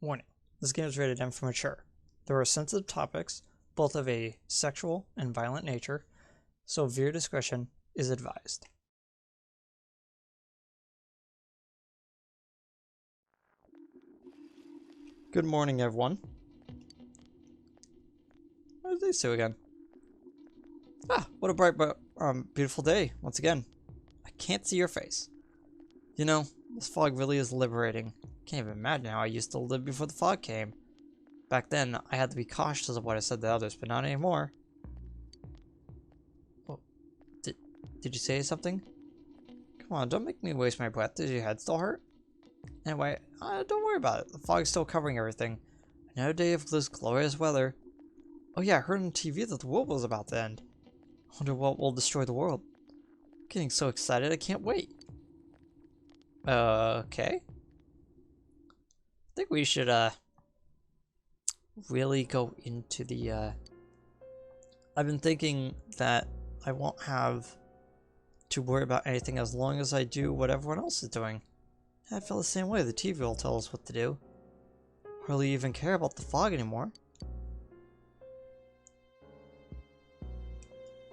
Warning, this game is rated M for mature. There are sensitive topics, both of a sexual and violent nature, so viewer discretion is advised. Good morning, everyone. What did these two again? Ah, what a bright, beautiful day, once again. I can't see your face. You know, this fog really is liberating. Can't even imagine how I used to live before the fog came. Back then, I had to be cautious of what I said to others, but not anymore. Oh, did you say something? Come on, don't make me waste my breath. Does your head still hurt? Anyway, don't worry about it. The fog's still covering everything. Another day of this glorious weather. Oh yeah, I heard on TV that the world was about to end. I wonder what will destroy the world. I'm getting so excited, I can't wait. Okay. I think we should, really go into the, I've been thinking that I won't have to worry about anything as long as I do what everyone else is doing. I feel the same way. The TV will tell us what to do. Hardly even care about the fog anymore.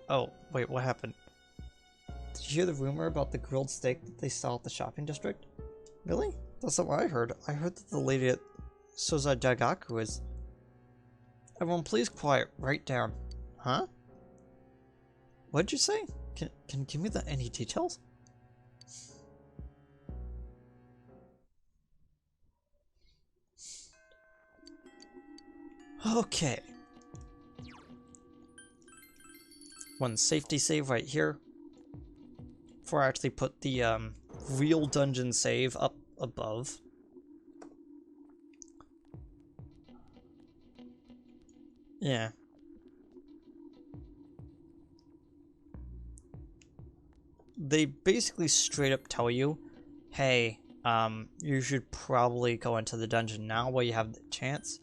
Oh, wait, what happened? Did you hear the rumor about the grilled steak that they sell at the shopping district? Really? That's not what I heard. I heard that the lady at Sozai is... Everyone please quiet right down. Huh? What did you say? Can you give me any details? Okay. One safety save right here. Before I actually put the real dungeon save up above. Yeah. They basically straight up tell you, hey, you should probably go into the dungeon now while you have the chance.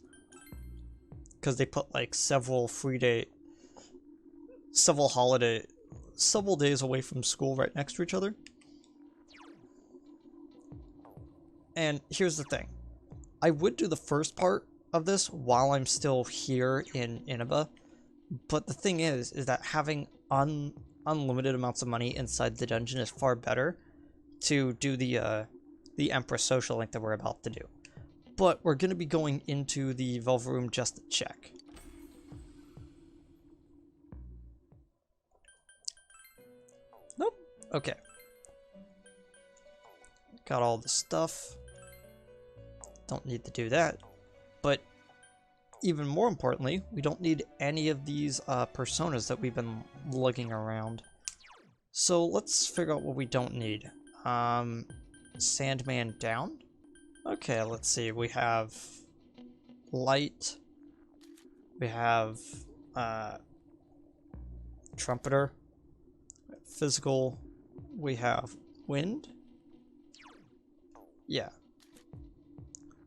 Because they put like several days away from school right next to each other. And here's the thing. I would do the first part of this while I'm still here in Inaba. But the thing is that having unlimited amounts of money inside the dungeon is far better to do the Empress social link that we're about to do. But we're going to be going into the Velvet Room just to check. Nope. Okay. Got all the stuff. Don't need to do that. But even more importantly, we don't need any of these personas that we've been lugging around. So let's figure out what we don't need. Sandman down? Okay, let's see. We have light. We have trumpeter. Physical. We have wind. Yeah.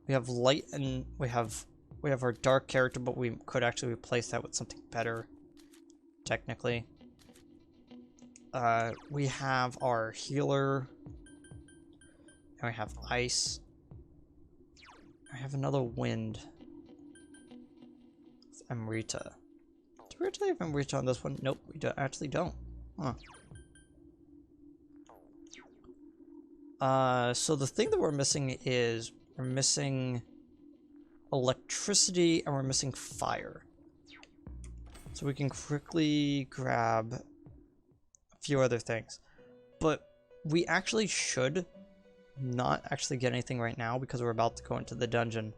We have light and we have our dark character, but we could actually replace that with something better, technically. We have our healer. And we have ice. I have another wind. It's Amrita. Do we actually have Amrita on this one? Nope, we actually don't. Huh. So the thing that we're missing is we're missing electricity and we're missing fire. So we can quickly grab a few other things. But we actually should not actually get anything right now because we're about to go into the dungeon.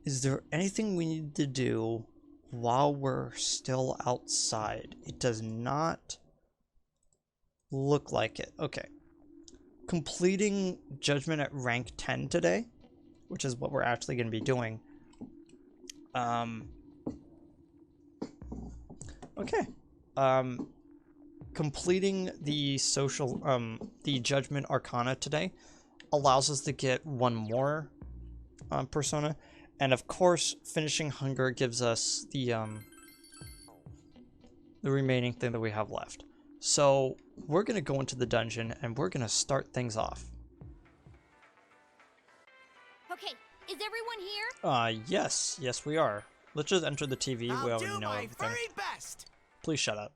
Is there anything we need to do while we're still outside? It does not look like it. Okay. Completing Judgment at rank 10 today, which is what we're actually going to be doing. Okay. Completing the the Judgment Arcana today allows us to get one more persona, and of course, finishing Hunger gives us the remaining thing that we have left. So we're gonna go into the dungeon and we're gonna start things off. Okay, is everyone here? Yes. Yes, we are. Let's just enter the TV. We already know my everything. very best. Please shut up.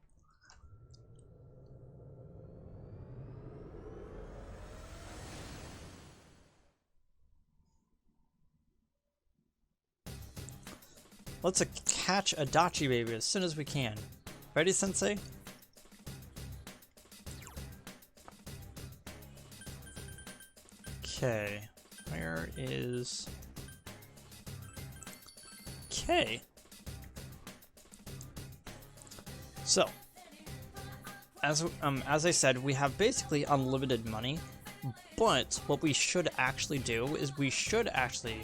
Let's catch Adachi baby as soon as we can. Ready, Sensei? Okay. Where is... Okay. So, as I said, we have basically unlimited money, but what we should actually do is we should actually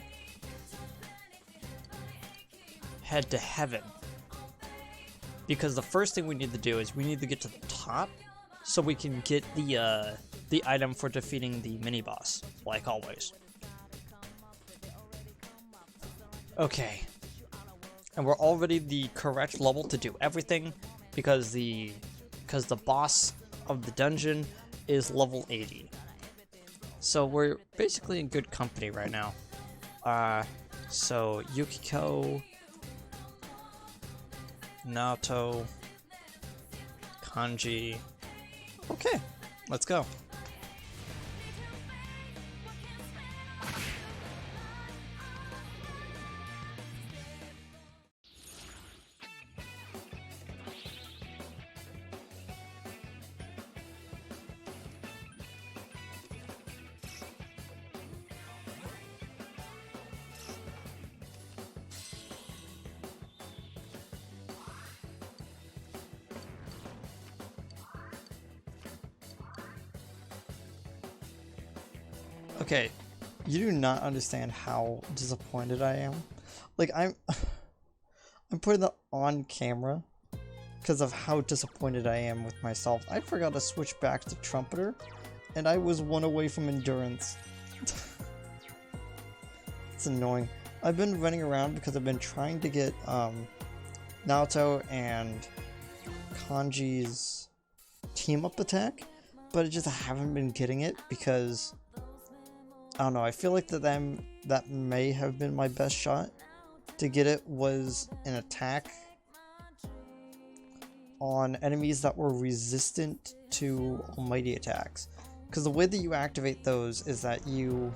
head to heaven. Because the first thing we need to do is we need to get to the top so we can get the item for defeating the mini-boss, like always. Okay. And we're already the correct level to do everything because the boss of the dungeon is level 80. So we're basically in good company right now. So Yukiko, Naoto, Kanji. Okay, let's go. Okay, you do not understand how disappointed I am. Like, I'm putting that on camera because of how disappointed I am with myself. I forgot to switch back to Trumpeter, and I was one away from Endurance. It's annoying. I've been running around because I've been trying to get Naoto and Kanji's team-up attack, but I just haven't been getting it because... I don't know, I feel like that may have been my best shot to get it was an attack on enemies that were resistant to almighty attacks. Because the way that you activate those is that you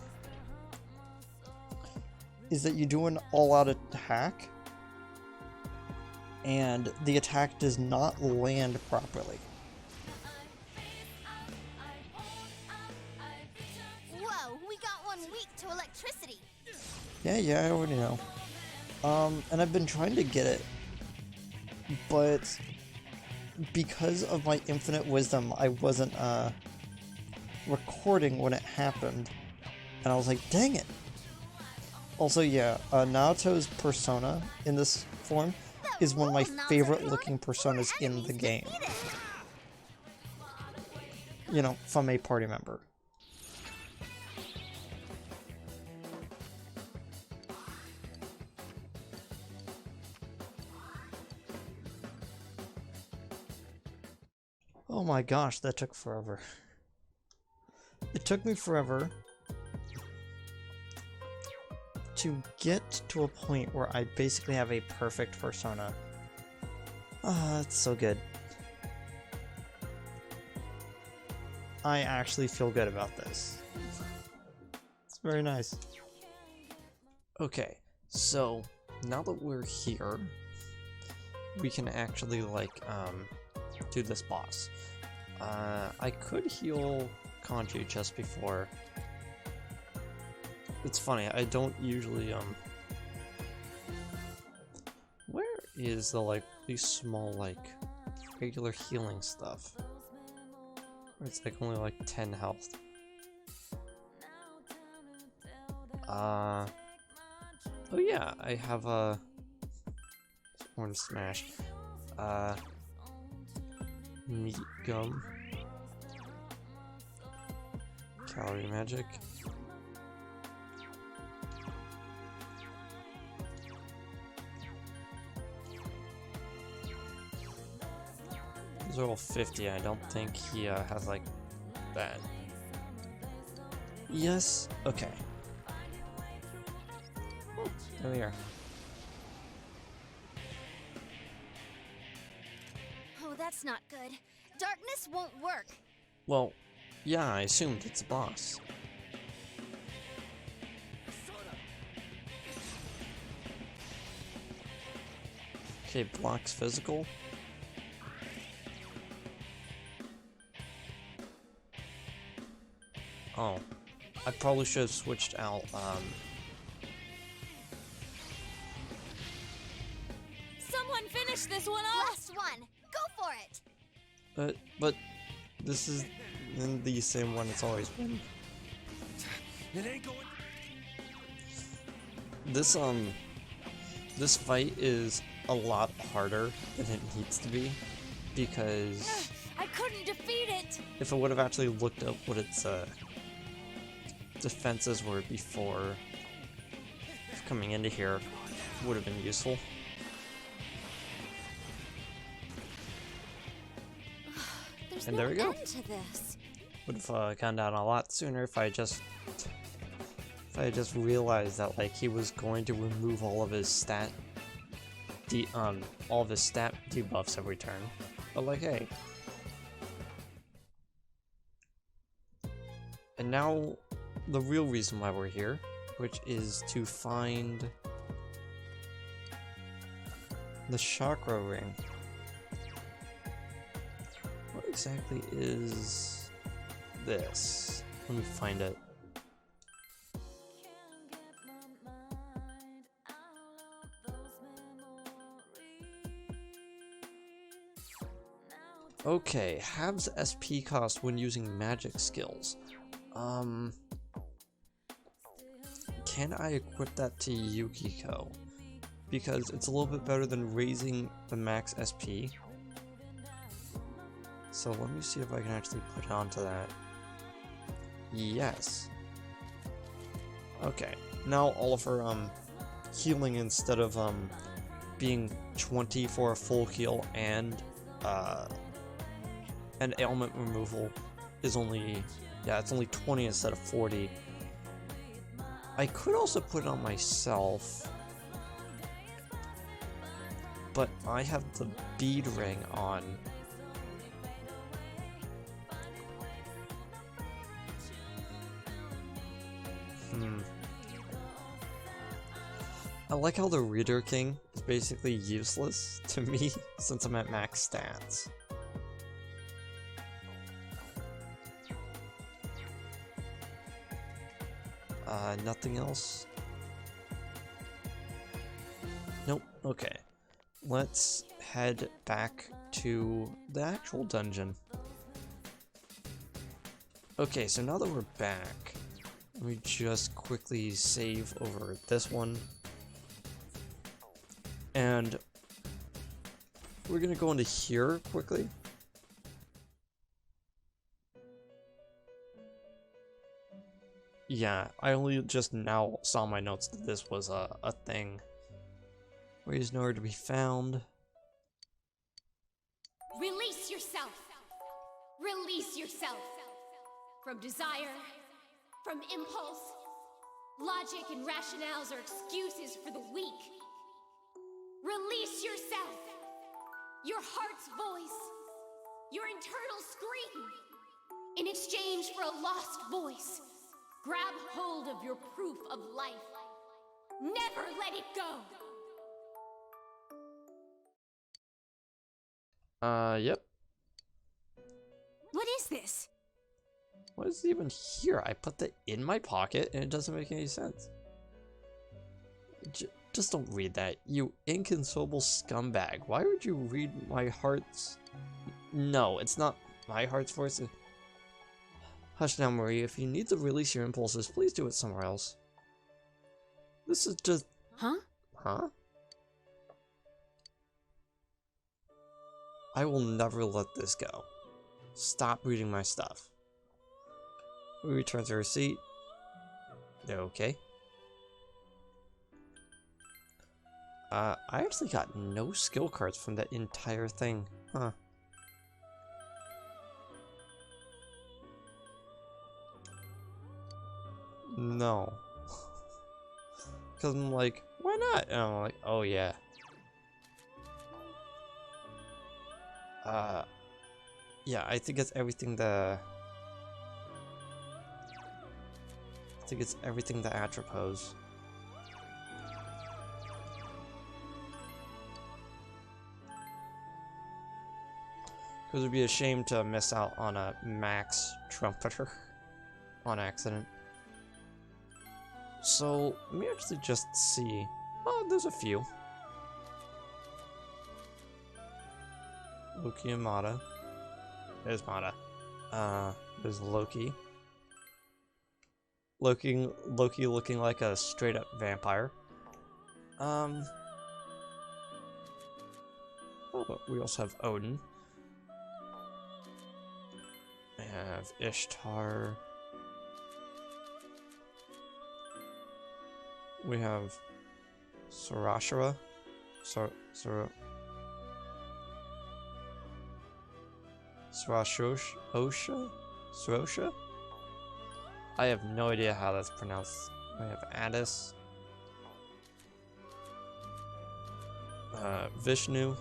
do an all-out attack and the attack does not land properly. Yeah, I already know. And I've been trying to get it, but because of my infinite wisdom, I wasn't recording when it happened, and I was like, dang it. Also, yeah, Naoto's persona in this form is one of my favorite looking personas in the game. You know, from a party member. Oh my gosh, that took forever. It took me forever to get to a point where I basically have a perfect persona. Ah, it's so good. I actually feel good about this. It's very nice. Okay, so now that we're here, we can actually, like, do this boss. I could heal Kanji just before. It's funny, I don't usually, where is the, like, these small, like, regular healing stuff? It's, like, only, like, 10 health. Oh yeah, I have a Orange Smash. Meat Gum. Calorie Magic. These are all 50. I don't think he has like that. Yes. Okay. Come here. Oh, that's not good. Darkness won't work. Well, yeah, I assumed it's a boss. Okay, blocks physical. Oh, I probably should have switched out, Someone finish this one off! Last one! Go for it! But this is the same one it's always been. It ain't going. This fight is a lot harder than it needs to be, because I couldn't defeat it! if I would have actually looked up what its defenses were before coming into here, it would have been useful. There's And no there we go. end to this. Would have gone down a lot sooner if I just realized that like he was going to remove all of his stat debuffs every turn. But like, hey. And now the real reason why we're here, which is to find the chakra ring. What exactly is this? Let me find it. Okay, halves SP cost when using magic skills. Can I equip that to Yukiko? Because it's a little bit better than raising the max SP. So let me see if I can actually put it onto that. Yes. Okay, now all of her healing, instead of being 20 for a full heal and ailment removal, is only, yeah, it's only 20 instead of 40. I could also put it on myself, but I have the bead ring on. I like how the Reader King is basically useless to me since I'm at max stats. Nothing else? Nope, okay. Let's head back to the actual dungeon. Okay, so now that we're back, let me just quickly save over this one. And we're gonna go into here quickly. Yeah, I only just now saw my notes that this was a thing. Where he's nowhere to be found. Release yourself! Release yourself! From desire, from impulse. Logic and rationales are excuses for the weak. Release yourself! Your heart's voice, your internal scream. In exchange for a lost voice, grab hold of your proof of life. Never let it go! Yep. What is this? What is even here? I put that in my pocket and it doesn't make any sense. Just don't read that, you inconsolable scumbag. Why would you read my heart's... No, it's not my heart's voice. Hush now, Marie. If you need to release your impulses, please do it somewhere else. This is just... Huh? Huh? I will never let this go. Stop reading my stuff. We return to her seat. Okay. I actually got no skill cards from that entire thing. Huh. No. Because I'm like, why why not? And I'm like, oh yeah. Yeah, I think it's everything the Atropos. Because it'd be a shame to miss out on a max trumpeter on accident. So, let me actually just see. Oh, there's a few. Loki and Mata. There's Mata. There's Loki. Loki looking like a straight up vampire. Oh, we also have Odin. We have Ishtar. We have Sarashara. Sarosha? I have no idea how that's pronounced. We have Addis. Vishnu.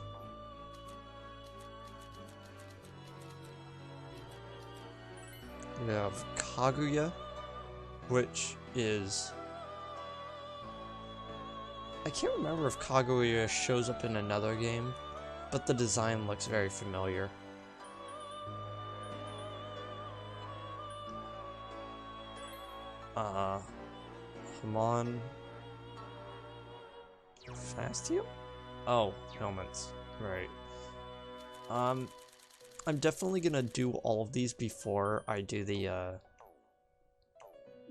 We have Kaguya, which is... I can't remember if Kaguya shows up in another game, but the design looks very familiar. Hamon... Fastio? Oh, helmets. Right. I'm definitely gonna do all of these before I do the,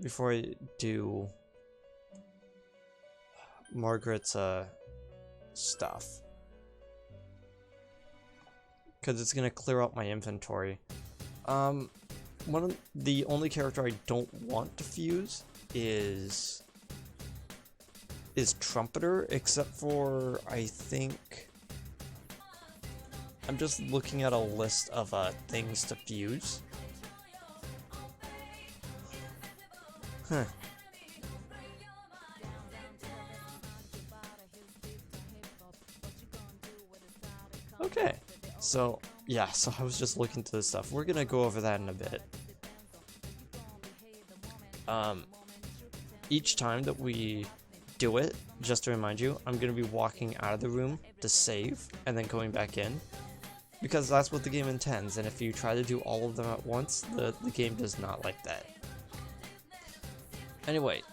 before I do Margaret's, stuff. Because it's gonna clear out my inventory. The only character I don't want to fuse is Trumpeter, except for, I think... I'm just looking at a list of things to fuse. Huh. Okay. So, yeah, so I was just looking through this stuff. We're gonna go over that in a bit. Each time that we do it, just to remind you, I'm gonna be walking out of the room to save, and then going back in. Because that's what the game intends, and if you try to do all of them at once, the game does not like that. Anyway,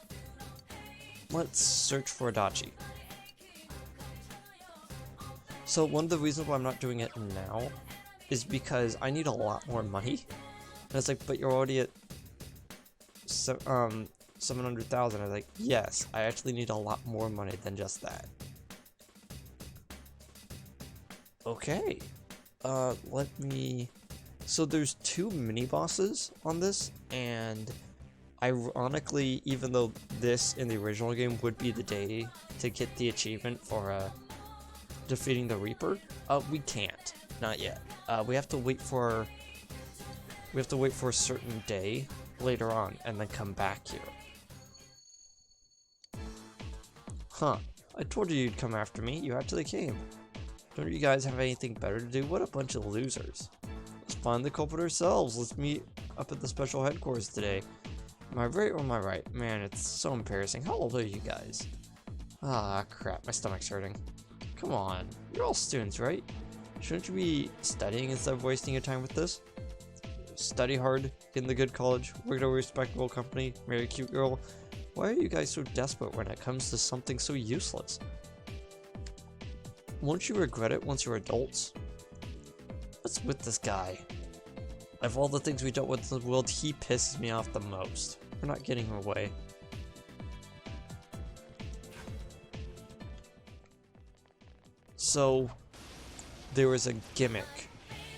let's search for Adachi. So one of the reasons why I'm not doing it now is because I need a lot more money. And it's like, but you're already at 700,000. I was like, yes, I actually need a lot more money than just that. Okay. Let me... So there's 2 mini-bosses on this, and ironically, even though this in the original game would be the day to get the achievement for defeating the Reaper, we can't. Not yet. We have to wait for a certain day later on, and then come back here. Huh. I told you you'd come after me. You actually came. Don't you guys have anything better to do? What a bunch of losers. Let's find the culprit ourselves. Let's meet up at the special headquarters today. Am I right or am I right? Man, it's so embarrassing. How old are you guys? Ah, crap. My stomach's hurting. Come on. You're all students, right? Shouldn't you be studying instead of wasting your time with this? Study hard, get in the good college, work at a respectable company, marry a cute girl. Why are you guys so desperate when it comes to something so useless? Won't you regret it once you're adults? What's with this guy? Of all the things we dealt with in the world, he pisses me off the most. We're not getting him away. So, there was a gimmick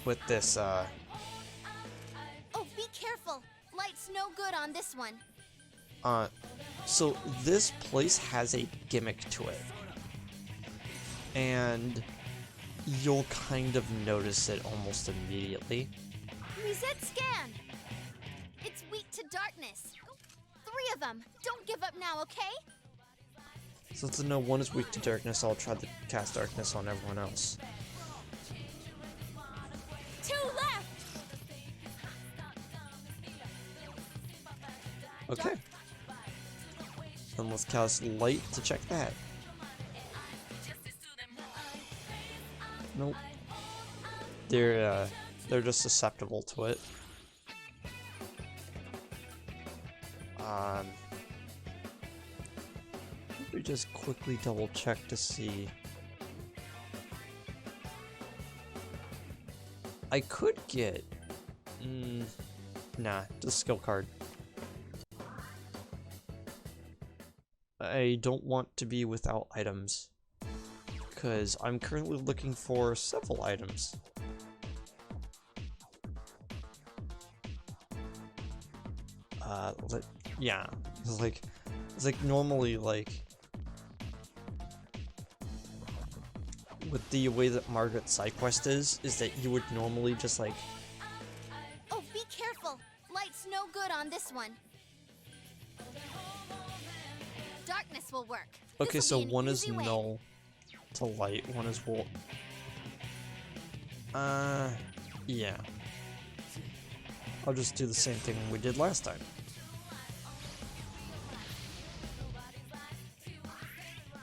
with this, Oh, be careful! Light's no good on this one. So this place has a gimmick to it. And you'll kind of notice it almost immediately. Reset scan! It's weak to darkness. 3 of them! Don't give up now, okay? Since I know one is weak to darkness, I'll try to cast darkness on everyone else. 2 left. Okay. Then let's cast light to check that. Nope. They're just susceptible to it. Let me just quickly double check to see. I could get... nah, just skill card. I don't want to be without items, because I'm currently looking for several items. Yeah, it's like normally, like, with the way that Margaret's side quest is that you would normally just like... Oh, be careful. Light's no good on this one. Darkness will work. Okay, so This'll be an one is easy win. null to light, one is wolf. Yeah. I'll just do the same thing we did last time.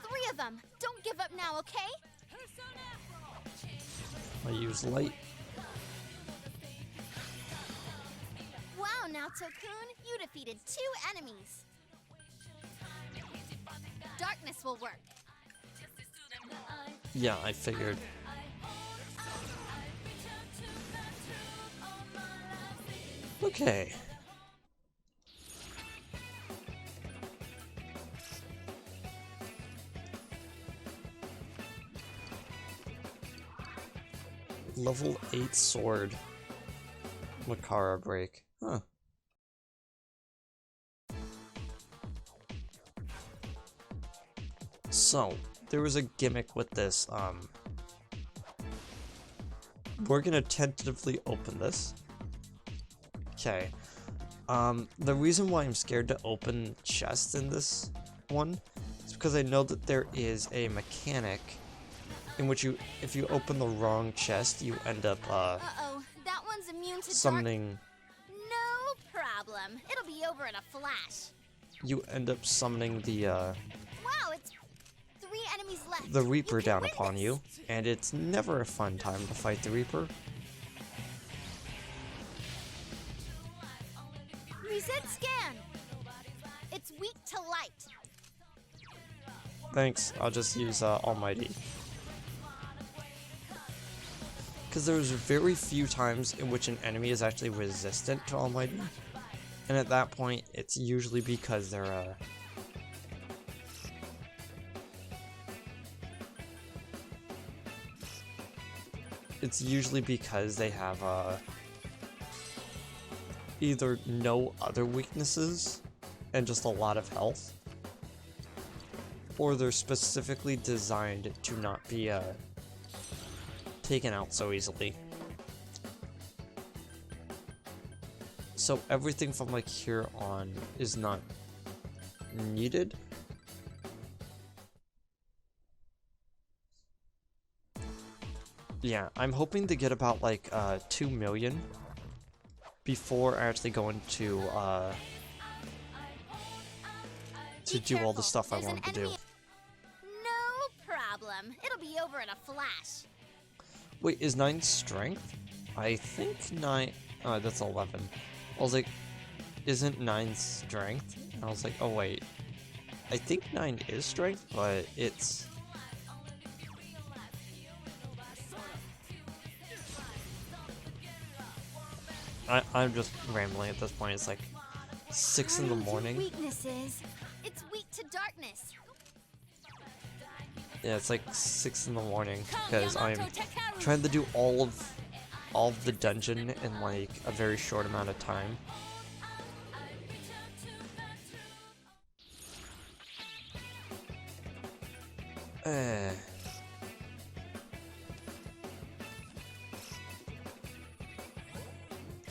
3 of them. Don't give up now, okay? I use light. Wow, now Tokun, you defeated 2 enemies. Darkness will work. Yeah, I figured. Okay. Level 8 sword. Makara break. Huh. So, there was a gimmick with this. We're gonna tentatively open this. Okay. The reason why I'm scared to open chests in this one is because I know that there is a mechanic in which if you open the wrong chest, you end up, Uh-oh, that one's immune to summoning... No problem. It'll be over in a flash. You end up summoning the, Wow, it's 3 enemies left. the Reaper You can down win upon this. you, and it's never a fun time to fight the Reaper. Reset scan. It's weak to light. Thanks, I'll just use Almighty. Because there's very few times in which an enemy is actually resistant to Almighty, and at that point, it's usually because they're it's usually because they have either no other weaknesses and just a lot of health, or they're specifically designed to not be taken out so easily. So everything from like here on is not needed. Yeah, I'm hoping to get about like 2 million before actually going to do all the stuff I There's an wanted to do. enemy- No problem. It'll be over in a flash. Wait, is 9 strength? I think 9... Oh, that's 11. I was like, isn't 9 strength? And I was like, oh wait. I think 9 is strength, but it's... I'm just rambling at this point. It's like 6 in the morning. Weaknesses. It's weak to darkness. Yeah, it's like 6 in the morning because I'm trying to do all of the dungeon in like a very short amount of time.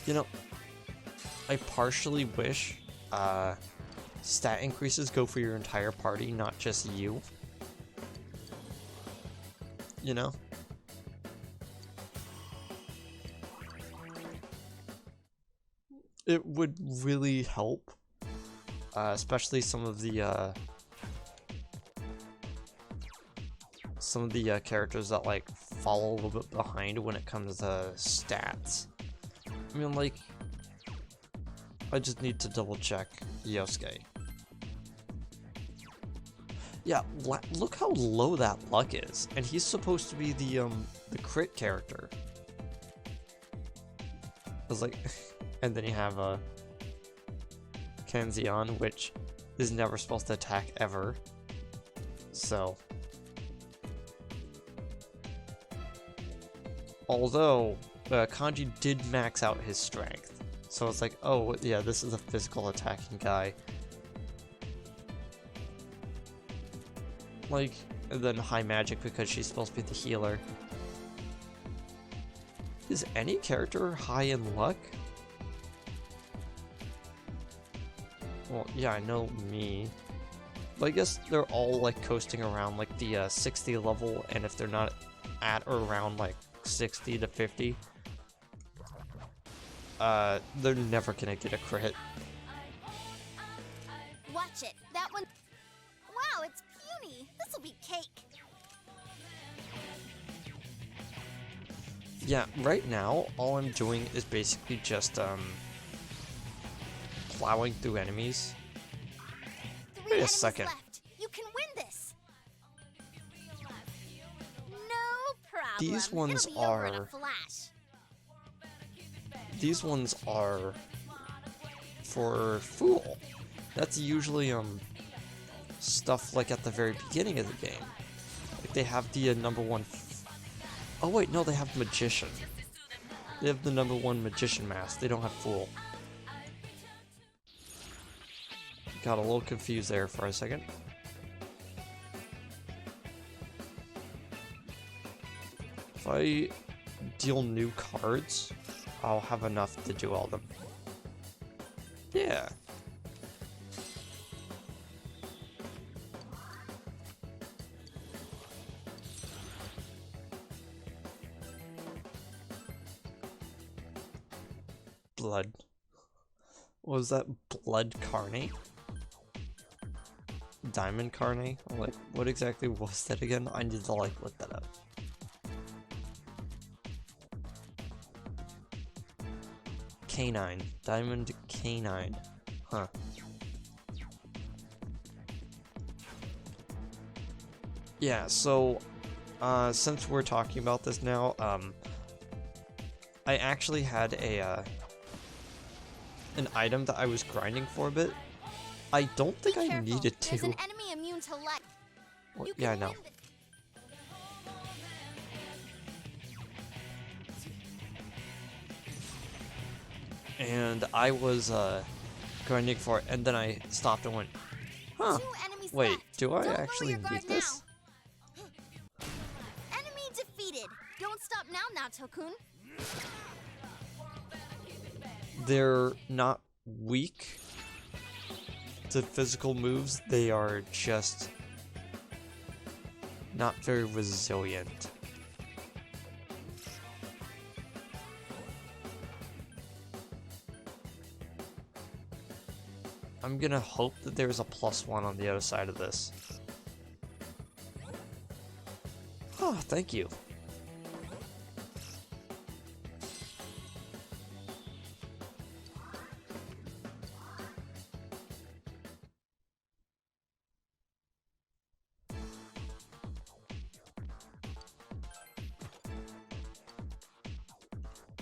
You know, I partially wish stat increases go for your entire party, not just you. You know? It would really help, especially some of the characters that like fall a little bit behind when it comes to stats. I mean, like, I just need to double check Yosuke. Yeah, look how low that luck is, and he's supposed to be the crit character. I was like, and then you have Kanzeon, which is never supposed to attack ever. So, although Kanji did max out his strength, so it's like, oh yeah, this is a physical attacking guy. Like, and then high magic because she's supposed to be the healer. Is any character high in luck? Well, yeah, I know me. But I guess they're all like coasting around like the 60 level, and if they're not at or around like 60 to 50, they're never gonna get a crit. Watch it. That one. Wow, it's puny. This'll be cake. Yeah, right now, all I'm doing is basically just, plowing through enemies. Wait a second. Left. You can win this. No problem. These ones It'll be over in a are... flash. These ones are for Fool. That's usually, stuff like at the very beginning of the game. Like they have the #1... Oh wait, no, they have Magician. They have the #1 Magician mask. They don't have Fool. Got a little confused there for a second. If I deal new cards, I'll have enough to do all of them. Yeah. Blood. What was that? Blood Carne? Diamond Carne? Like, what exactly was that again? I need to like look that up. Canine. Diamond Canine. Huh. Yeah, so since we're talking about this now, I actually had a an item that I was grinding for a bit. I don't think I needed to. There's an enemy immune to light. Well, yeah, I know. And I was grinding for it, and then I stopped and went, huh, wait, do I actually need this? Enemy defeated. Don't stop now, Nato-kun. They're not weak to physical moves, they are just not very resilient. I'm gonna hope that there's a +1 on the other side of this. Oh, thank you.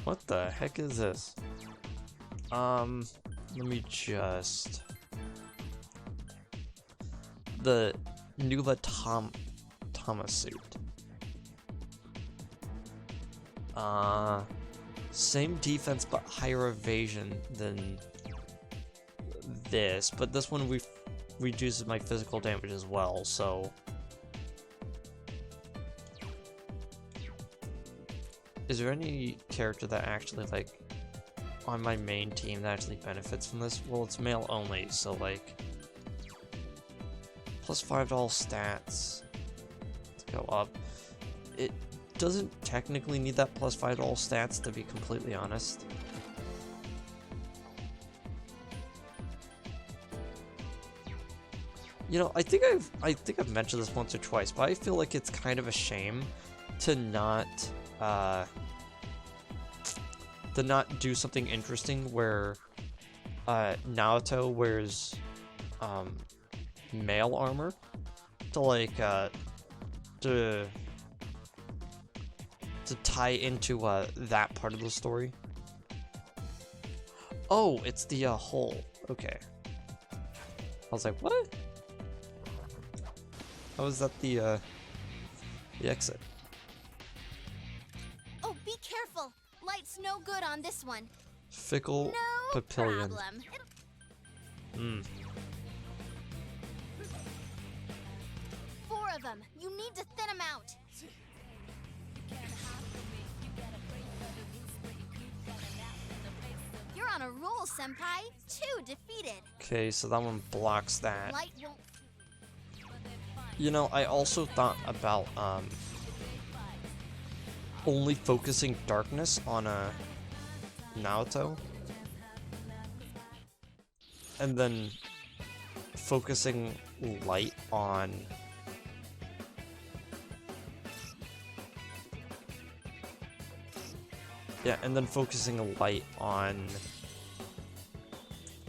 What the heck is this? Let me just... The Nuva Tama suit. Same defense but higher evasion than this, but this one reduces my physical damage as well, so... Is there any character that actually, like, on my main team that actually benefits from this? Well, it's male only, so, like, plus 5 to all stats to go up. It doesn't technically need that plus 5 to all stats, to be completely honest. You know, I think I've mentioned this once or twice, but I feel like it's kind of a shame to not do something interesting where Naoto wears male armor to like to tie into that part of the story. Oh, it's the hole. Okay. I was like, what? How is that the exit? Oh, be careful. Light's no good on this one. Fickle No Papillion. problem. Hmm. 4 of them. You need to thin them out. You're on a roll, Senpai. 2 defeated. Okay, so that one blocks that. Light won't. You know, I also thought about only focusing darkness on a Naoto, and then focusing light on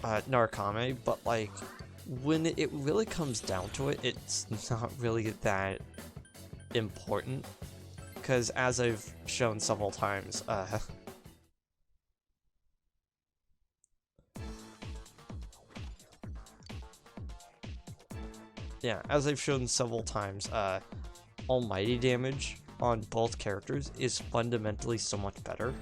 Narukame, but like when it really comes down to it, it's not really that important, because as I've shown several times, almighty damage on both characters is fundamentally so much better.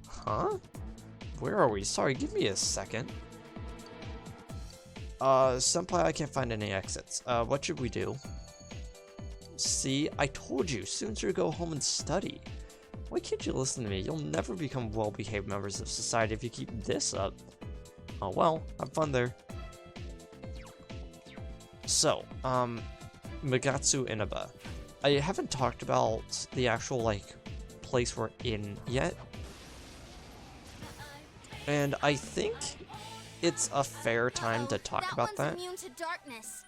Huh? Where are we? Sorry, give me a second. Senpai, I can't find any exits. What should we do? See, I told you, soon to go home and study. Why can't you listen to me? You'll never become well-behaved members of society if you keep this up. Oh well, have fun there. So, Magatsu Inaba. I haven't talked about the actual, like, place we're in yet. And I think it's a fair time to talk about that. One's immune to darkness.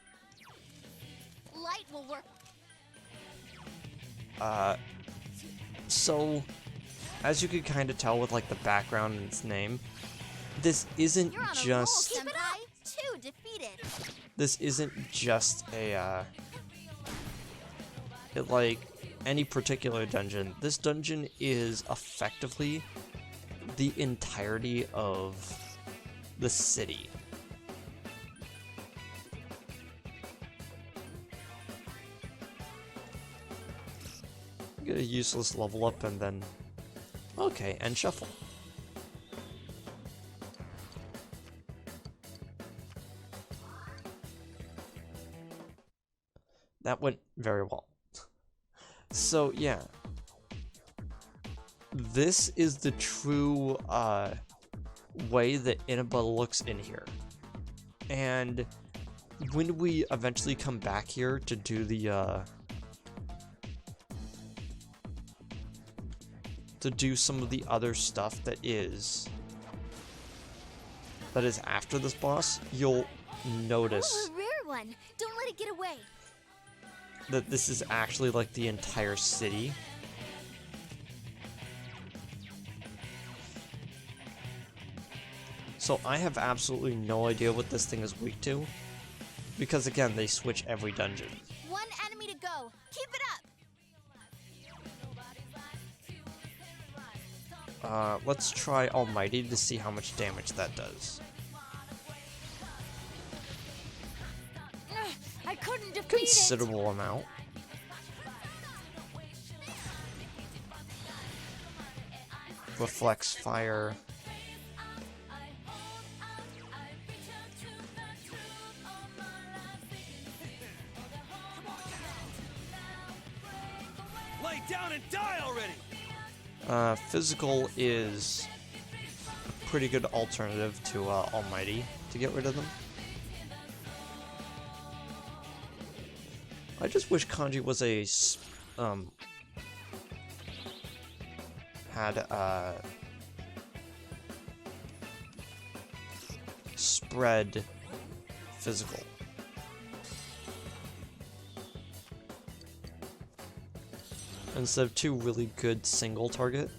Light will work. So, as you could kind of tell with like the background and its name, this isn't You're on a just roll, Senpai. 2 defeated. this isn't just a like any particular dungeon. This dungeon is effectively the entirety of the city. Get a useless level up and then okay, and shuffle. That went very well. So yeah, this is the true way that Inaba looks in here. And when we eventually come back here to do the to do some of the other stuff that is after this boss, you'll notice Oh, a rare one. Don't let it get away. that this is actually like the entire city. So I have absolutely no idea what this thing is weak to, because again, they switch every dungeon. 1 enemy to go. Keep it up. Let's try Almighty to see how much damage that does. I couldn't defeat Considerable amount. Reflects fire. Lay down and die already! Physical is pretty good alternative to Almighty to get rid of them. I just wish Kanji was a had spread physical. Instead of two really good single target.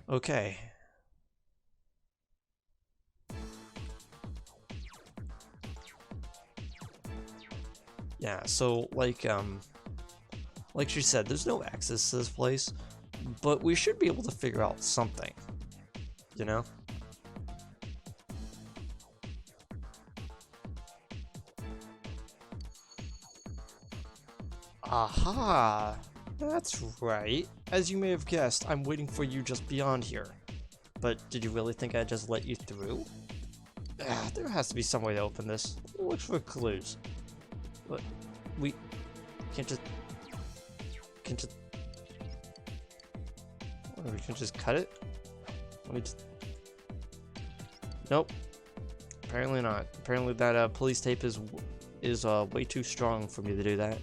Okay. Yeah, so like she said, there's no access to this place, but we should be able to figure out something, you know? Aha! That's right. As you may have guessed, I'm waiting for you just beyond here. But did you really think I'd just let you through? There has to be some way to open this. Look for clues. But we can't just... Oh, we can just cut it? Let me just... Nope. Apparently not. Apparently that police tape is way too strong for me to do that.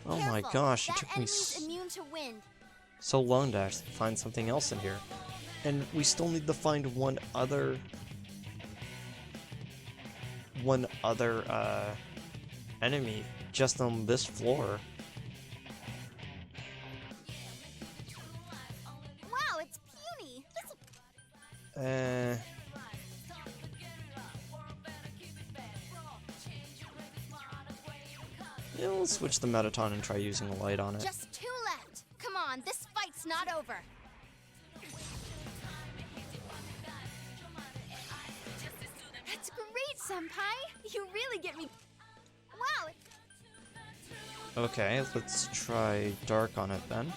Oh my gosh, it took me so long to actually find something else in here. And we still need to find one other enemy just on this floor. Wow, it's puny. Yeah, let's switch the Metaton and try using a light on it. Just two left. Come on, this fight's not over. That's great, Senpai. You really get me. Wow. Okay, let's try Dark on it then.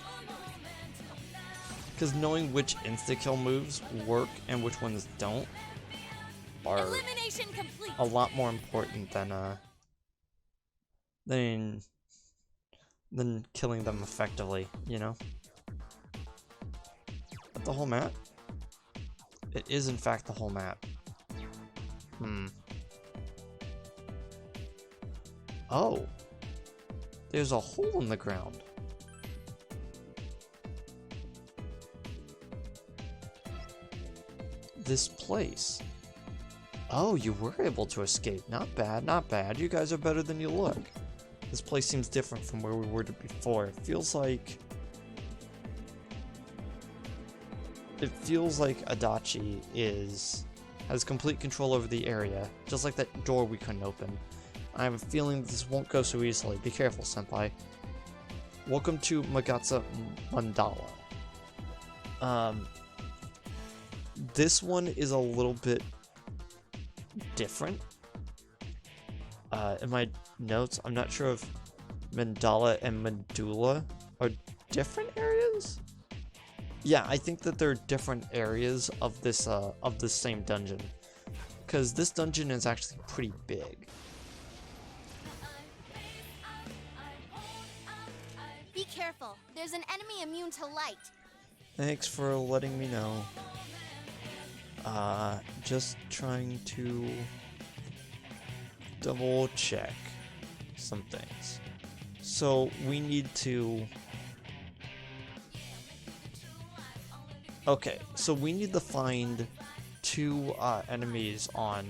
Because knowing which insta-kill moves work and which ones don't are Elimination complete. a lot more important than killing them effectively, you know? But the whole map? It is in fact the whole map. Oh. There's a hole in the ground. This place. Oh, you were able to escape. Not bad, not bad. You guys are better than you look. This place seems different from where we were before. It feels like Adachi has complete control over the area, just like that door we couldn't open. I have a feeling this won't go so easily. Be careful, Senpai. Welcome to Magatsu Mandala. This one is a little bit different. In my notes, I'm not sure if Mandala and Medulla are different areas? Yeah, I think that they're different areas of this same dungeon. Because this dungeon is actually pretty big. Be careful. There's an enemy immune to light. Thanks for letting me know. Just trying to double check some things. So we need to... Okay, so we need to find two enemies on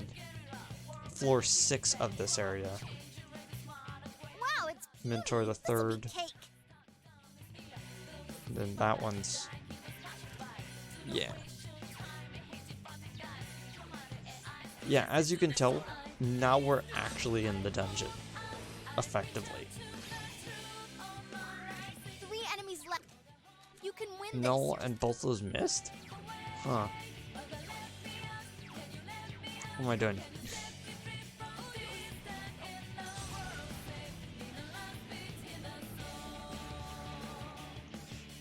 floor 6 of this area. Wow, it's Mentor the third. cake. And then that one's... Yeah. Yeah, as you can tell, now we're actually in the dungeon. Effectively. 3 enemies left. You can win No, this. and both of those missed? Huh. What am I doing?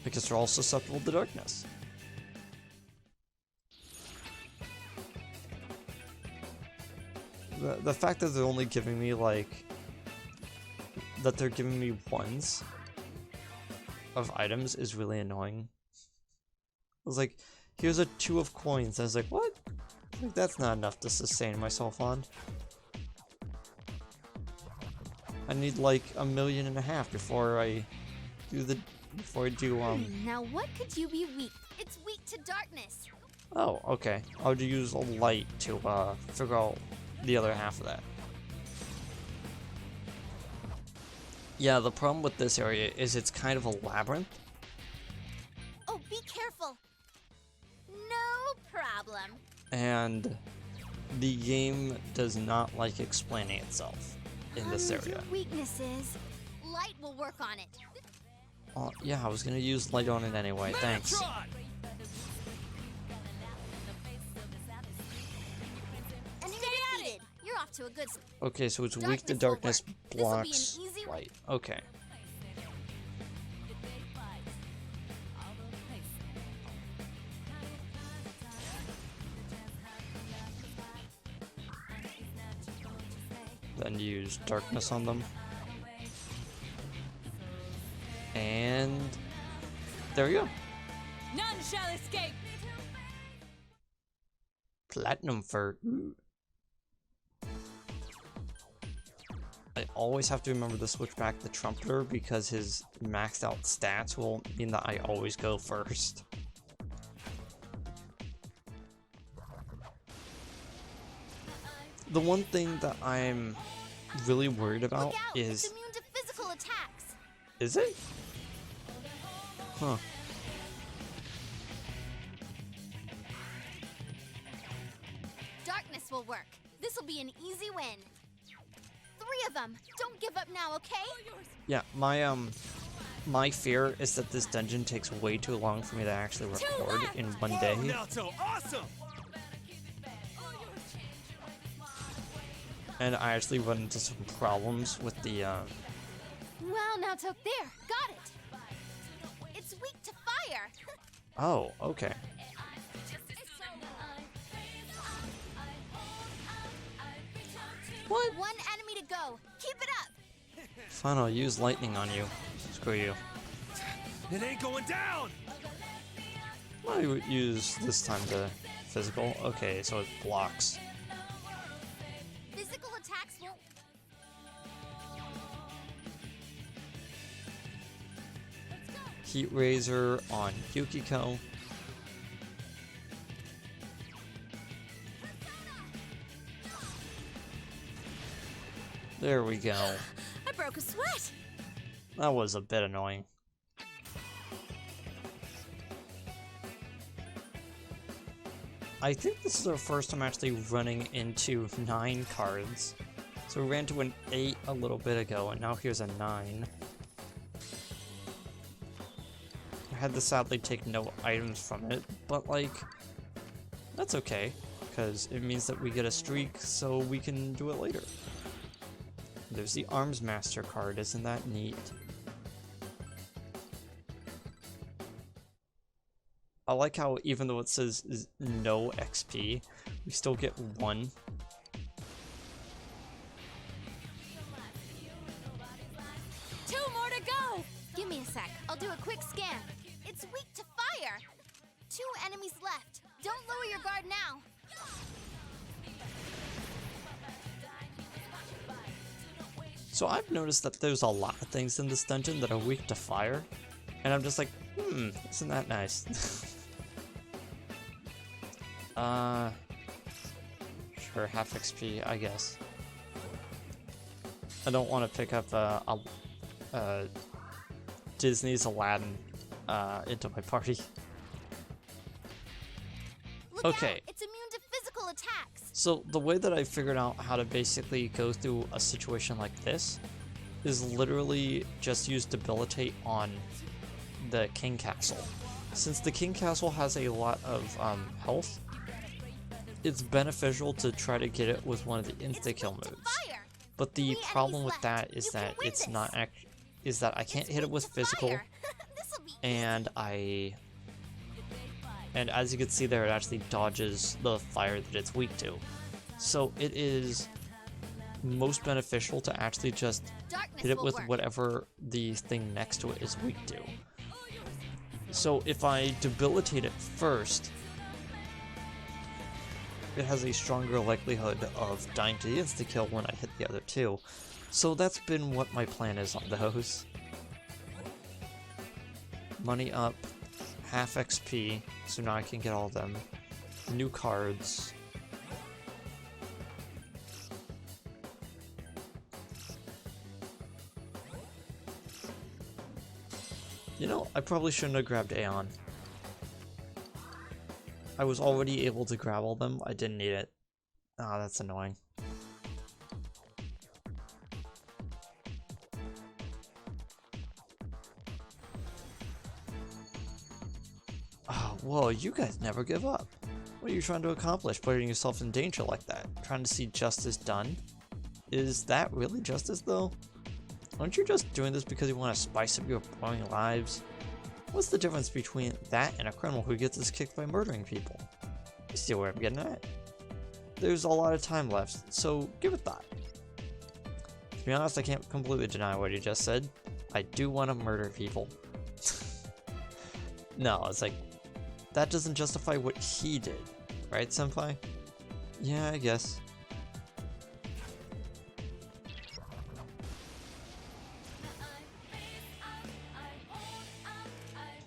Because they're all susceptible to darkness. The fact that they're only giving me like that they're giving me ones of items is really annoying. I was like, here's a 2 of coins. I was like, what? Like, that's not enough to sustain myself on. I need like 1.5 million before I do Now what could you be weak? It's weak to darkness. Oh, okay. I'll use a light to figure out the other half of that. Yeah, the problem with this area is it's kind of a labyrinth. Oh, be careful. No problem. And the game does not like explaining itself in this area. Your weakness is light will work on it. Oh, yeah, I was gonna use light on it anyway, thanks. And defeated. You're off to a good start. Okay, so it's weak to Darkness darkness, will work. This'll blocks be an easy light. Okay. Then use darkness on them. And there we go. None shall escape. Platinum for. I always have to remember to switch back the trumpeter because his maxed out stats will mean that I always go first. The one thing that I'm really worried about is... It's immune to physical attacks. Is it? Huh. Darkness will work. This'll be an easy win. 3 of them. Don't give up now, okay? Yeah, my fear is that this dungeon takes way too long for me to actually record in one day. Naruto, awesome! And I actually run into some problems with the, Well, Naruto, there. Got it. It's weak to fire. Oh, okay. What? 1 enemy to go. Keep it up. Fine, I'll use lightning on you. Screw you. It ain't going down! I would use this time to physical. Okay, so it blocks. Physical attacks won't. Heat Razor on Yukiko. There we go. I broke a sweat. That was a bit annoying. I think this is our first time actually running into 9 cards. So we ran to an 8 a little bit ago, and now here's a 9. I had to sadly take no items from it, but like, that's okay, because it means that we get a streak so we can do it later. There's the Arms Master card, isn't that neat? I like how even though it says no XP, we still get 1. Two more to go. Give me a sec. I'll do a quick scan. It's weak to fire. 2 enemies left. Don't lower your guard now. So I've noticed that there's a lot of things in this dungeon that are weak to fire, and I'm just like, isn't that nice? Sure, half XP, I guess. I don't want to pick up Disney's Aladdin into my party. Look Okay. out. It's immune to physical attacks. So the way that I figured out how to basically go through a situation like this is literally just use Debilitate on the King Castle. Since the King Castle has a lot of health, it's beneficial to try to get it with one of the insta-kill moves. Fire. But the 3 problem enemies with that left. is You can that win it's this. not is that I can't hit it with Weak to physical, fire. This'll be and as you can see there, it actually dodges the fire that it's weak to. So it is most beneficial to actually just Darkness hit it will with work. whatever the thing next to it is weak to. So if I debilitate it first, it has a stronger likelihood of dying to the insta-kill when I hit the other two. So that's been what my plan is on those. Money up, half XP, so now I can get all of them. New cards. You know, I probably shouldn't have grabbed Aeon. I was already able to grab all of them, I didn't need it. Ah, that's annoying. Oh, whoa, you guys never give up. What are you trying to accomplish, putting yourself in danger like that? Trying to see justice done? Is that really justice, though? Aren't you just doing this because you want to spice up your boring lives? What's the difference between that and a criminal who gets his kick by murdering people? You see where I'm getting at? There's a lot of time left, so give it thought. To be honest, I can't completely deny what he just said. I do want to murder people. No, it's like, that doesn't justify what he did, right, senpai? Yeah, I guess.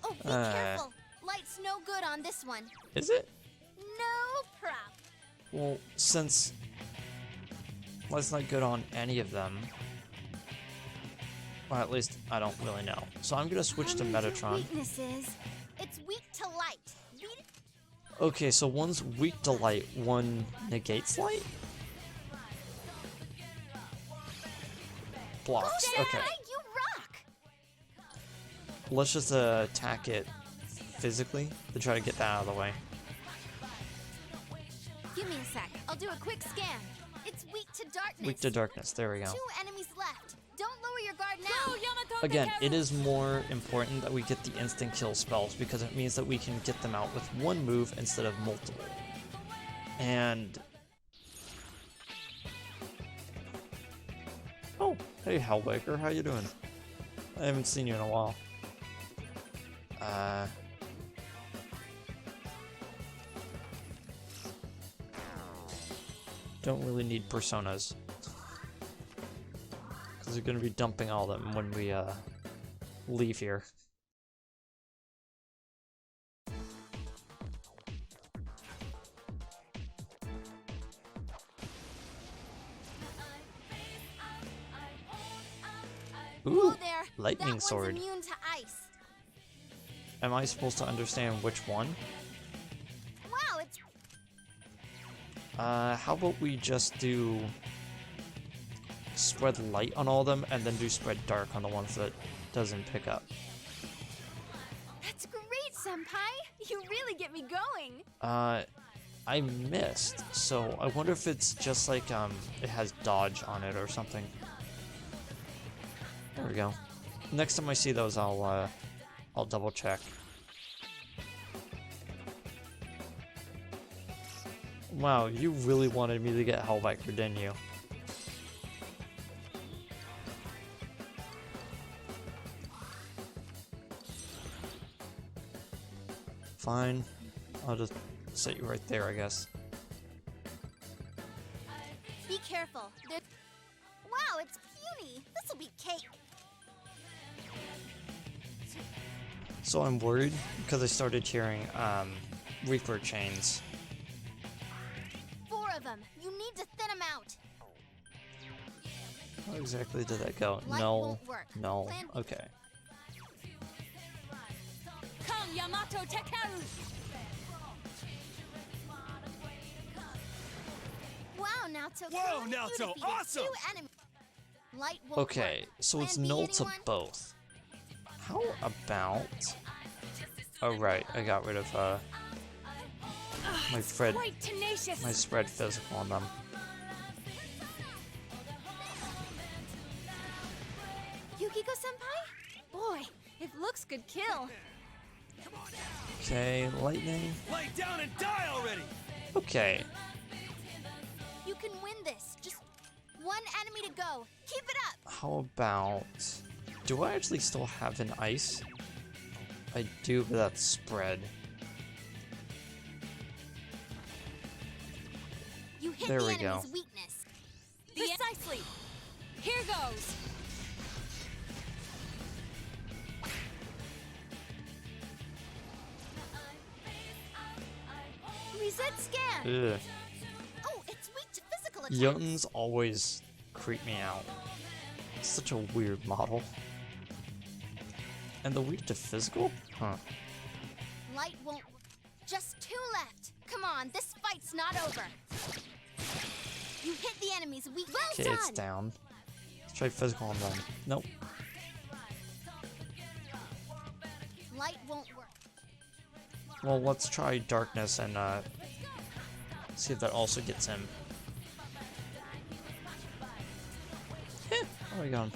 Oh, be careful. Light's no good on this one. Is it? No prop. Well, since light's not good on any of them, or at least I don't really know. So I'm gonna switch to Metatron. Weaknesses. It's weak to light. Beat it. Okay, so one's weak to light, one negates light? Blocks, okay. You rock. Let's just attack it physically to try to get that out of the way. Give me a sec. I'll do a quick scan. It's weak to darkness. Weak to darkness, there we go. 2 enemies left. Don't lower your guard Go, now. Yamato Again, Takeru! it is more important that we get the instant kill spells because it means that we can get them out with one move instead of multiple. And... oh, hey Hellbaker, how you doing? I haven't seen you in a while. Don't really need personas. Because they're going to be dumping all of them when we leave here. Ooh, Whoa there. lightning that one's sword. immune to ice. Am I supposed to understand which one? Wow, it's How about we just do spread light on all of them and then do spread dark on the ones that doesn't pick up. that's great, senpai. You really get me going. I missed, so I wonder if it's just like it has dodge on it or something. There we go. Next time I see those, I'll double check. Wow, you really wanted me to get Hellbiker, didn't you? Fine. I'll just set you right there, I guess. Be careful. Wow, it's puny. This'll be cake. So I'm worried because I started hearing Reaper chains. 4 of them. You need to thin them out. How exactly did that go? Light No. won't work. No. Plan- Okay. Come, Yamato Takeru! Wow, Naoto. Whoa, you Naoto, defeated awesome! 2 enemies. Light won't Okay, work. so it's Plan B, null to anyone? both. How about... oh right, I got rid of my spread Quite tenacious. my spread physical on them. Yukiko-senpai? Boy, if looks could kill. Okay, lightning. Lay down and die already! Okay. You can win this. Just One enemy to go. Keep it up. How about... Do I actually still have an ice? I do, but that's spread. You hit There the we go. enemy's weakness. Precisely. Here goes. Reset scan. Ugh. Oh, it's weak to physical attacks. Jotuns always creep me out. It's such a weird model. And the weak to physical? Huh. Light won't. Just 2 left. Come on, this fight's not over. You hit the enemy's weak. Well Okay, done. it's down. Let's try physical on them. Nope. Light won't work. Well, let's try darkness and see if that also gets him. Oh my god.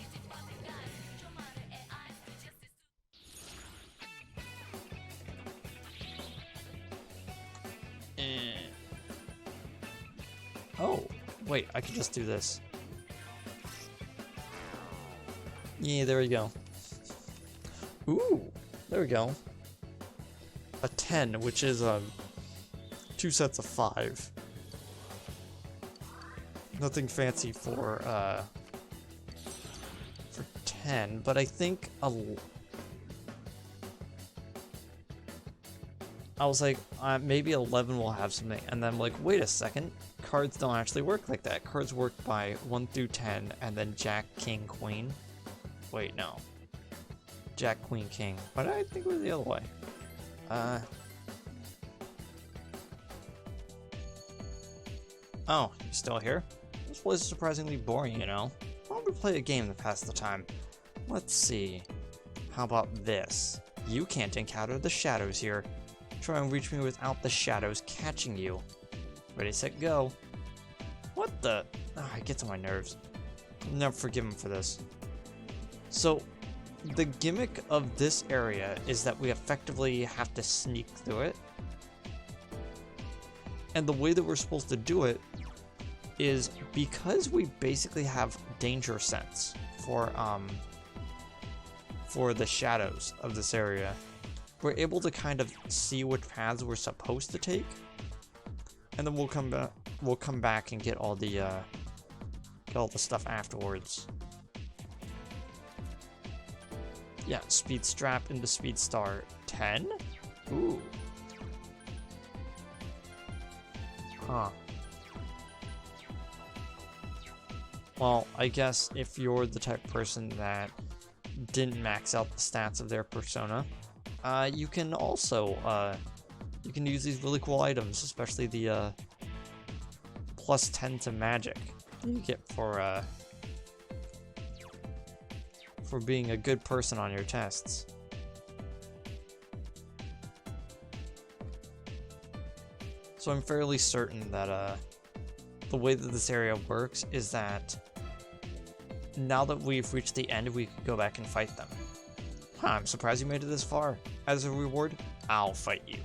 Oh, wait, I could just do this. Yeah, there we go. Ooh, there we go. A 10, which is 2 sets of 5. Nothing fancy for 10, but I think I was like, maybe 11 will have something, and then I'm like, wait a second, cards don't actually work like that. Cards work by 1 through 10, and then Jack, King, Queen. Wait, no. Jack, Queen, King. Why did I think it was the other way? Oh, you're still here? This place is surprisingly boring, you know? Why don't we play a game to pass the time? Let's see. How about this? You can't encounter the shadows here. Try and reach me without the shadows catching you. Ready, set, go. What the? Oh, it gets on my nerves. I'll never forgive him for this. So, the gimmick of this area is that we effectively have to sneak through it. And the way that we're supposed to do it is because we basically have danger sense for the shadows of this area. We're able to kind of see which paths we're supposed to take, and then we'll come back and get all the stuff afterwards. Yeah, speed strap into speed star 10. Ooh. Huh. Well, I guess if you're the type of person that didn't max out the stats of their persona, you can also you can use these really cool items, especially the plus 10 to magic you get for being a good person on your tests. So I'm fairly certain that the way that this area works is that now that we've reached the end, we can go back and fight them. Huh, I'm surprised you made it this far. As a reward, I'll fight you.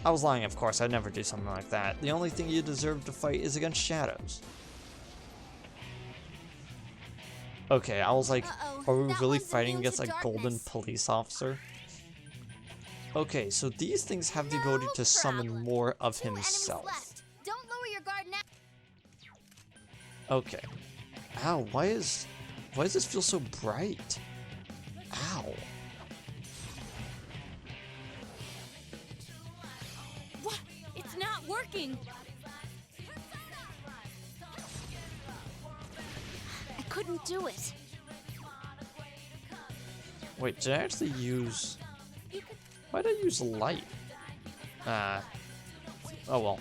I was lying, of course. I'd never do something like that. The only thing you deserve to fight is against shadows. Okay, I was like, are we really fighting against a golden police officer? Okay, so these things have the ability to summon more of himself. Don't lower your guard now. Okay. Ow, why does this feel so bright? Ow. What? It's not working. I couldn't do it. Wait, did I actually use... Why did I use light? Oh well.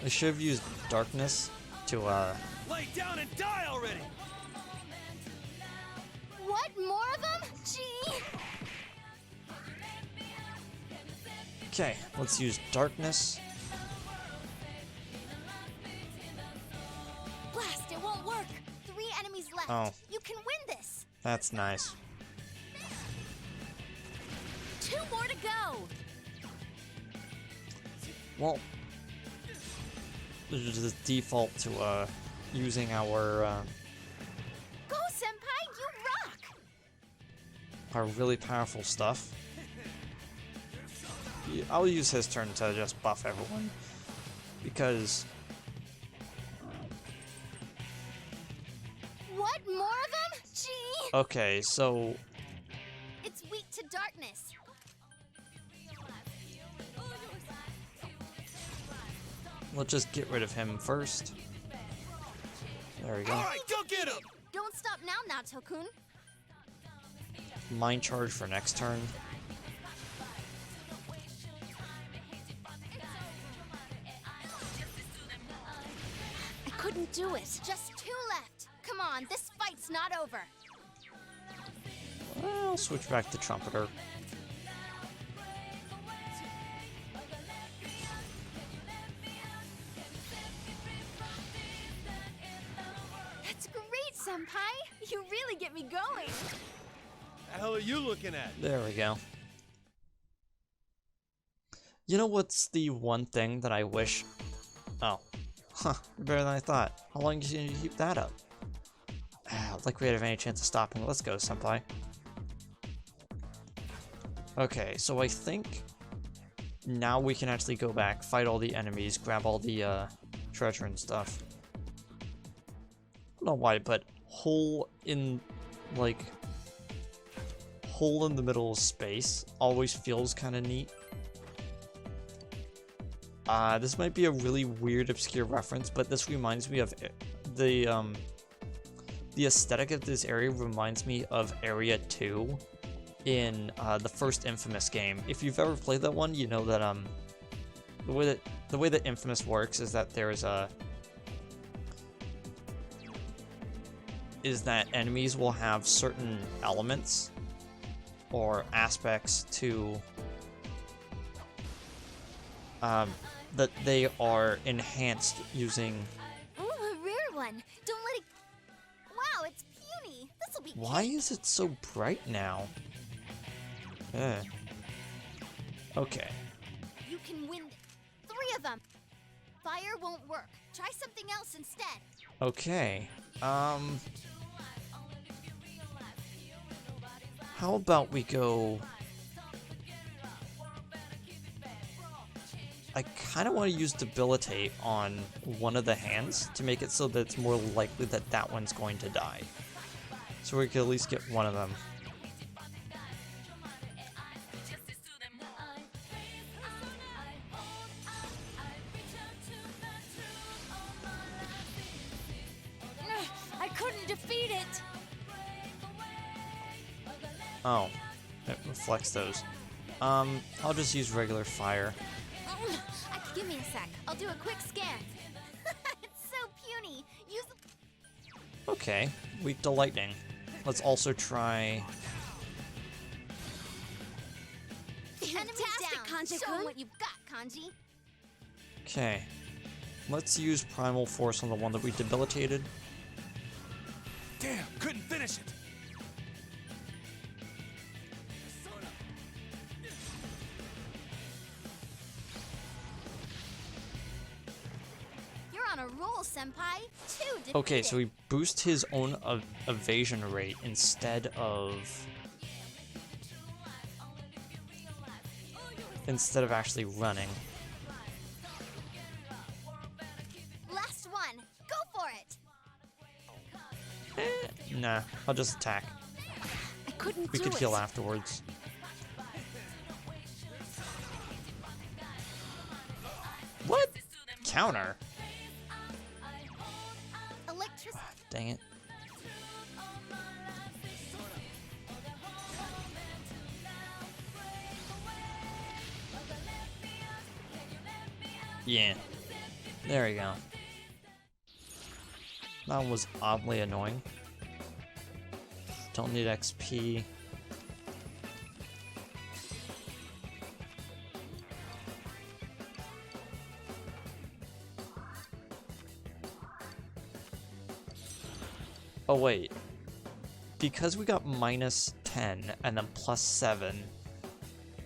I should have used darkness to Lay down and die already! What? More of them? Gee. Okay, let's use darkness. Blast, it won't work. 3 enemies left. Oh. You can win this. That's nice. Well, this is default to using our Go, Senpai! You rock! our really powerful stuff. Yeah, I'll use his turn to just buff everyone because What? More of them? Gee! okay, so It's weak to darkness. let's just get rid of him first. There we go. Alright, go get him! Don't stop now, Naoto-kun. Mind charge for next turn. I couldn't do it. Just 2 left. Come on, this fight's not over. I'll switch back to Trumpeter. That's great, Senpai. You really get me going. The hell are you looking at? There we go. You know what's the one thing that I wish... Oh. Huh, better than I thought. How long did you keep that up? Like we had any chance of stopping. Let's go, Senpai. Okay, so I think now we can actually go back, fight all the enemies, grab all the treasure and stuff. I don't know why, but hole in the middle of space always feels kind of neat. This might be a really weird, obscure reference, but this reminds me of the aesthetic of this area reminds me of Area 2 in the first Infamous game. If you've ever played that one, you know that the way that Infamous works is that enemies will have certain elements or aspects to that they are enhanced using. Ooh, a rare one. Don't let it... Wow, it's puny. This'll be Why is it so bright now? Okay. You can win 3 of them. Fire won't work. Try something else instead. Okay. How about we go... I kind of want to use Debilitate on one of the hands to make it so that it's more likely that that one's going to die. So we can at least get one of them. I couldn't defeat it. Oh, it reflects those. I'll just use regular fire. Give me a sec. I'll do a quick scan. It's so puny. Use... Okay, weak to lightning. Let's also try... Fantastic, Kanji-kun. Show 'em what you've got, Kanji. Okay. Let's use Primal Force on the one that we debilitated. Damn, couldn't finish it. You're on a roll, Senpai. 2 defeated. Okay, so we boost his own evasion rate instead of actually running. Last one. Go for it. Nah, I'll just attack. I couldn't We do could it. heal afterwards. What? Counter? Electricity. Dang it. Yeah. There we go. That one was oddly annoying. Don't need XP. Oh wait. Because we got -10 and then +7,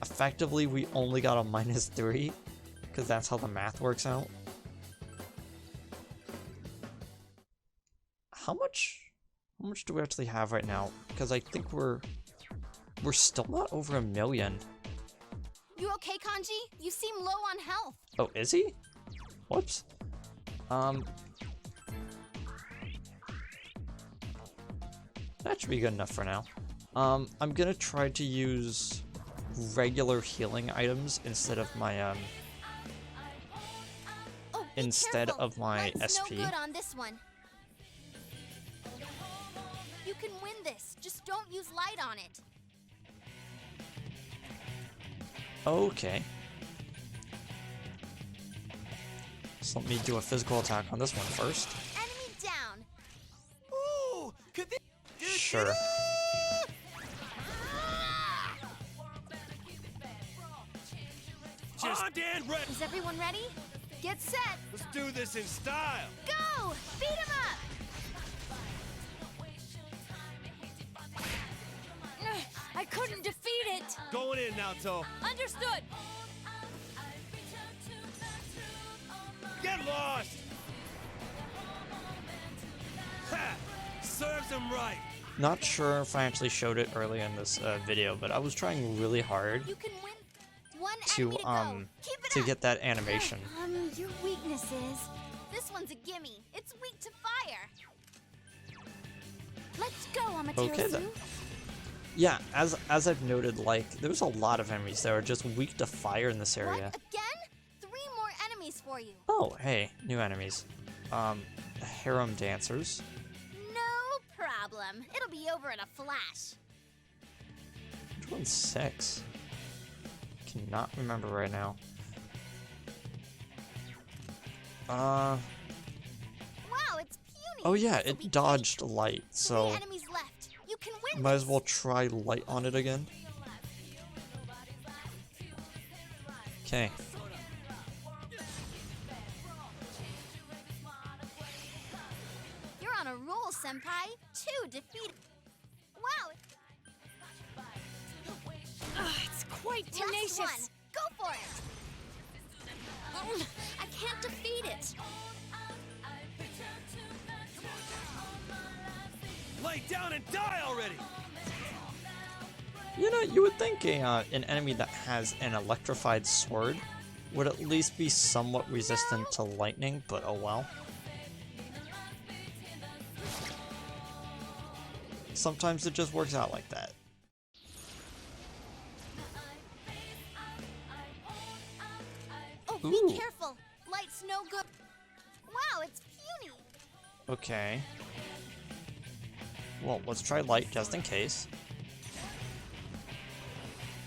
effectively we only got a -3, because that's how the math works out. How much do we actually have right now? Because I think we're still not over 1 million. You okay, Kanji? You seem low on health. Oh, is he? Whoops. That should be good enough for now. I'm gonna try to use regular healing items instead of my Oh, be instead careful. of my Light's SP. No good on this one. You can win this. Just don't use light on it. Okay. So let me do a physical attack on this one first. Enemy down. Ooh! Could they... Sure. Just on, Dan, red. Is everyone ready? Get set. Let's do this in style. Go! Beat him up! I couldn't defeat it! Going in, Naoto. Understood! Get lost! Ha! Serves him right. Not sure if I actually showed it earlier in this video, but I was trying really hard You can win. One to enemy to go. Keep it to up. get that animation. Your weakness is... This one's a gimme. It's weak to fire. Let's go, Amaterasu. Okay then. Yeah, as I've noted, like there's a lot of enemies that are just weak to fire in this area. What? Again? 3 more enemies for you. Oh, hey, new enemies. Harem dancers. No problem. It'll be over in a flash. Which one's 6? Cannot remember right now. Wow, it's puny. Oh yeah, This'll be it dodged cake. light, 3 so enemies left. You can win might this. as well try light on it again. Okay. You're on a roll, Senpai. 2 defeated. Wow. It's quite Last one. tenacious! Go for it. I can't defeat it. Lay down and die already. You know, you would think an enemy that has an electrified sword would at least be somewhat resistant to lightning, but oh well. Sometimes it just works out like that. Oh, Ooh. be careful. Light's no good. Wow, it's puny. Okay. Well, let's try light just in case.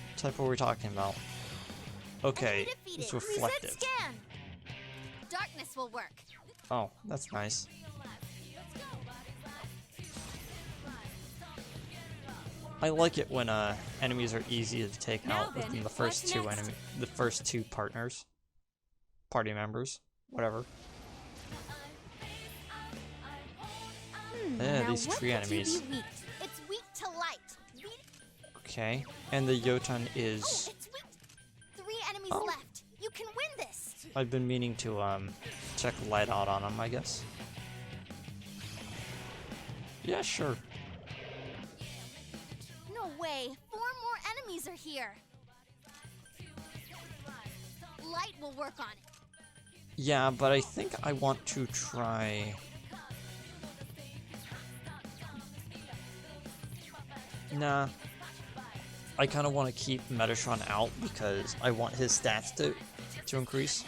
What type are we talking about? Okay, Enemy defeated. it's reflective. Reset scan. Darkness will work. Oh, that's nice. I like it when enemies are easy to take Now out then, within the first what's the first two partners, party members, whatever. Now These what tree would you enemies. be weak? It's weak to light. Beat Okay, and the Yotan Oh, is. it's weak. 3 enemies Oh. left. You can win this. I've been meaning to check light out on him, I guess. Yeah, sure. No way. 4 more enemies are here. Light will work on it. Yeah, but I think I want to try. Nah. I kind of want to keep Metatron out because I want his stats to increase.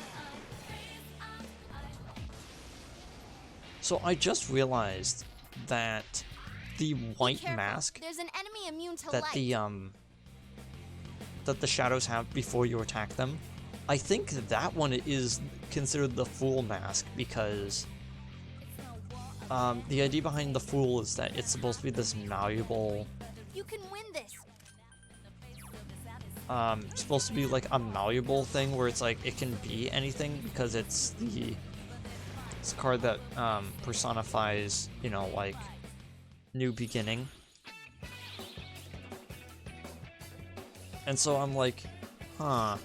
So I just realized that the white Careful. mask There's an enemy immune to that light. the shadows have before you attack them, I think that one is considered the Fool mask because the idea behind the Fool is that it's supposed to be this malleable. You can win this. Supposed to be like a malleable thing where it's like it can be anything because it's a card that personifies, you know, like new beginning. And so I'm like, huh.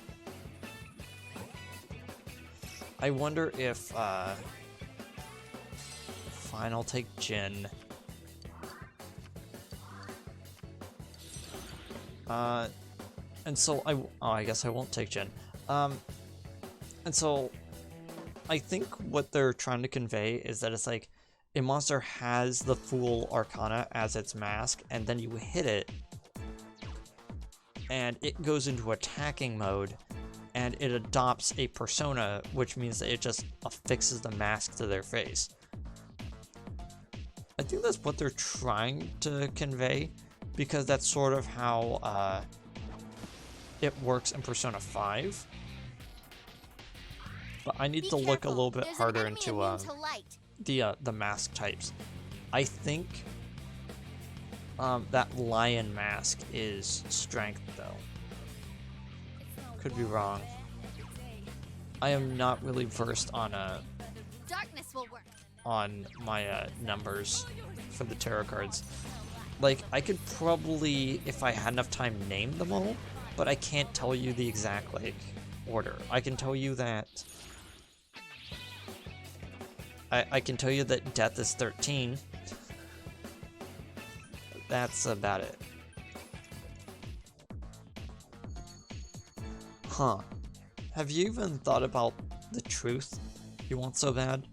I wonder if, fine, I'll take Jin. And so I guess I won't take Jin. And so I think what they're trying to convey is that it's like a monster has the Fool Arcana as its mask, and then you hit it, and it goes into attacking mode, and it adopts a persona, which means that it just affixes the mask to their face. I think that's what they're trying to convey, because that's sort of how it works in Persona 5. But I need to look a little bit harder into the mask types. I think that lion mask is strength, though. Could be wrong. I am not really versed on Darkness will work. on my numbers for the tarot cards. Like, I could probably, if I had enough time, name them all, but I can't tell you the exact, like, order. I can tell you that I can tell you that death is 13. That's about it. Huh. Have you even thought about the truth you want so bad?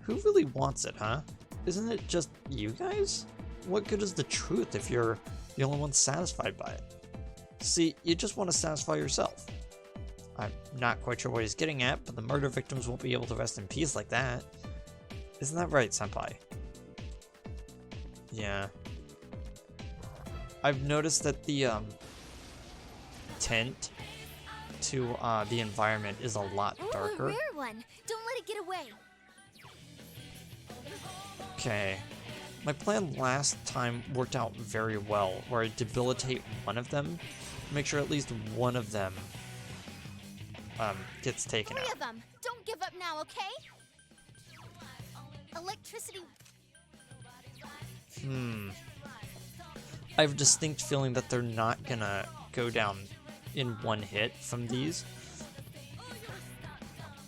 Who really wants it, huh? Isn't it just you guys? What good is the truth if you're the only one satisfied by it? See, you just want to satisfy yourself. I'm not quite sure what he's getting at, but the murder victims won't be able to rest in peace like that. Isn't that right, Senpai? Yeah. I've noticed that the tint to the environment is a lot darker. Ooh, a rare one. Don't let it get away. Okay. My plan last time worked out very well, where I debilitate one of them, make sure at least one of them gets taken out. 3 of them. Don't give up now, okay? Electricity. I have a distinct feeling that they're not gonna go down in one hit from these.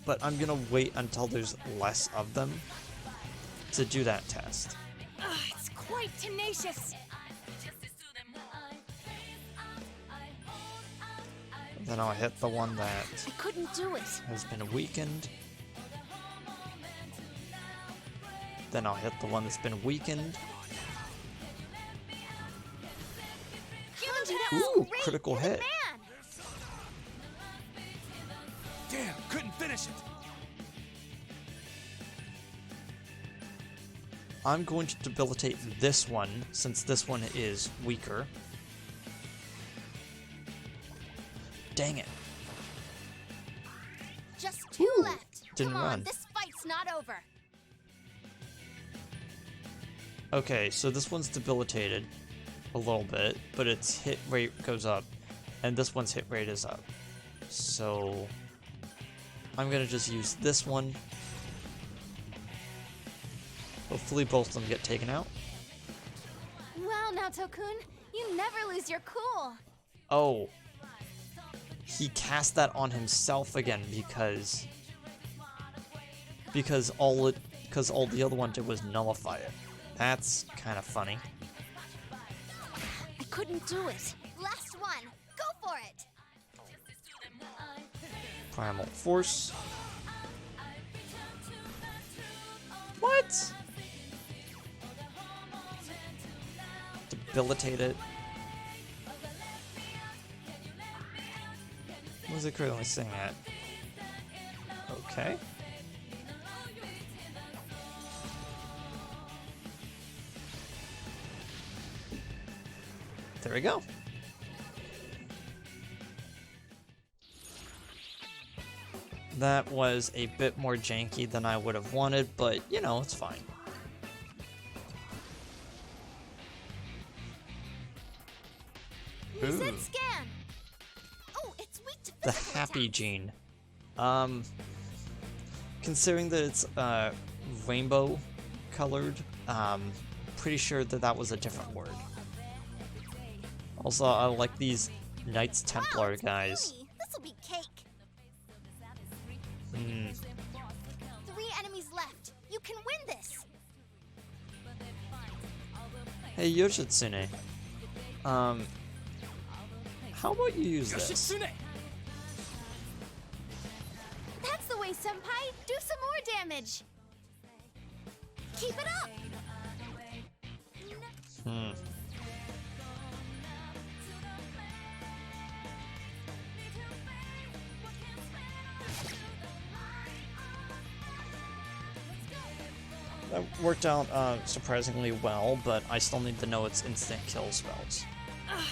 But I'm gonna wait until there's less of them to do that test. It's quite tenacious. Then I'll hit the one that I couldn't do it. has been weakened. Then I'll hit the one that's been weakened. Ooh, critical hit. Man. Damn, couldn't finish it. I'm going to debilitate this one, since this one is weaker. Dang it. Just 2 left. Didn't Come on, run. this fight's not over. Okay, so this one's debilitated a little bit, but its hit rate goes up, and this one's hit rate is up. So I'm gonna just use this one. Hopefully both of them get taken out. Wow, Naoto-kun, you never lose your cool. Oh. He cast that on himself again because all the other one did was nullify it. That's kind of funny. I couldn't do it. Last one. Go for it. Primal Force. What? Debilitate it. What was it currently saying at? Okay. There we go. That was a bit more janky than I would have wanted, but you know, it's fine. Reset Ooh. scan. Oh, it's weak to The physical happy attacks. gene. Considering that it's rainbow colored, pretty sure that that was a different word. Also, I like these Knights Templar guys. This'll be cake. Hmm. 3 enemies left. You can win this. Hey Yoshitsune. How about you use this? Yoshitsune! That's the way, Senpai. Do some more damage. Keep it up. Hmm. That worked out surprisingly well, but I still need to know its instant kill spells.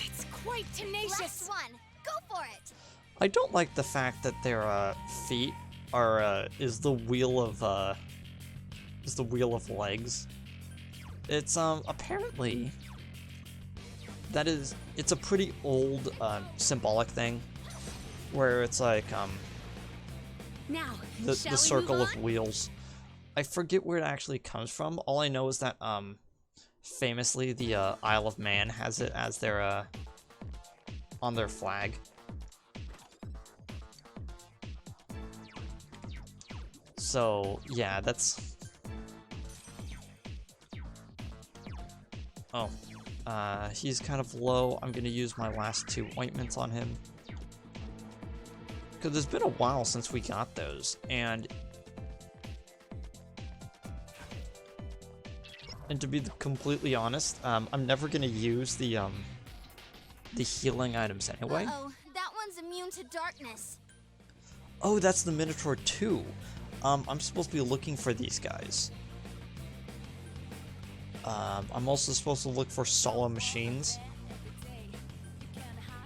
It's quite tenacious. Last one. Go for it. I don't like the fact that their feet are is the wheel of legs. It's apparently it's a pretty old symbolic thing where it's like Now, the shall we circle move of on? wheels. I forget where it actually comes from. All I know is that famously the Isle of Man has it as their on their flag. So yeah, that's he's kind of low. I'm gonna use my last 2 ointments on him because it's been a while since we got those, and to be completely honest, I'm never gonna use the healing items anyway. Uh-oh. That one's immune to darkness. Oh, that's the Minotaur too. I'm supposed to be looking for these guys. I'm also supposed to look for solemn machines.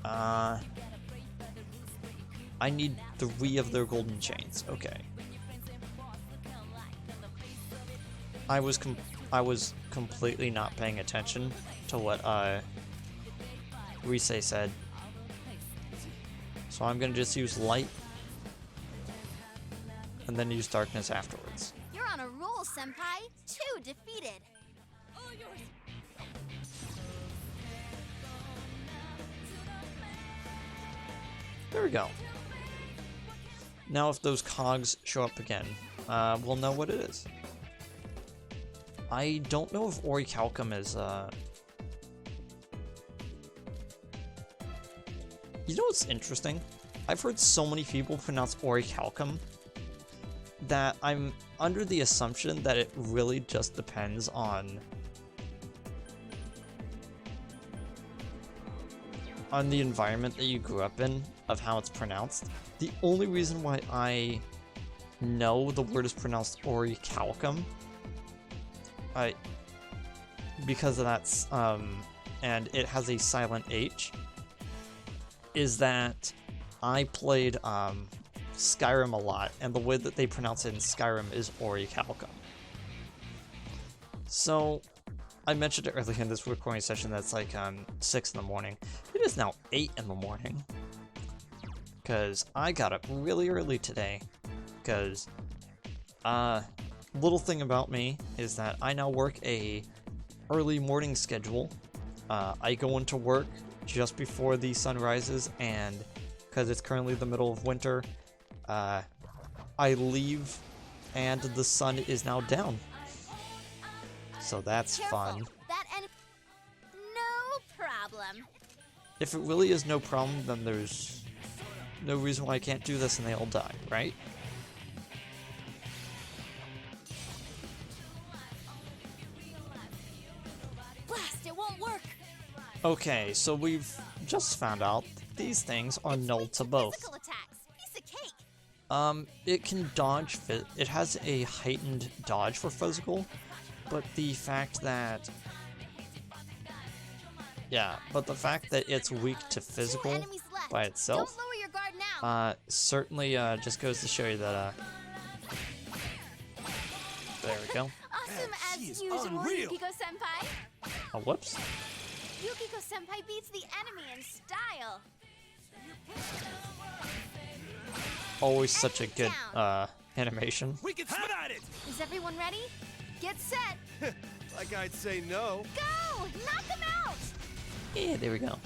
I need 3 of their golden chains. Okay. I was completely not paying attention to what Rise said. So I'm gonna just use light and then use darkness afterwards. You're on a roll, Senpai. 2 defeated. There we go. Now if those cogs show up again, we'll know what it is. I don't know if Orichalcum is, You know what's interesting? I've heard so many people pronounce Orichalcum that I'm under the assumption that it really just depends on the environment that you grew up in, of how it's pronounced. The only reason why I know the word is pronounced Orichalcum, because of that's, and it has a silent H, is that I played Skyrim a lot, and the way that they pronounce it in Skyrim is Orichalcum. So, I mentioned it earlier in this recording session that's like 6 in the morning. It is now 8 in the morning. Because I got up really early today. Because, little thing about me is that I now work a early morning schedule. I go into work just before the sun rises, and because it's currently the middle of winter, I leave and the sun is now down. So that's Careful. fun. That no problem. If it really is no problem, then there's no reason why I can't do this and they all die, right? Blast, it won't work. Okay, so we've just found out that these things are null to both. Physical attacks. Piece of cake. It can dodge, it has a heightened dodge for physical, but the fact that, it's weak to 2 physical enemies left. by itself, Don't lower your guard now. certainly just goes to show you that, there we go. Awesome Man, as she is usual, unreal. Yukiko-senpai. Oh, whoops. Yukiko-senpai beats the enemy in style. Always such a good, animation. We can have at it! Is everyone ready? Get set. Like I'd say no. Go! Knock them out! Yeah, there we go.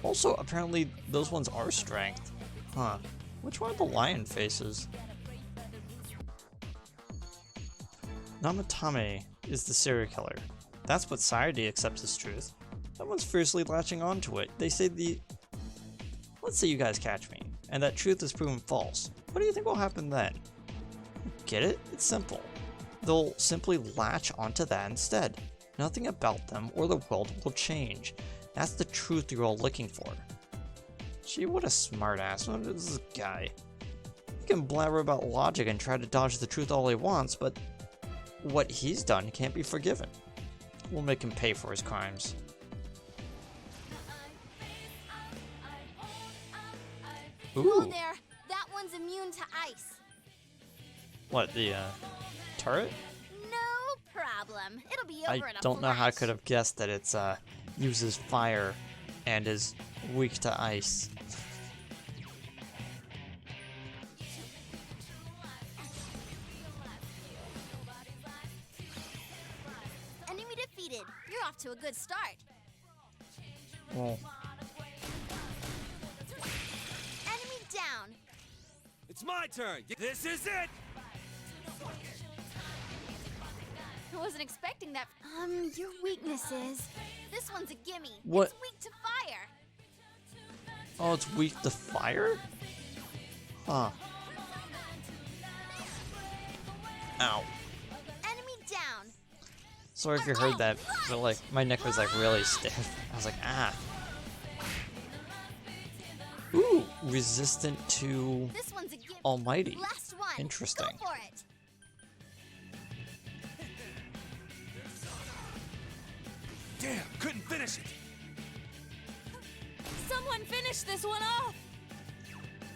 Also, apparently those ones are strength. Huh. Which one are the lion faces? Namatame is the serial killer. That's what society accepts as truth. Someone's fiercely latching onto it. They say let's say you guys catch me, and that truth is proven false. What do you think will happen then? Get it? It's simple. They'll simply latch onto that instead. Nothing about them or the world will change. That's the truth you're all looking for. Gee, what a smartass. What is this guy? He can blabber about logic and try to dodge the truth all he wants, but what he's done can't be forgiven. We'll make him pay for his crimes. Whoa Ooh. there! That one's immune to ice. What, the turret? No problem. It'll be I over in a don't know how I flash. could have guessed that it's uses fire and is weak to ice. Enemy defeated. You're off to a good start. Well, Enemy down. It's my turn. This is it. I wasn't expecting that. Your weakness is. This one's a gimme. What? It's weak to fire. oh, it's weak to fire? Huh. Ow. Enemy down. Sorry if you heard that, but like, my neck was like really stiff. I was like, ah. Ooh, resistant to This one's a gimme. Almighty. Last one. Interesting. Go for it. Damn, couldn't finish it. Someone finish this one off!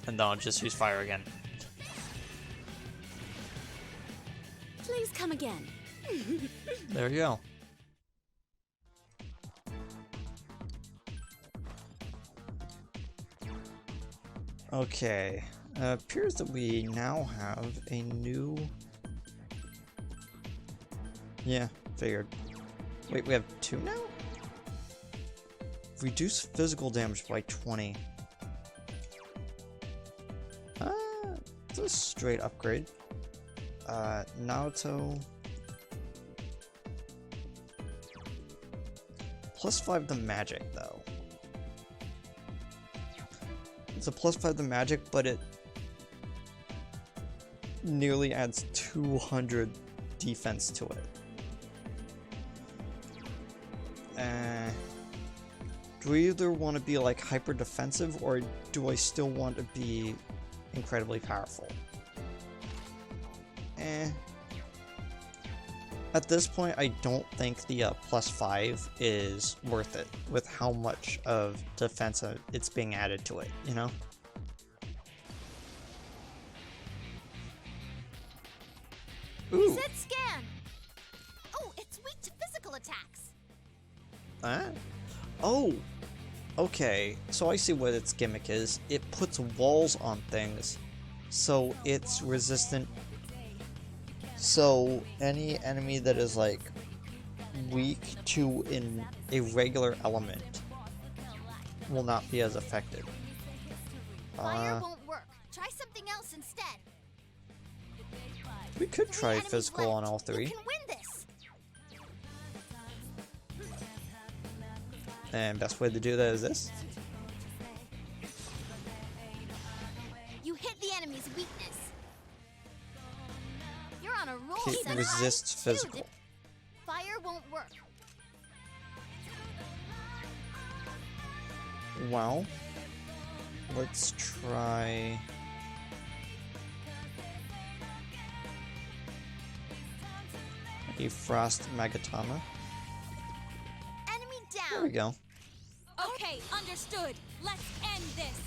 And then I'll just use fire again. Please come again. There you go. Okay. Appears that we now have a new... Yeah, figured. Wait, we have two now? Reduce physical damage by 20. It's a straight upgrade. Naruto. Plus 5 to magic, though. It's a plus 5 to magic, but it nearly adds 200 defense to it. Do I either want to be like hyper defensive, or do I still want to be incredibly powerful? At this point, I don't think the plus 5 is worth it with how much of defense it's being added to it, you know? Ooh. Reset scan. Oh, it's weak to physical attacks. Oh, okay. So I see what its gimmick is. It puts walls on things, so it's resistant. So any enemy that is like weak to a regular element will not be as affected. Fire won't work. Try something else instead. We could try Enemies physical on left. all three. You can win this. And best way to do that is this. You hit the enemy's weakness. You're on a roll. It Samurai. resists Two physical. dip- Fire won't work. Well, let's try... a Frost Magatama. Enemy There we down. go. Okay, understood. Let's end this.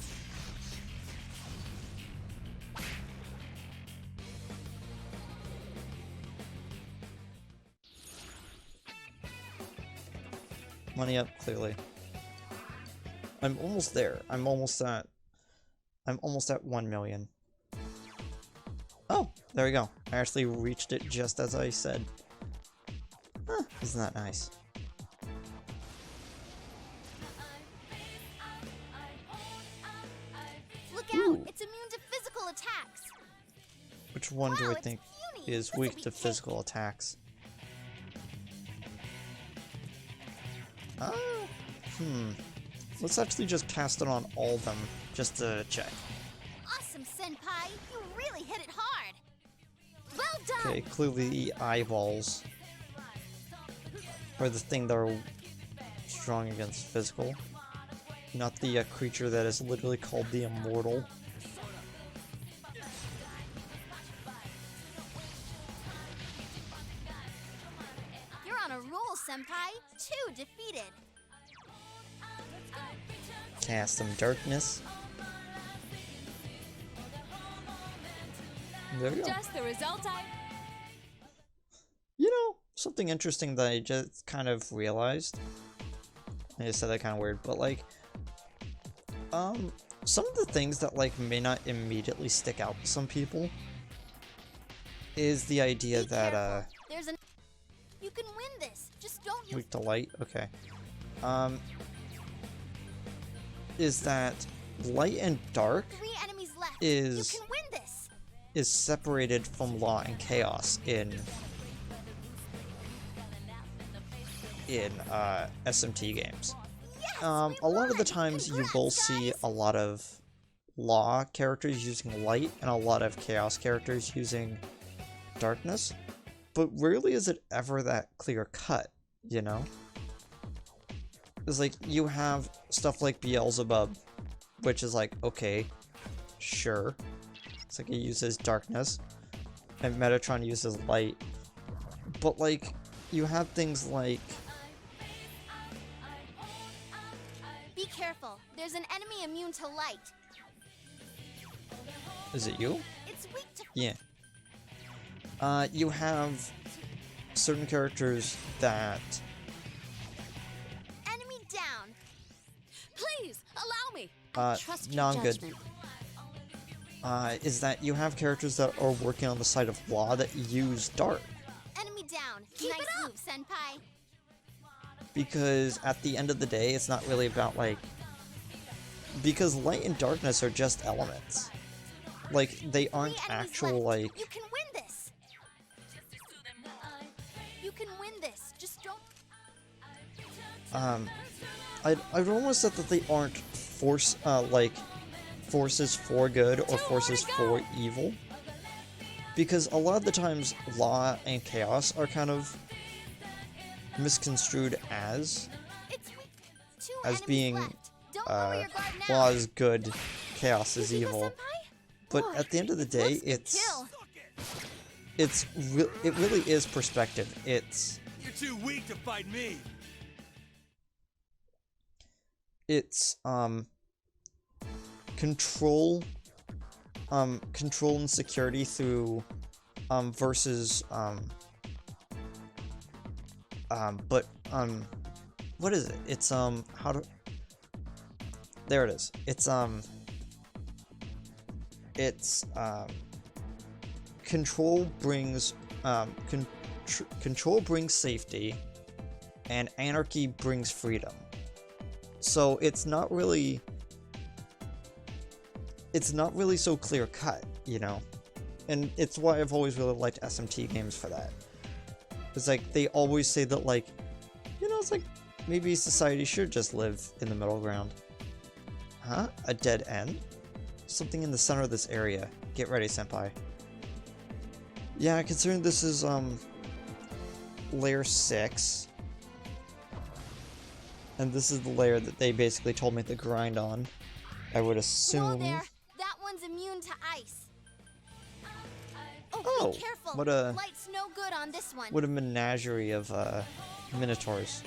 Money up, clearly. I'm almost there. I'm almost at 1 million. Oh, there we go. I actually reached it just as I said. Huh, isn't that nice? Which one do Wow, I it's think puny. is This'll weak be to cake. physical attacks? Let's actually just cast it on all of them, just to check. Awesome, Senpai. You really hit it hard. Well done. Okay, clearly the eyeballs are the thing that are strong against physical. Not the creature that is literally called the Immortal. You're on a roll, Senpai. 2 defeated. Cast some Darkness. There we go. Just the result I... You know, something interesting that I just kind of realized. I just said that kind of weird, but like, some of the things that like may not immediately stick out to some people is the idea Be that careful. There's an... You can win this. Just don't use... weak to light. Okay. Is that light and dark 3 enemies left. is- You can win this. is separated from law and chaos in SMT games. Yes, A lot of the times you will see a lot of law characters using light and a lot of chaos characters using darkness, but rarely is it ever that clear cut, you know? It's like you have stuff like Beelzebub, which is like, okay, sure. It's like it uses darkness, and Metatron uses light. But like, you have things like... Be careful. There's an enemy immune to light. Is it you? It's weak to... Yeah. You have certain characters that... Enemy down. Please, allow me. I trust your non-good. judgment. Is that you have characters that are working on the side of law that use dark. Enemy down. Keep nice it up. move, Senpai. Because at the end of the day, it's not really about like... Because light and darkness are just elements. Like, they 3 aren't enemies actual, left. like... You can win this. You can win this. Just don't... I'd almost said that they aren't like, forces for good or 2 more forces to go. for evil. Because a lot of the times, law and chaos are kind of misconstrued as It's weak. 2 as enemies being, left. Don't lower your guard now. law is good, chaos is You see this, evil. Senpai? But Oh, at the end of the day, looks to kill. it really is perspective. It's You're too weak to fight me. control and security through versus what is it? It's how to... There it is. It's control brings control brings safety, and anarchy brings freedom. So it's not really so clear cut, you know? And it's why I've always really liked SMT games for that. It's like, they always say that, like, you know, it's like, maybe society should just live in the middle ground. Huh? A dead end? Something in the center of this area. Get ready, senpai. Yeah, considering this is, layer 6, and this is the layer that they basically told me to grind on, I would Whoa assume... there. That one's immune to ice. Oh, Oh, be careful. what a- Light's no good on this one. What a menagerie of, minotaurs.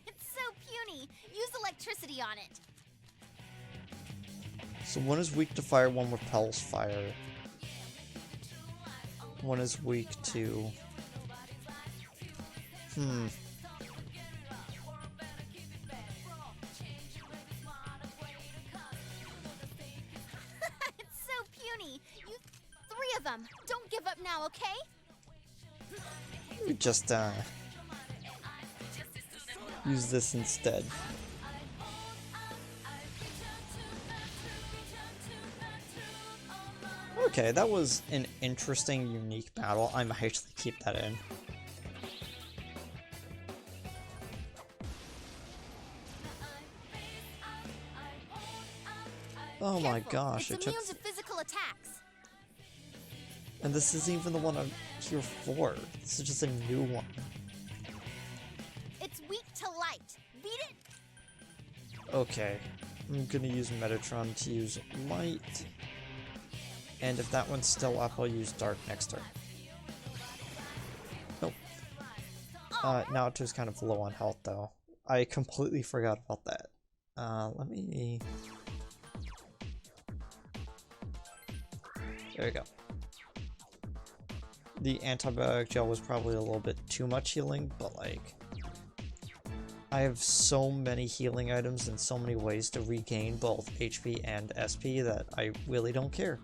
It's so puny. Use electricity on it. So one is weak to fire, one repels fire. One is weak to... It's so puny. You 3 of them. Don't give up now, okay? Just, use this instead. Okay, that was an interesting, unique battle. I might actually keep that in. Oh my gosh, it's it took... immune to physical attacks. And this isn't even the one I'm here for. This is just a new one. It's weak to light. Beat it. Okay, I'm gonna use Metatron to use Light. And if that one's still up, I'll use Dark next turn. Nope. Naoto's kind of low on health though. I completely forgot about that. Let me... There we go. The antibiotic gel was probably a little bit too much healing, but like... I have so many healing items and so many ways to regain both HP and SP that I really don't care.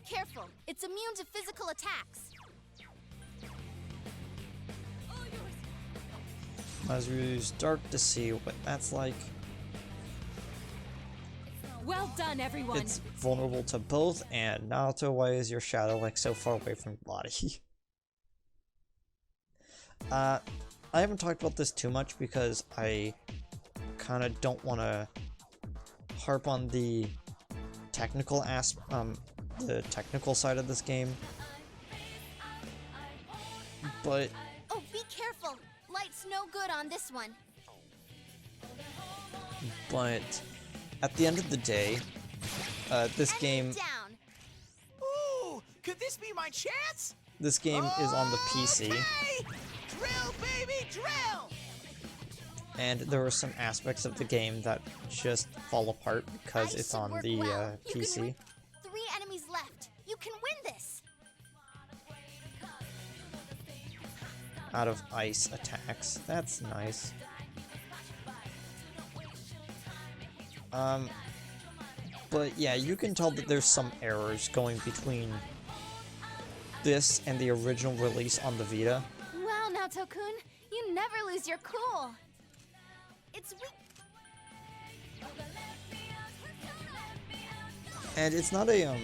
Careful, it's immune to physical attacks. Might as well use Dark to see what that's like. Well done, everyone. It's vulnerable to both, and Naoto, why is your shadow like so far away from your body? I haven't talked about this too much because I kind of don't want to harp on the technical the technical side of this game. But Oh, be careful. Light's no good on this one. at the end of the day, this game Down. Ooh, could this be my chance? is on the PC. Okay! Drill, baby, drill! And there are some aspects of the game that just fall apart because Ice it's should on work the well. You can PC. win. 3 enemies left. You can win this. Out of ice attacks. That's nice. But yeah, you can tell that there's some errors going between this and the original release on the Vita. Wow, Naoto-kun, you never lose your cool. It's weak. And it's not a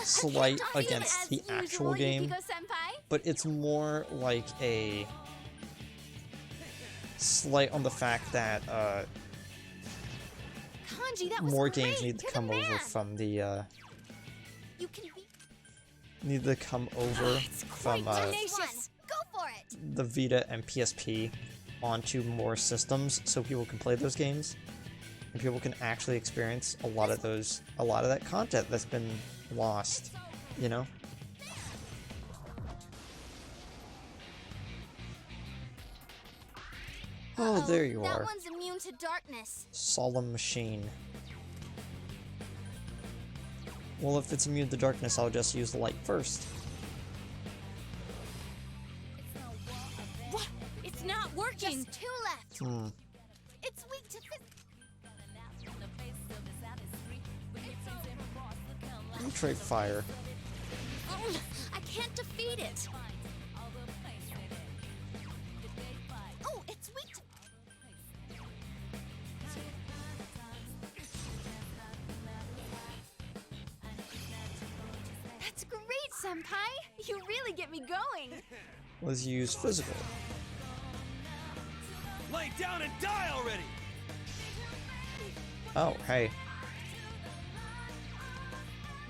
slight Not even against as the usual, actual game, Yukiko-senpai. but it's more like a slight on the fact that Kanji, that was more great. games need to You're the come over man. from the You can be from tenacious. Go for it. the Vita and PSP onto more systems so people can play those games and people can actually experience a lot of that content that's been lost, you know? Oh, there you That are. one's immune to darkness. Solemn Machine. Well, if it's immune to darkness, I'll just use the light first. What? It's not working. Just 2 left. It's weak to Let me trade fire. I can't defeat it. Oh, it's weak to... That's great, Senpai. You really get me going. Let's use physical. Lay down and die already! Oh, hey.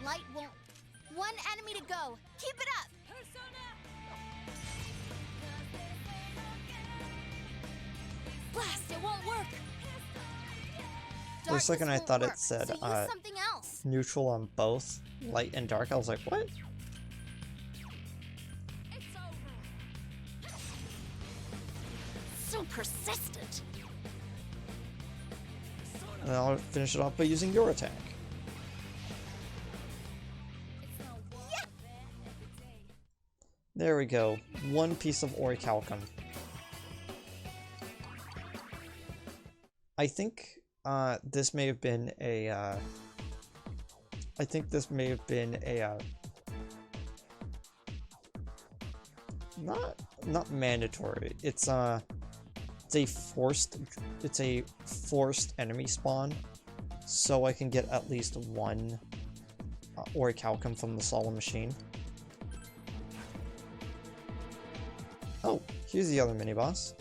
Light won't... 1 enemy to go. Keep it up. Blast, it won't work. For a second, I Darkness thought won't it said, work, so use something else. neutral on both light and dark. I was like, what? So persistent. And I'll finish it off by using your attack. There we go. 1 piece of orichalcum. I think this may have been a not mandatory. It's it's a forced enemy spawn, so I can get at least one orichalcum from the solemn machine. Oh, here's the other mini boss.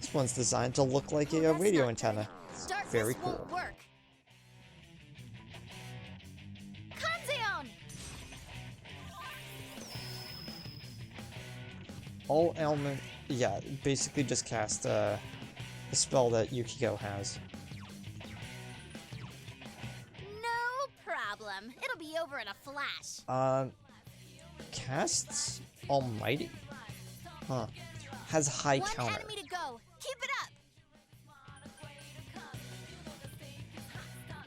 This one's designed to look like a radio antenna. Very cool. All element, yeah, basically just cast a spell that Yukiko has. No problem. It'll be over in a flash. Casts Almighty. Huh. Has high counter. One enemy to go. Keep it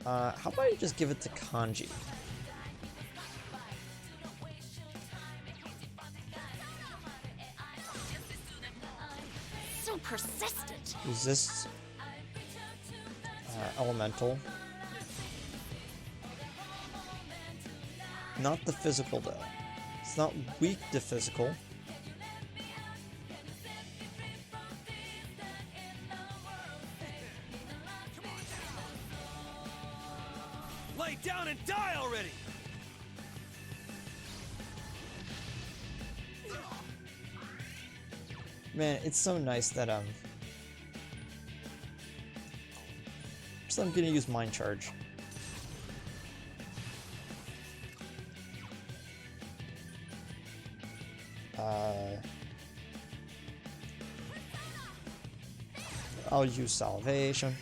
up. How about you just give it to Kanji? So persistent. Resists elemental. Not the physical though. It's not weak to physical. Lay down and die already! Man, it's so nice that so I'm gonna use Mind Charge. I'll use Salvation.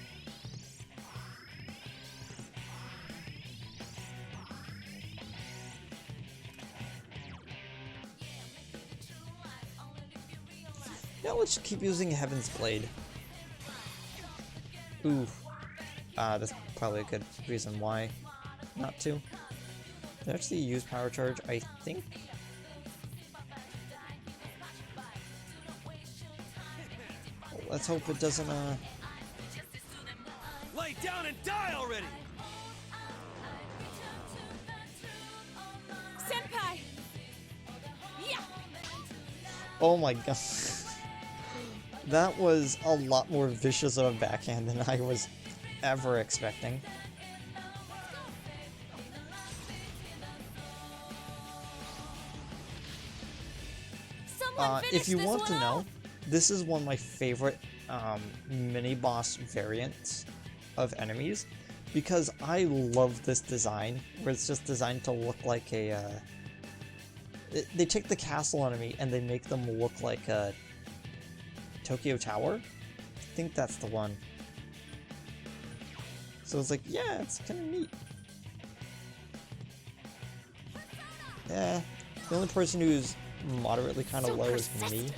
Now let's keep using Heaven's Blade. Ooh. That's probably a good reason why not to. Did I actually use Power Charge? I think. Let's hope it doesn't, Lay down and die already! Senpai! Yeah! Oh my god. That was a lot more vicious of a backhand than I was ever expecting. If you want to know, this is one of my favorite mini-boss variants of enemies, because I love this design, where it's just designed to look like a... they take the castle enemy and they make them look like a Tokyo Tower. I think that's the one. So it's like, yeah, it's kind of neat. Yeah, the only person who's moderately kind of low is me.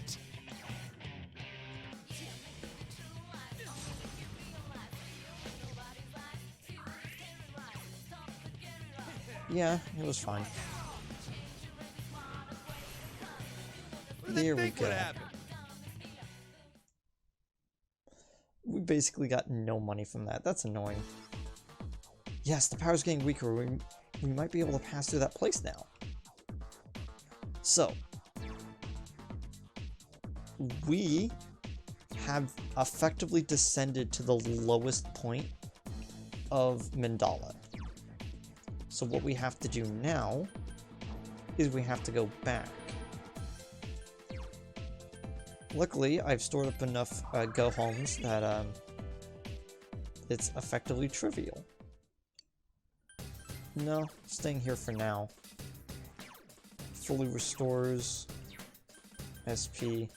Yeah, it was fine. There we go. We basically got no money from that. That's annoying. Yes, the power's getting weaker. We might be able to pass through that place now. So, we have effectively descended to the lowest point of Mandala. So what we have to do now is we have to go back. Luckily, I've stored up enough go-homes that it's effectively trivial. No, staying here for now. Fully restores SP.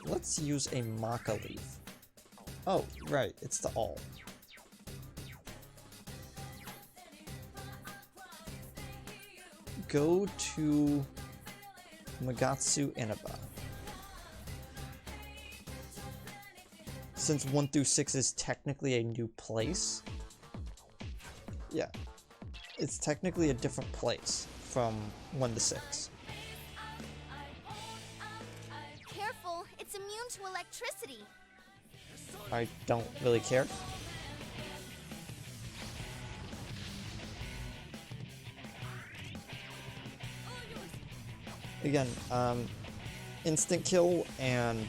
Let's use a Maca leaf. Oh, right, it's the all. Go to Magatsu Inaba. Since 1 through 6 is technically a new place. Yeah. It's technically a different place from 1 to 6. Careful, it's immune to electricity. I don't really care. Again, instant kill and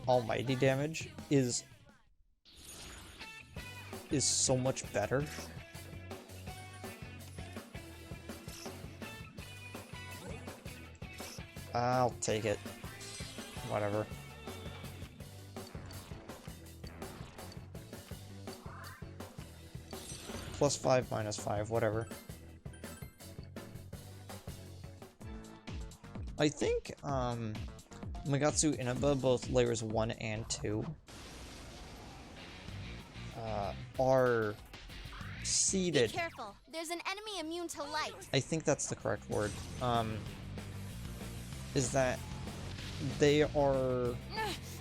almighty damage is so much better. I'll take it. Whatever. +5, -5, whatever. I think, Magatsu Inaba, both layers 1 and 2, are seeded. Be careful. There's an enemy immune to light. I think that's the correct word. Is that they are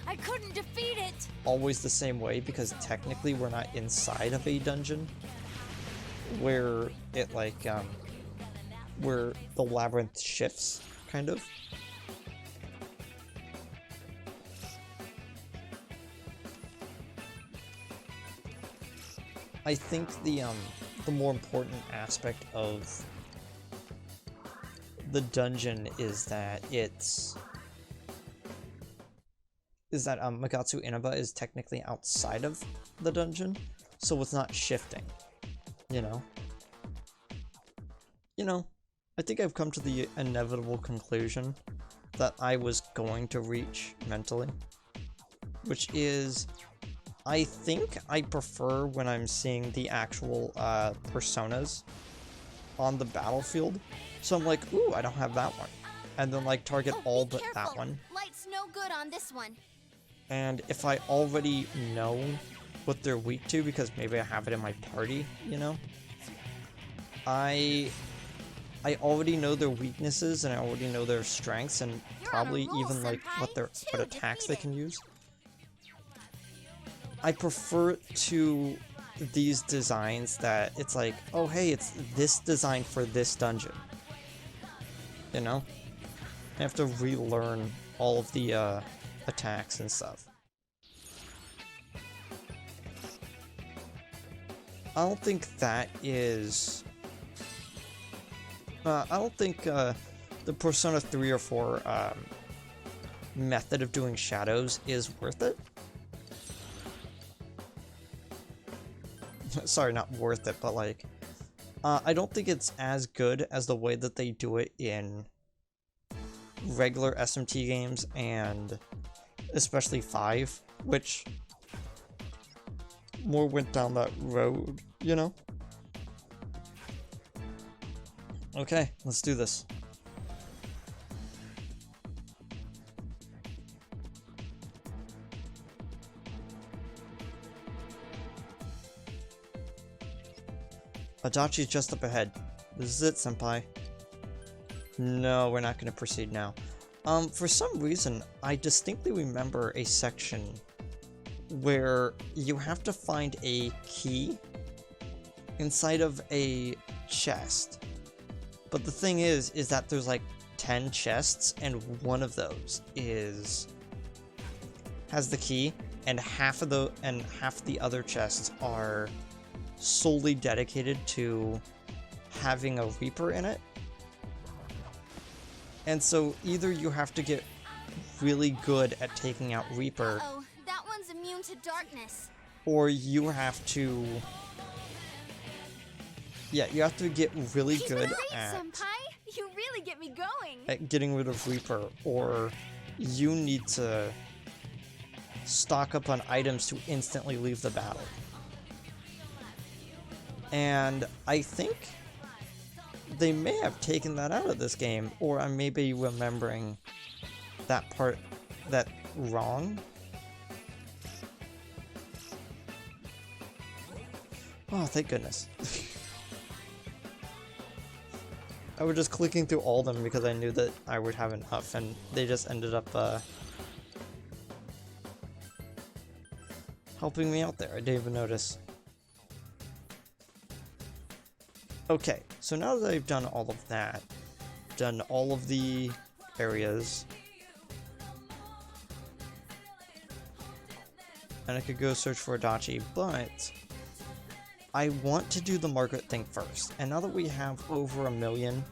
I couldn't defeat it. always the same way because technically we're not inside of a dungeon where it like where the labyrinth shifts, kind of. I think the more important aspect of the dungeon is that Magatsu Inaba is technically outside of the dungeon, so it's not shifting, you know? I think I've come to the inevitable conclusion that I was going to reach mentally, which is, I think I prefer when I'm seeing the actual personas on the battlefield. So I'm like, ooh, I don't have that one. And then like target all but that one. Light's no good on this one. And if I already know what they're weak to, because maybe I have it in my party, you know? I already know their weaknesses and I already know their strengths and probably even like what attacks they can use. I prefer to these designs that it's like, oh hey, it's this design for this dungeon. You know? I have to relearn all of the attacks and stuff. I don't think that is... I don't think the Persona 3 or 4 method of doing shadows is worth it. Sorry, not worth it, but like... I don't think it's as good as the way that they do it in regular SMT games, and especially 5, which more went down that road, you know? Okay, let's do this. Adachi's just up ahead. This is it, senpai. No, we're not going to proceed now. For some reason, I distinctly remember a section where you have to find a key inside of a chest. But the thing is that there's like 10 chests, and one of those has the key, and half of the other chests are solely dedicated to having a Reaper in it. And so either you have to get really good at taking out Reaper, Uh-oh, that one's immune to darkness. or you have to... Yeah, you have to get really good at... Senpai, you really get me going. at getting rid of Reaper, or you need to stock up on items to instantly leave the battle. And I think they may have taken that out of this game, or I may be remembering that part wrong. Oh, thank goodness. I was just clicking through all of them because I knew that I would have enough, and they just ended up helping me out there. I didn't even notice. Okay, so now that I've done all of that, done all of the areas, and I could go search for Adachi, but I want to do the Margaret thing first, and now that we have over 1 million,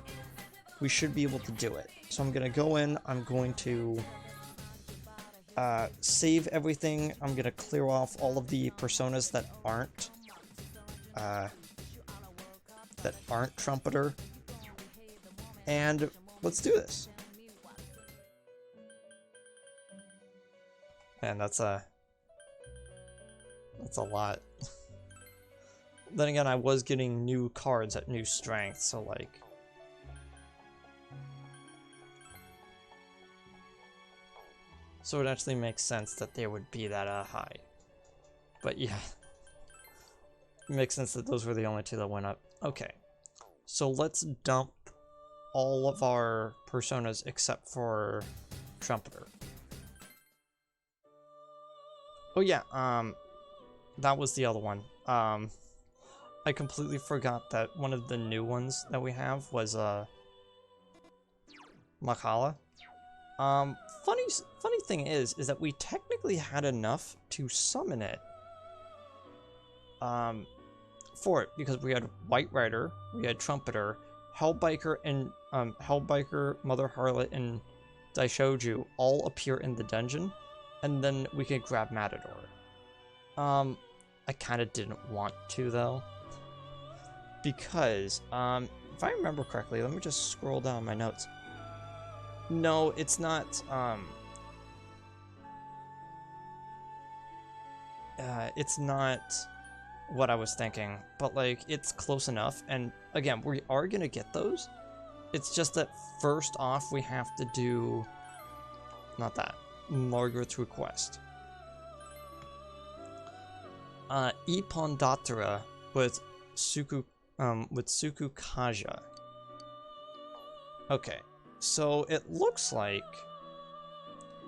we should be able to do it. So I'm gonna go in, I'm going to save everything, I'm gonna clear off all of the personas that aren't Trumpeter, and let's do this. Man, that's a lot. Then again, I was getting new cards at new strength, so like... So it actually makes sense that they would be that high. But yeah. It makes sense that those were the only two that went up. Okay. So let's dump all of our personas except for Trumpeter. Oh yeah, that was the other one. I completely forgot that one of the new ones that we have was Makala. Funny thing is that we technically had enough to summon it. For it, because we had White Rider, we had Trumpeter, Hellbiker, and Hellbiker, Mother Harlot, and Daishoju all appear in the dungeon, and then we could grab Matador. I kind of didn't want to though, because if I remember correctly, let me just scroll down my notes. No, it's not. It's not what I was thinking, but like it's close enough. And again, we are gonna get those. It's just that first off, we have to do not that Margaret's request. Ippondatara with Suku Kaja. Okay, so it looks like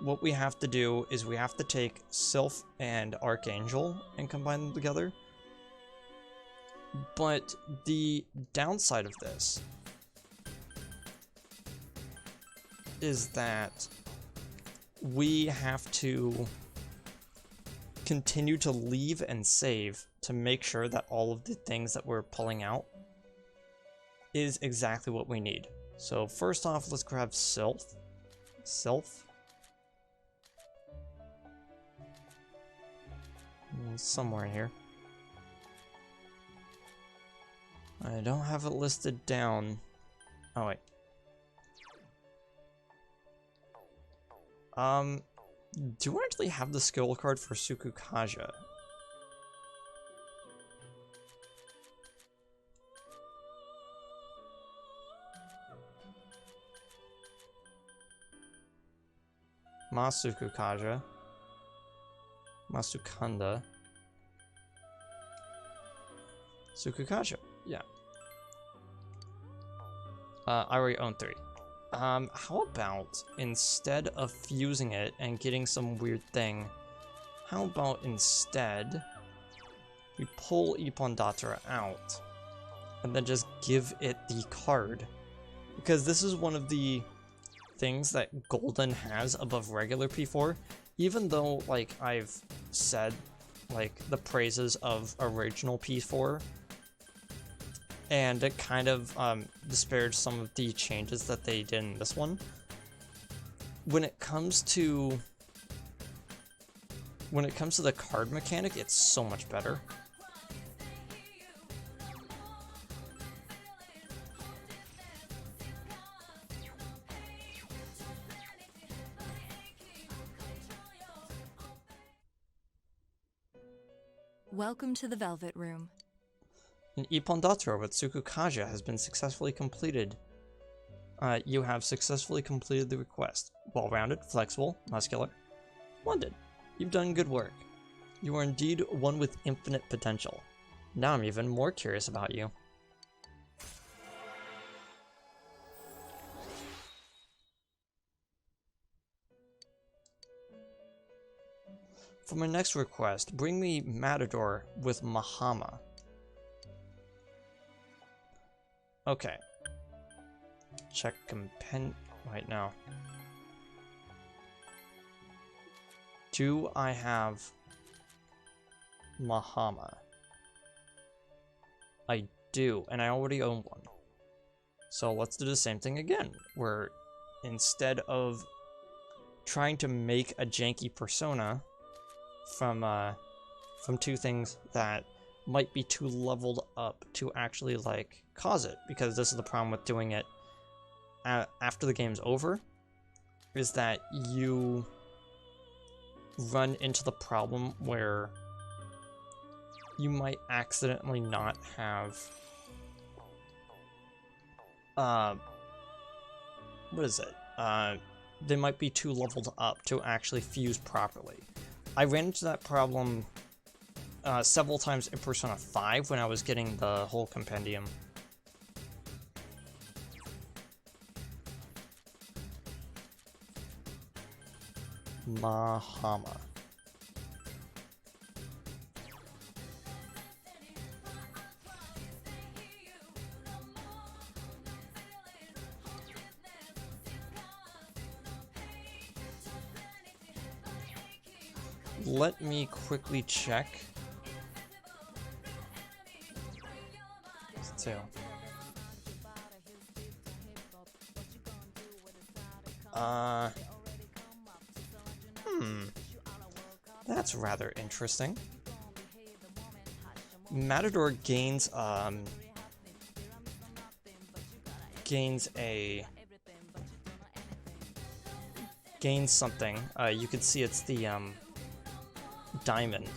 what we have to do is we have to take Sylph and Archangel and combine them together. But the downside of this is that we have to continue to leave and save to make sure that all of the things that we're pulling out is exactly what we need. So first off, let's grab Sylph. Somewhere in here. I don't have it listed down. Oh wait. Do I actually have the skill card for Sukukaja? Masukukaja. Masukanda. Sukukaja, yeah. I already own 3. How about instead of fusing it and getting some weird thing, how about instead we pull Ippondatara out and then just give it the card? Because this is one of the things that Golden has above regular P4, even though, like, I've said, like, the praises of original P4, and it kind of disparaged some of the changes that they did in this one. When it comes to the card mechanic, it's so much better. Welcome to the Velvet Room. An Ippondatara with Sukukaja has been successfully completed. You have successfully completed the request. Well-rounded, flexible, muscular. Splendid. You've done good work. You are indeed one with infinite potential. Now I'm even more curious about you. For my next request, bring me Matador with Mahama. Okay. Check Compendium. Right now. Do I have Mahama? I do, and I already own one. So let's do the same thing again, where instead of trying to make a janky persona from two things that might be too leveled up to actually, like, cause it, because this is the problem with doing it after the game's over, is that you run into the problem where you might accidentally not have what is it? They might be too leveled up to actually fuse properly. I ran into that problem several times in Persona 5 when I was getting the whole Compendium. Mahama. Let me quickly check. So, that's rather interesting. Matador gains something. You can see it's the diamond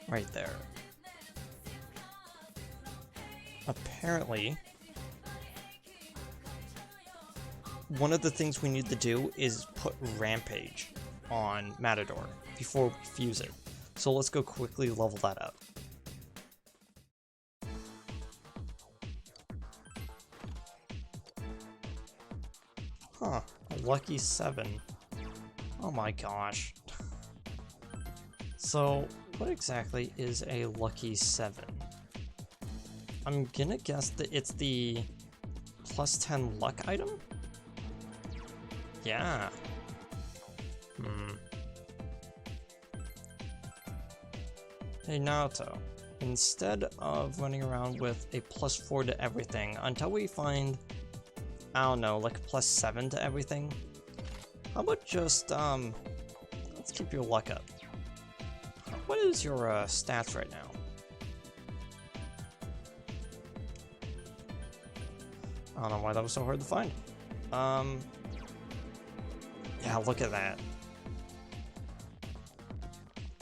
right there. Apparently, one of the things we need to do is put Rampage on Matador before we fuse it. So let's go quickly level that up. Huh, a lucky 7. Oh my gosh. So, what exactly is a lucky 7? I'm gonna guess that it's the plus 10 luck item? Yeah. Hey Naoto, instead of running around with a plus 4 to everything until we find, I don't know, like a plus 7 to everything, how about just, let's keep your luck up. What is your stats right now? I don't know why that was so hard to find. Yeah, look at that.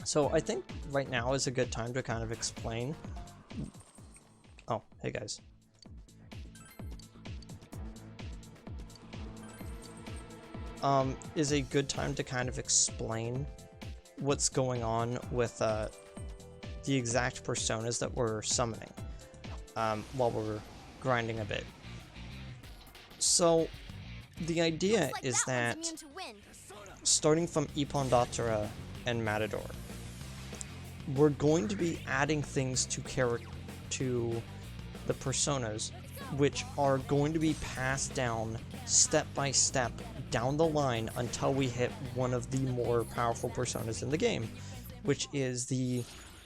So I think right now is a good time to kind of explain. Oh, hey guys. Is a good time to kind of explain what's going on with the exact personas that we're summoning while we're grinding a bit. So the idea is that starting from Ippon-Dattara and Matador, we're going to be adding things to the personas, which are going to be passed down step by step down the line until we hit one of the more powerful personas in the game, which is the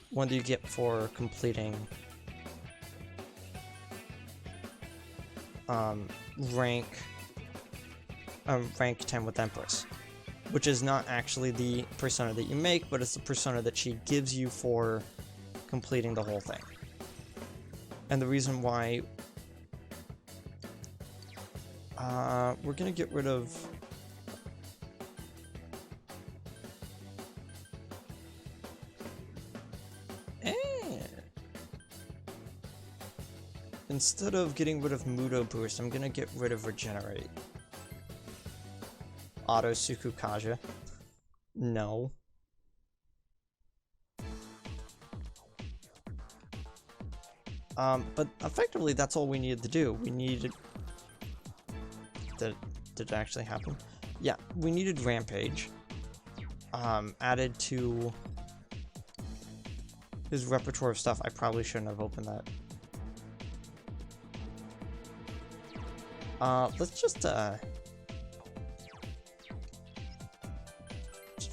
one that you get for completing rank 10 with Empress, which is not actually the persona that you make, but it's the persona that she gives you for completing the whole thing. And the reason why we're gonna get rid of instead of getting rid of Mudo Boost, I'm gonna get rid of Regenerate. Auto Sukukaja. No. But effectively that's all we needed to do. We needed... Did it actually happen? Yeah, we needed Rampage. Added to his repertoire of stuff. I probably shouldn't have opened that. Let's just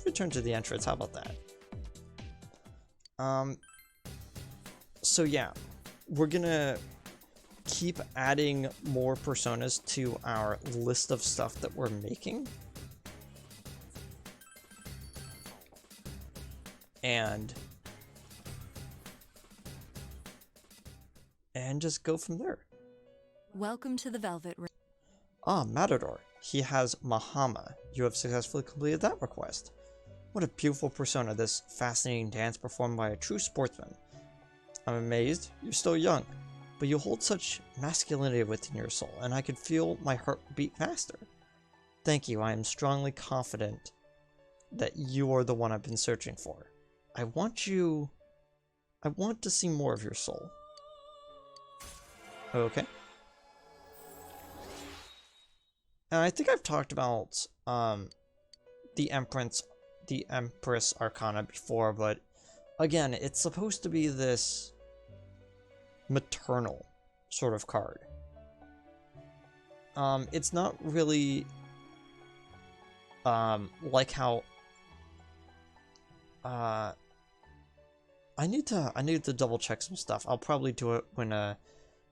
return to the entrance. How about that? So yeah, we're gonna keep adding more personas to our list of stuff that we're making. And just go from there. Welcome to the Velvet Room. Ah, Matador. He has Mahama. You have successfully completed that request. What a beautiful persona, this fascinating dance performed by a true sportsman. I'm amazed. You're still young, but you hold such masculinity within your soul, and I could feel my heart beat faster. Thank you. I am strongly confident that you are the one I've been searching for. I want to see more of your soul. Okay. And I think I've talked about the Empress Arcana before, but again, it's supposed to be this maternal sort of card. It's not really like how I need to double check some stuff. I'll probably do it when our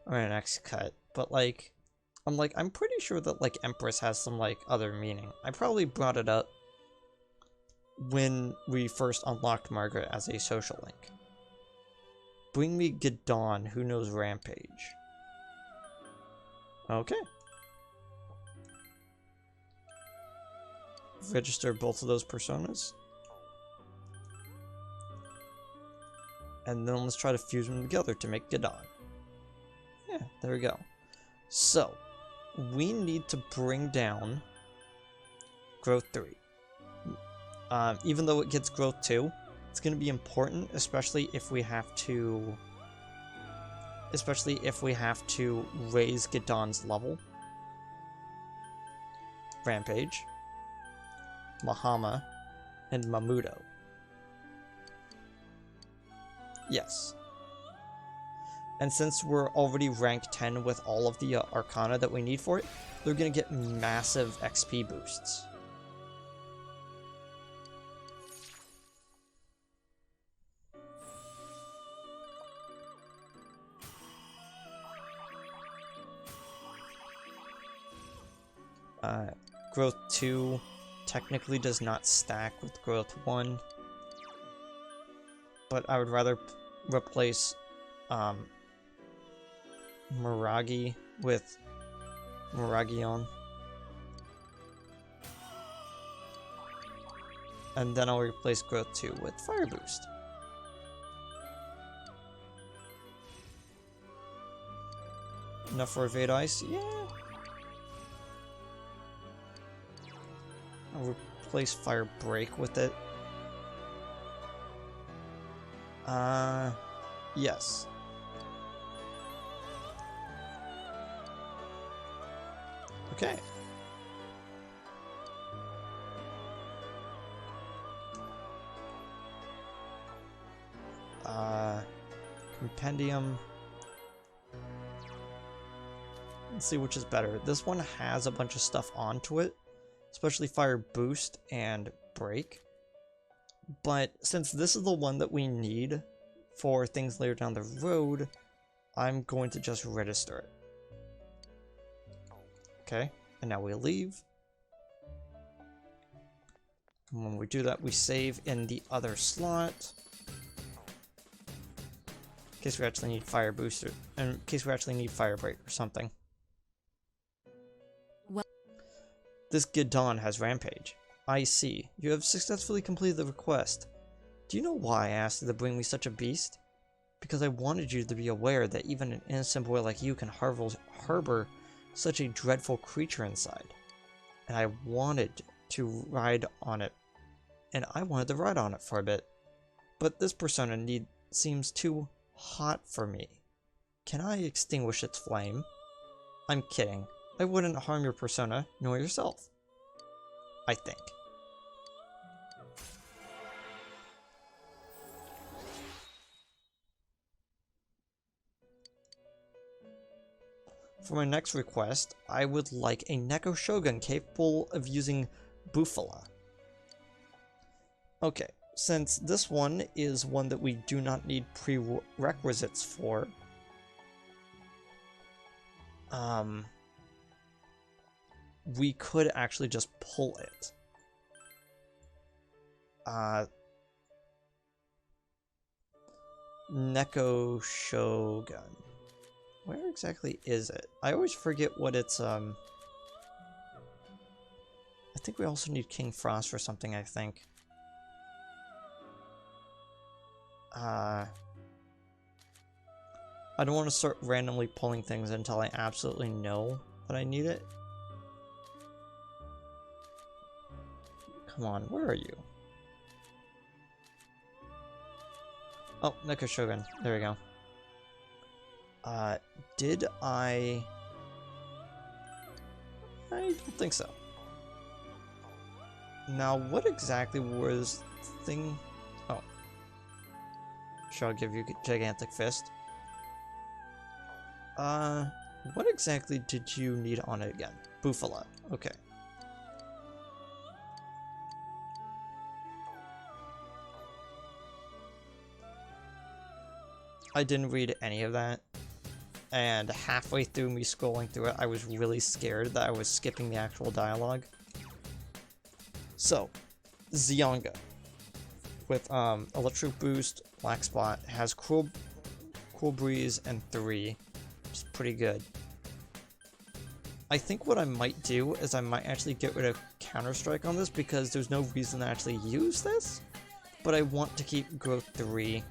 next cut, but like I'm pretty sure that like Empress has some like other meaning. I probably brought it up when we first unlocked Margaret as a social link. Bring me Gadon, who knows Rampage. Okay. Register both of those personas. And then let's try to fuse them together to make Gadon. Yeah, there we go. So, we need to bring down growth 3. Even though it gets growth 2, it's going to be important, especially if we have to raise Gadon's level. Rampage, Mahama, and Mamudo. Yes. And since we're already rank 10 with all of the Arcana that we need for it, they're going to get massive XP boosts. Growth 2 technically does not stack with growth 1, but I would rather replace Miragi with Miragion. And then I'll replace growth 2 with Fire Boost. Enough for Evade Ice? Yeah. I'll replace Fire Break with it. Yes. Okay. Compendium. Let's see which is better. This one has a bunch of stuff onto it, especially Fire Boost and Break. But since this is the one that we need for things later down the road, I'm going to just register it. Okay, and now we leave. And when we do that, we save in the other slot. In case we actually need Fire Booster, in case we actually need Fire Break or something. Well, this Gadon has Rampage. I see. You have successfully completed the request. Do you know why I asked you to bring me such a beast? Because I wanted you to be aware that even an innocent boy like you can harbor such a dreadful creature inside. And I wanted to ride on it. And I wanted to ride on it for a bit. But this persona seems too hot for me. Can I extinguish its flame? I'm kidding. I wouldn't harm your persona, nor yourself. I think. For my next request, I would like a Neko Shogun capable of using Bufala. Okay, since this one is one that we do not need prerequisites for, we could actually just pull it. Neko Shogun. Where exactly is it? I always forget what it's, I think we also need King Frost for something, I think. I don't want to start randomly pulling things until I absolutely know that I need it. Come on, where are you? Oh, Neko Shogun. There we go. Did I don't think so. Now, what exactly was the thing? Oh. Shall I give you a gigantic fist? What exactly did you need on it again? Bufala. Okay. I didn't read any of that, and halfway through me scrolling through it, I was really scared that I was skipping the actual dialogue. So, Zionga, with Electric Boost, Black Spot, has Cool Breeze, and 3, which is pretty good. I think what I might do is I might actually get rid of Counter Strike on this because there's no reason to actually use this, but I want to keep Growth 3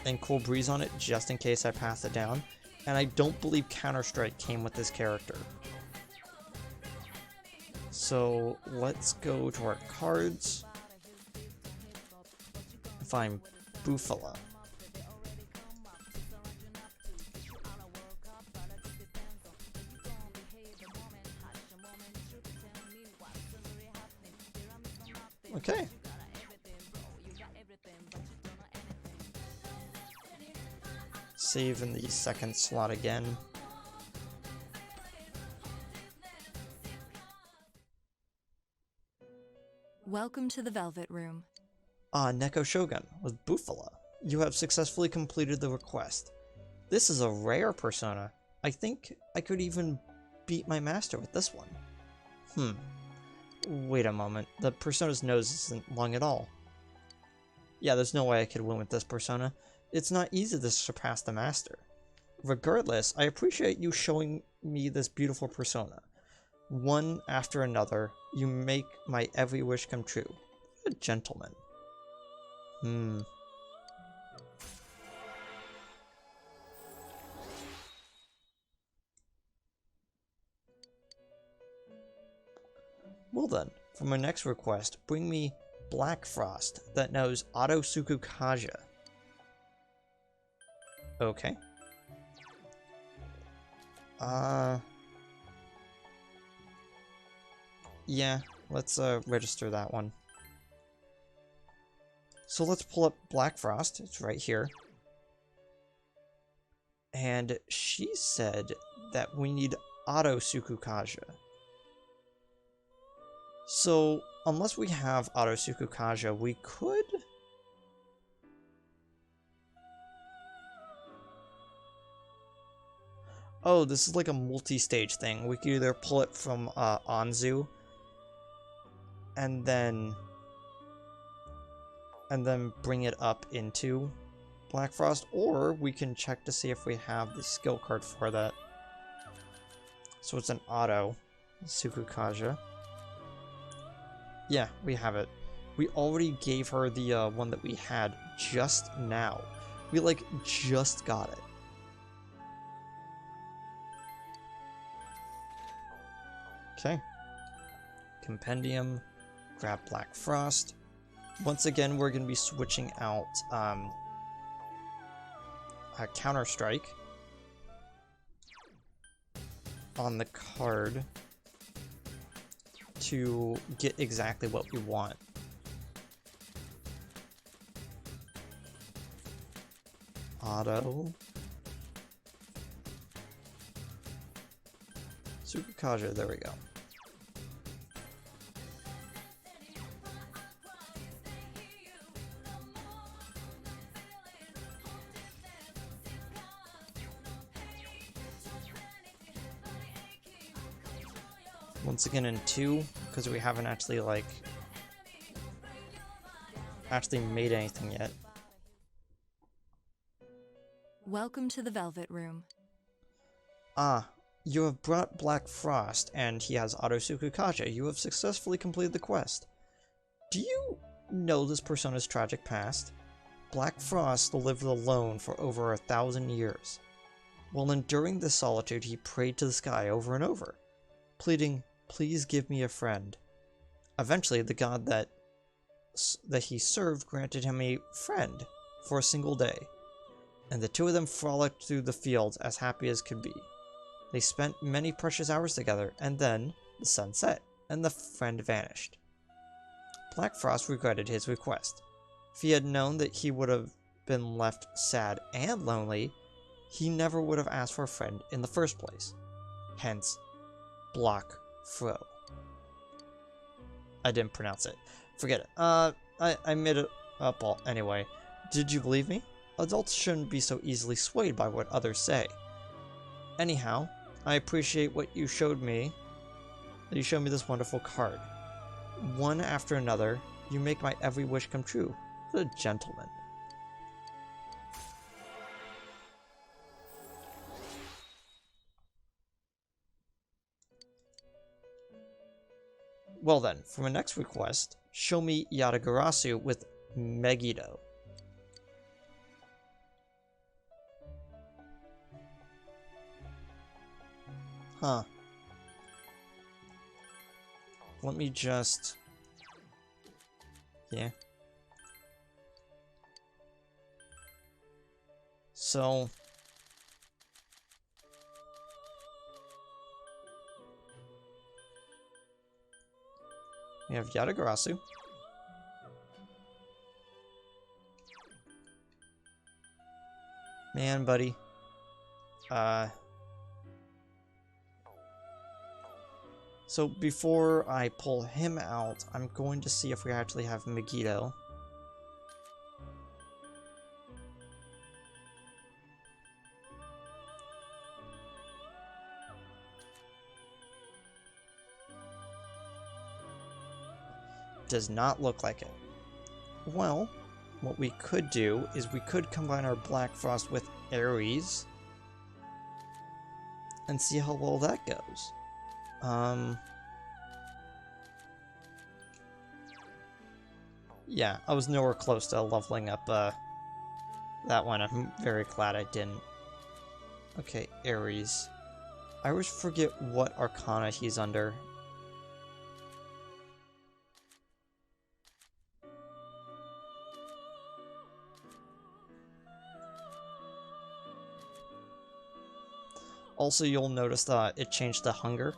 and Cool Breeze on it just in case I pass it down, and I don't believe Counter Strike came with this character. So let's go to our cards, find Bufala. Okay. Save in the second slot again. Welcome to the Velvet Room. Neko Shogun with Bufala. You have successfully completed the request. This is a rare persona. I think I could even beat my master with this one. Wait a moment. The persona's nose isn't long at all. Yeah, there's no way I could win with this persona. It's not easy to surpass the master. Regardless, I appreciate you showing me this beautiful persona. One after another, you make my every wish come true. A gentleman. Well then, for my next request, bring me Black Frost that knows Auto Sukukaja. Okay. Yeah, let's register that one. So let's pull up Black Frost. It's right here. And she said that we need Auto Sukukaja. So, unless we have Auto Sukukaja, we could... Oh, this is like a multi-stage thing. We could either pull it from Anzu, and then bring it up into Black Frost, or we can check to see if we have the skill card for that. So it's an Auto Sukukaja. Yeah, we have it. We already gave her the one that we had just now. We like just got it. Okay. Compendium. Grab Black Frost. Once again, we're going to be switching out Counter Strike on the card to get exactly what we want. Auto. Sukukaja, there we go. Once again in 2, because we haven't actually, like, made anything yet. Welcome to the Velvet Room. Ah, you have brought Black Frost, and he has Autosuku Kaja. You have successfully completed the quest. Do you know this persona's tragic past? Black Frost lived alone for over 1,000 years. While enduring this solitude, he prayed to the sky over and over, pleading, "Please give me a friend." Eventually, the god that he served granted him a friend for a single day, and the two of them frolicked through the fields as happy as could be. They spent many precious hours together, and then the sun set, and the friend vanished. Black Frost regretted his request. If he had known that he would have been left sad and lonely, he never would have asked for a friend in the first place. Hence, Black Fro. I didn't pronounce it. Forget it. I made it up all anyway. Did you believe me? Adults shouldn't be so easily swayed by what others say. Anyhow, I appreciate what you showed me. You showed me this wonderful card. One after another, you make my every wish come true. What a gentleman. Well then, for my next request, show me Yatagarasu with Megiddo. Huh. Let me just... Yeah. So... we have Yatagarasu. Man, buddy. So before I pull him out, I'm going to see if we actually have Megiddo. Does not look like it. Well, what we could do is we could combine our Black Frost with Ares and see how well that goes. Yeah, I was nowhere close to leveling up that one. I'm very glad I didn't. Okay, Ares. I always forget what arcana he's under. Also, you'll notice that it changed to hunger.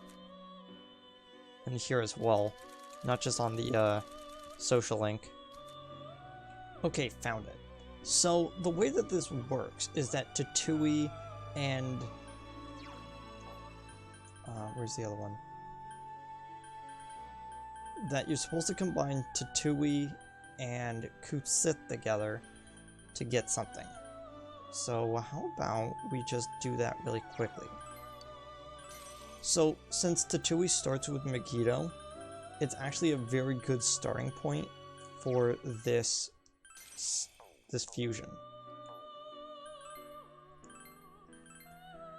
And here as well. Not just on the social link. Okay, found it. So, the way that this works is that Tatui and... where's the other one? That you're supposed to combine Tatui and Kutsit together to get something. So how about we just do that really quickly? So since Tatui starts with Megiddo, it's actually a very good starting point for this fusion.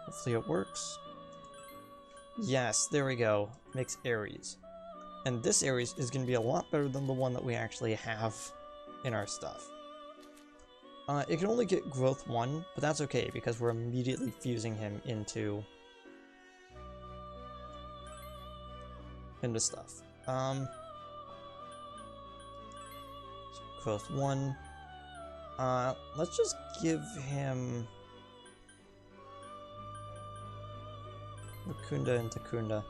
Hopefully it works. Yes, there we go. Makes Ares. And this Ares is going to be a lot better than the one that we actually have in our stuff. It can only get growth 1, but that's okay because we're immediately fusing him into stuff. So growth 1. Let's just give him Mukunda and Takunda.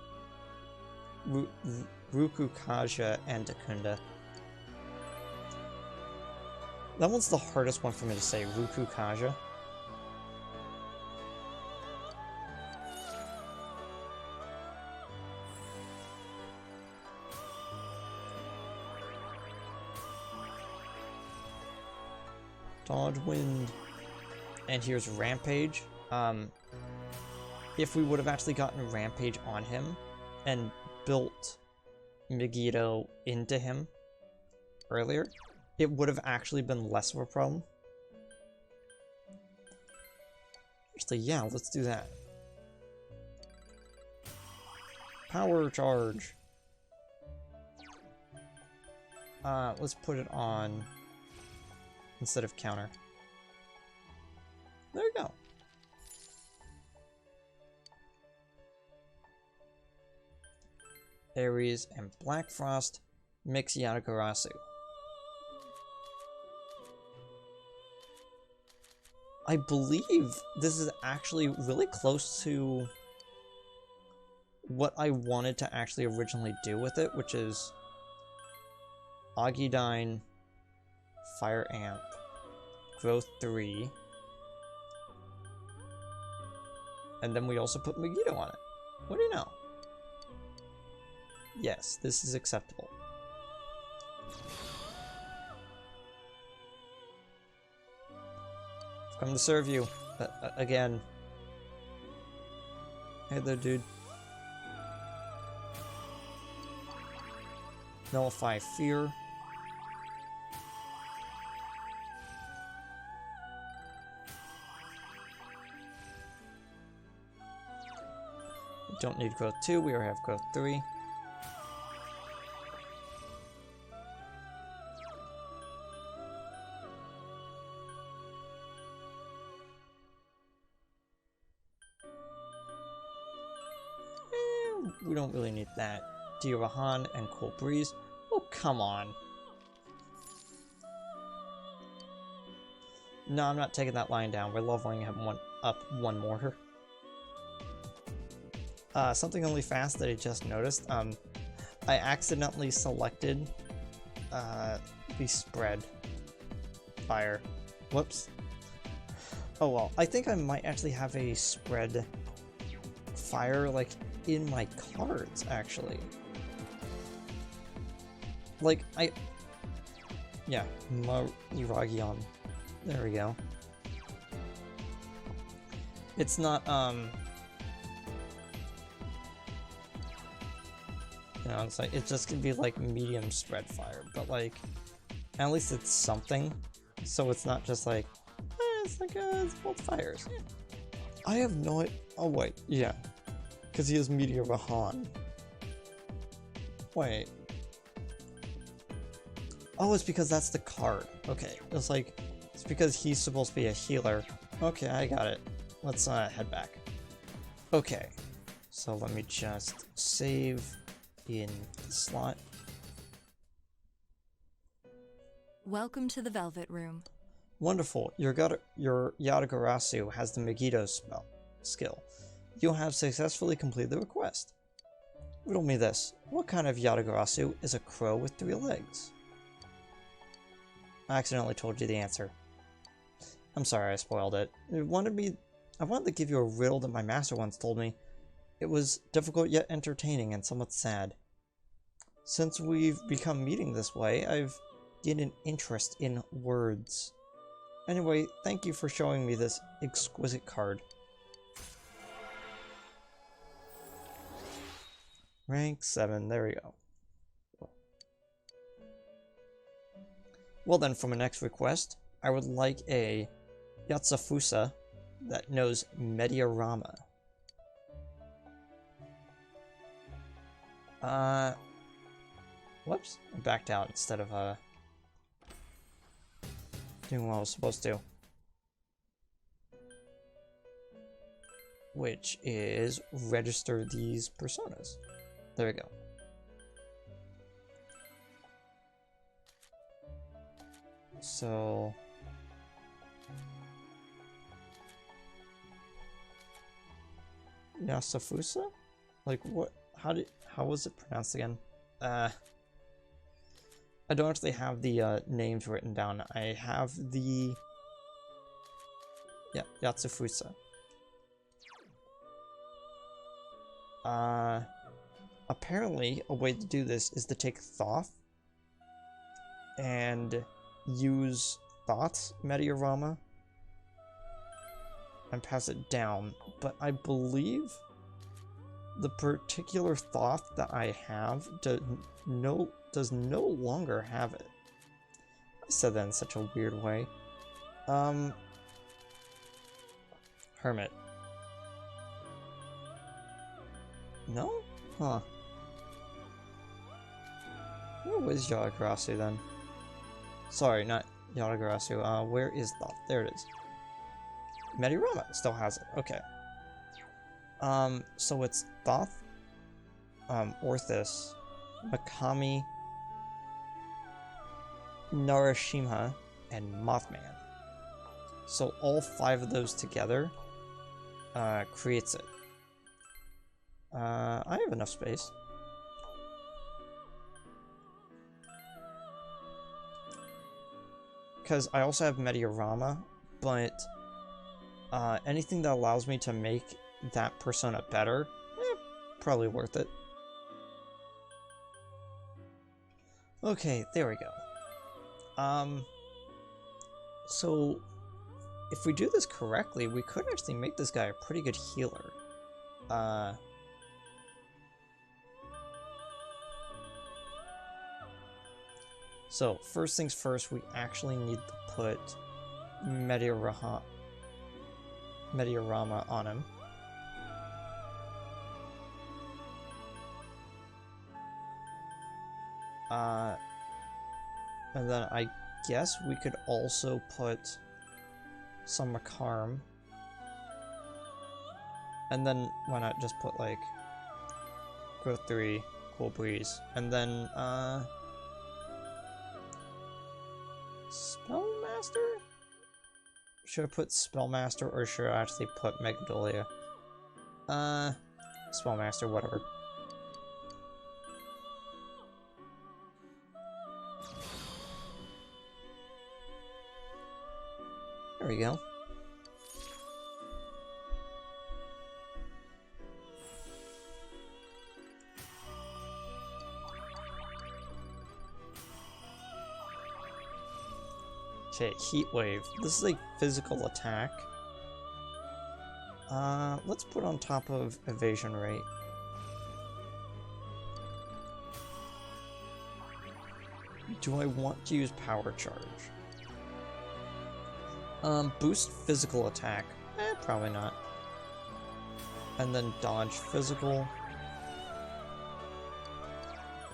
Rukukaja and Takunda. That one's the hardest one for me to say, Rukukaja. Dodge Wind. And here's Rampage. If we would have actually gotten Rampage on him and built Megiddo into him earlier, it would have actually been less of a problem. Actually, yeah, let's do that. Power charge. Let's put it on instead of counter. There you go. Ares and Black Frost mix Yatagarasu. I believe this is actually really close to what I wanted to actually originally do with it, which is Augudine, Fire Amp, Growth 3, and then we also put Megiddo on it. What do you know? Yes, this is acceptable. I've come to serve you. Again. Hey there, dude. Nullify Fear. We don't need growth 2, we already have growth 3. We don't really need that. Dirahan and Cool Breeze. Oh, come on. No, I'm not taking that line down. We're leveling him up one more. Something only fast that I just noticed. I accidentally selected the spread fire. Whoops. Oh well, I think I might actually have a spread fire like in my cards actually. Like yeah, Iragion. There we go. It's not you know, it's like, it just can be like medium spread fire, but like, at least it's something, so it's not just like, it's like, it's both fires. Yeah. I have no idea. Oh wait, yeah, because he has Meteor Vahan. Wait. Oh, it's because that's the card. Okay, it's like, it's because he's supposed to be a healer. Okay, I got it. Let's head back. Okay, so let me just save in the slot. Welcome to the Velvet Room. Wonderful. Your Yatagarasu has the Megiddo skill. You have successfully completed the request. Riddle me this. What kind of Yatagarasu is a crow with 3 legs? I accidentally told you the answer. I'm sorry I spoiled it. I wanted to give you a riddle that my master once told me. It was difficult yet entertaining and somewhat sad. Since we've become meeting this way, I've gained an interest in words. Anyway, thank you for showing me this exquisite card. Rank 7, there we go. Well then, for my next request, I would like a Yatsufusa that knows Mediarama. Whoops, I backed out instead of, doing what I was supposed to. Which is register these personas. There we go. So... Yasufusa? Like what? How was it pronounced again? I don't actually have the names written down. I have the... Yeah, Yatsufusa. Apparently, a way to do this is to take Thoth and use Thoth's Mediarama and pass it down, but I believe the particular thought that I have does no longer have it. I said that in such a weird way. Hermit. No? Huh. Where was Yatagarasu then? Sorry, not Yatagarasu. Where is Thoth? There it is. Medirama still has it. Okay. So it's Thoth, Orthus, Makami, Narashima, and Mothman. So all 5 of those together creates it. I have enough space. Because I also have Medirama, but anything that allows me to make that persona better, probably worth it. Okay, there we go. So if we do this correctly, we could actually make this guy a pretty good healer. So first things first, we actually need to put Medirama on him. And then I guess we could also put some Makarm. And then why not just put like Growth 3, Cool Breeze, and then Spellmaster? Should I put Spellmaster or should I actually put Megadolia? Spellmaster, whatever. There we go. Okay, Heat Wave. This is a physical attack. Let's put on top of Evasion Rate. Do I want to use Power Charge? Boost physical attack. Probably not. And then dodge physical.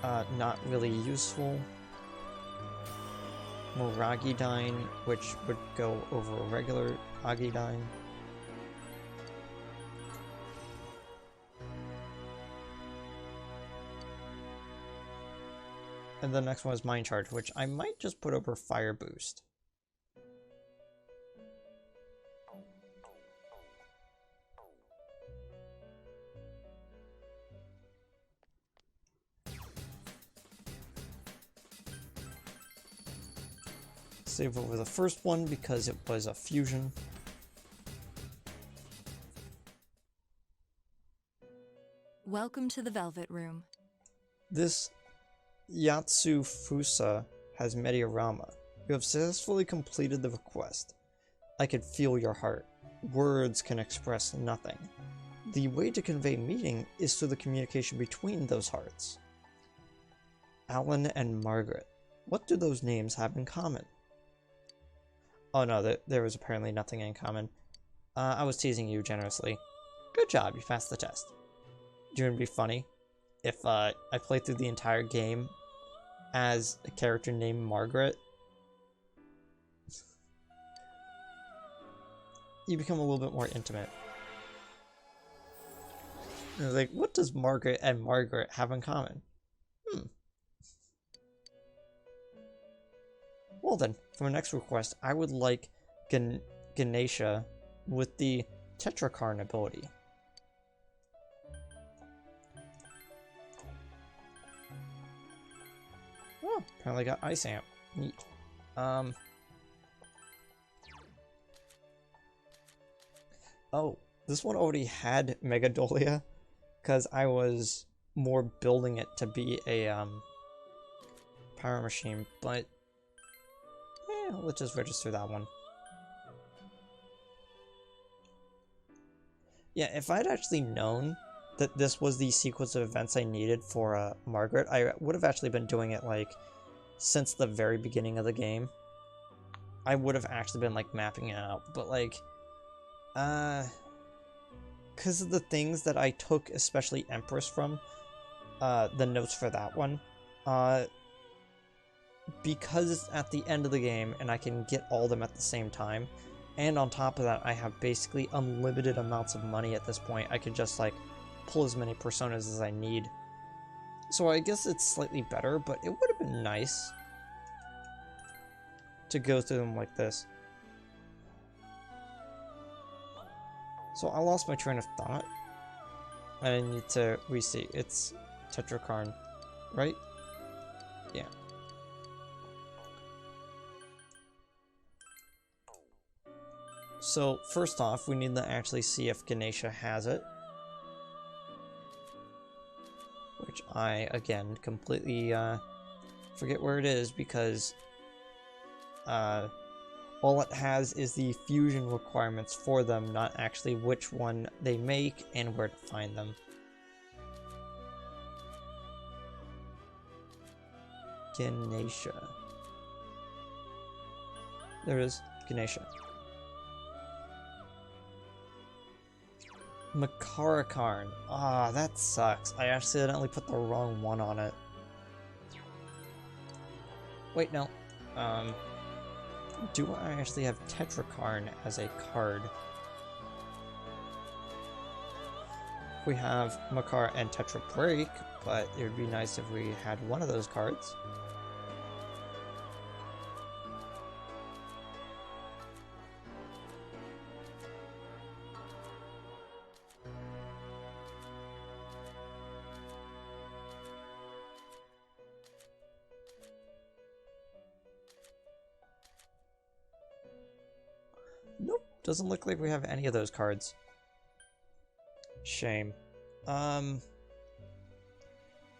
Not really useful. Moragidyne, which would go over a regular Agidyne. And the next one is Mind Charge, which I might just put over Fire Boost. Save over the first one because it was a fusion. Welcome to the Velvet Room. This Yatsufusa has Medirama. You have successfully completed the request. I can feel your heart. Words can express nothing. The way to convey meaning is through the communication between those hearts. Alan and Margaret. What do those names have in common? Oh no, there was apparently nothing in common. I was teasing you generously. Good job, you passed the test. Do you want to be funny? If I played through the entire game as a character named Margaret, you become a little bit more intimate. And I was like, what does Margaret and Margaret have in common? Well then, for my next request, I would like Ganesha with the Tetrakarn ability. Oh, apparently got Ice Amp. Neat. Oh, this one already had Megadolia, because I was more building it to be a power machine, but let's just register that one. Yeah, if I'd actually known that this was the sequence of events I needed for Margaret, I would have actually been doing it like since the very beginning of the game. I would have actually been like mapping it out, but like because of the things that I took, especially Empress from, the notes for that one, because it's at the end of the game and I can get all of them at the same time, and on top of that I have basically unlimited amounts of money at this point, I could just like pull as many personas as I need. So I guess it's slightly better, but it would have been nice to go through them like this. So I lost my train of thought. I need to re-see. It's Tetrakarn, right? Yeah. So first off, we need to actually see if Ganesha has it. Which I, again, completely forget where it is because all it has is the fusion requirements for them, not actually which one they make and where to find them. Ganesha. There it is, Ganesha. Makarakarn. Ah, that sucks. I accidentally put the wrong one on it. Wait, no. Do I actually have Tetrakarn as a card? We have Makar and Tetra Break, but it would be nice if we had one of those cards. Nope, doesn't look like we have any of those cards. Shame.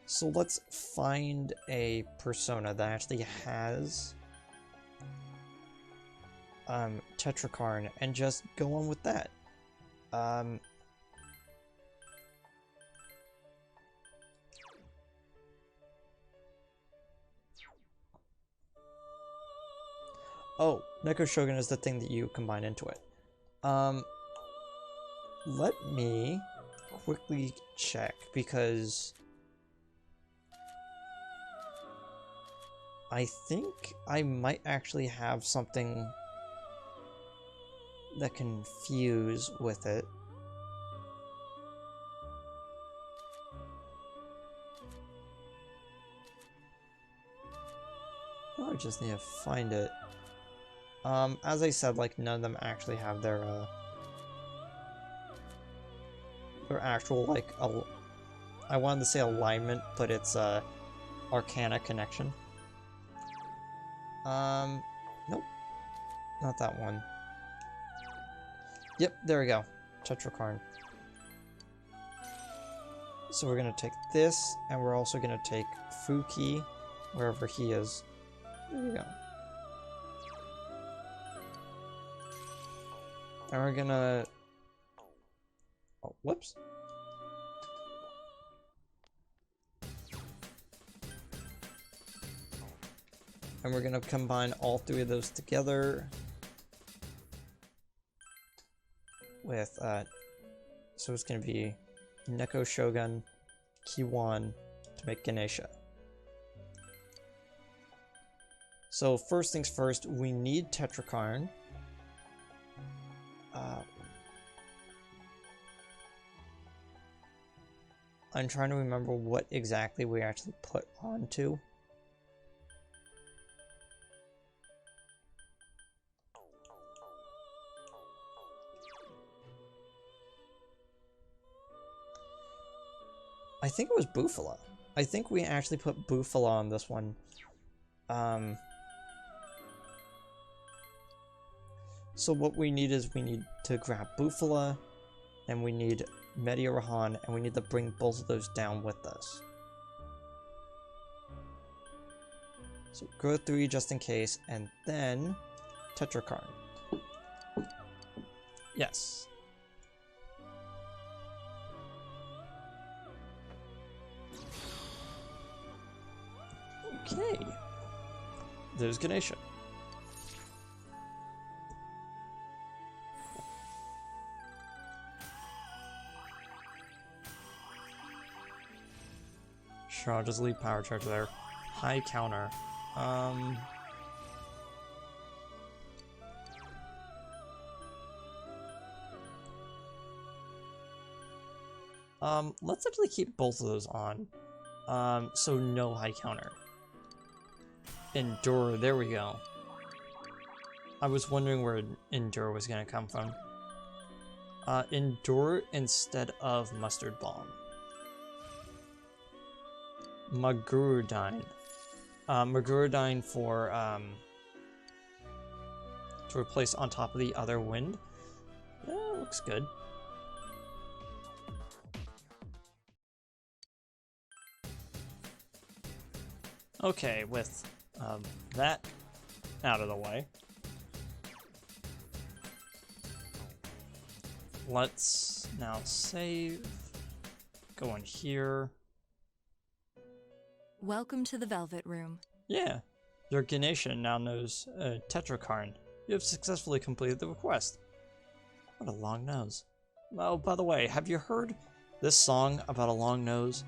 So let's find a persona that actually has Tetrakarn and just go on with that. Oh, Neko Shogun is the thing that you combine into it. Let me quickly check, because I think I might actually have something that can fuse with it. Oh, I just need to find it. As I said, like, none of them actually have their actual, like, I wanted to say alignment, but it's, Arcana connection. Nope. Not that one. Yep, there we go. Tetrakarn. So we're gonna take this, and we're also gonna take Fuki, wherever he is. There we go. And we're gonna... Oh, whoops. And we're gonna combine all three of those together with, so it's gonna be Neko Shogun, Kiwan to make Ganesha. So first things first, we need Tetrakarn. I'm trying to remember what exactly we actually put onto. I think it was Bufala. I think we actually put Bufala on this one. So what we need is we need to grab Bufala, and we need Meteor-Han, and we need to bring both of those down with us. So go 3 just in case, and then Tetrakarn. Yes. there's Ganesha. Sure, I'll just leave power charge there. High counter. Let's actually keep both of those on. So no high counter. Endure, there we go. I was wondering where Endure was gonna come from. Endure instead of Mustard Bomb. Magurudine. Magurudine for, to replace on top of the other wind. Yeah, looks good. Okay, with that out of the way, let's now save, go in here. Welcome to the Velvet Room. Yeah, your Ganesha now knows Tetrakarn. You have successfully completed the request. What a long nose. Oh, by the way, have you heard this song about a long nose?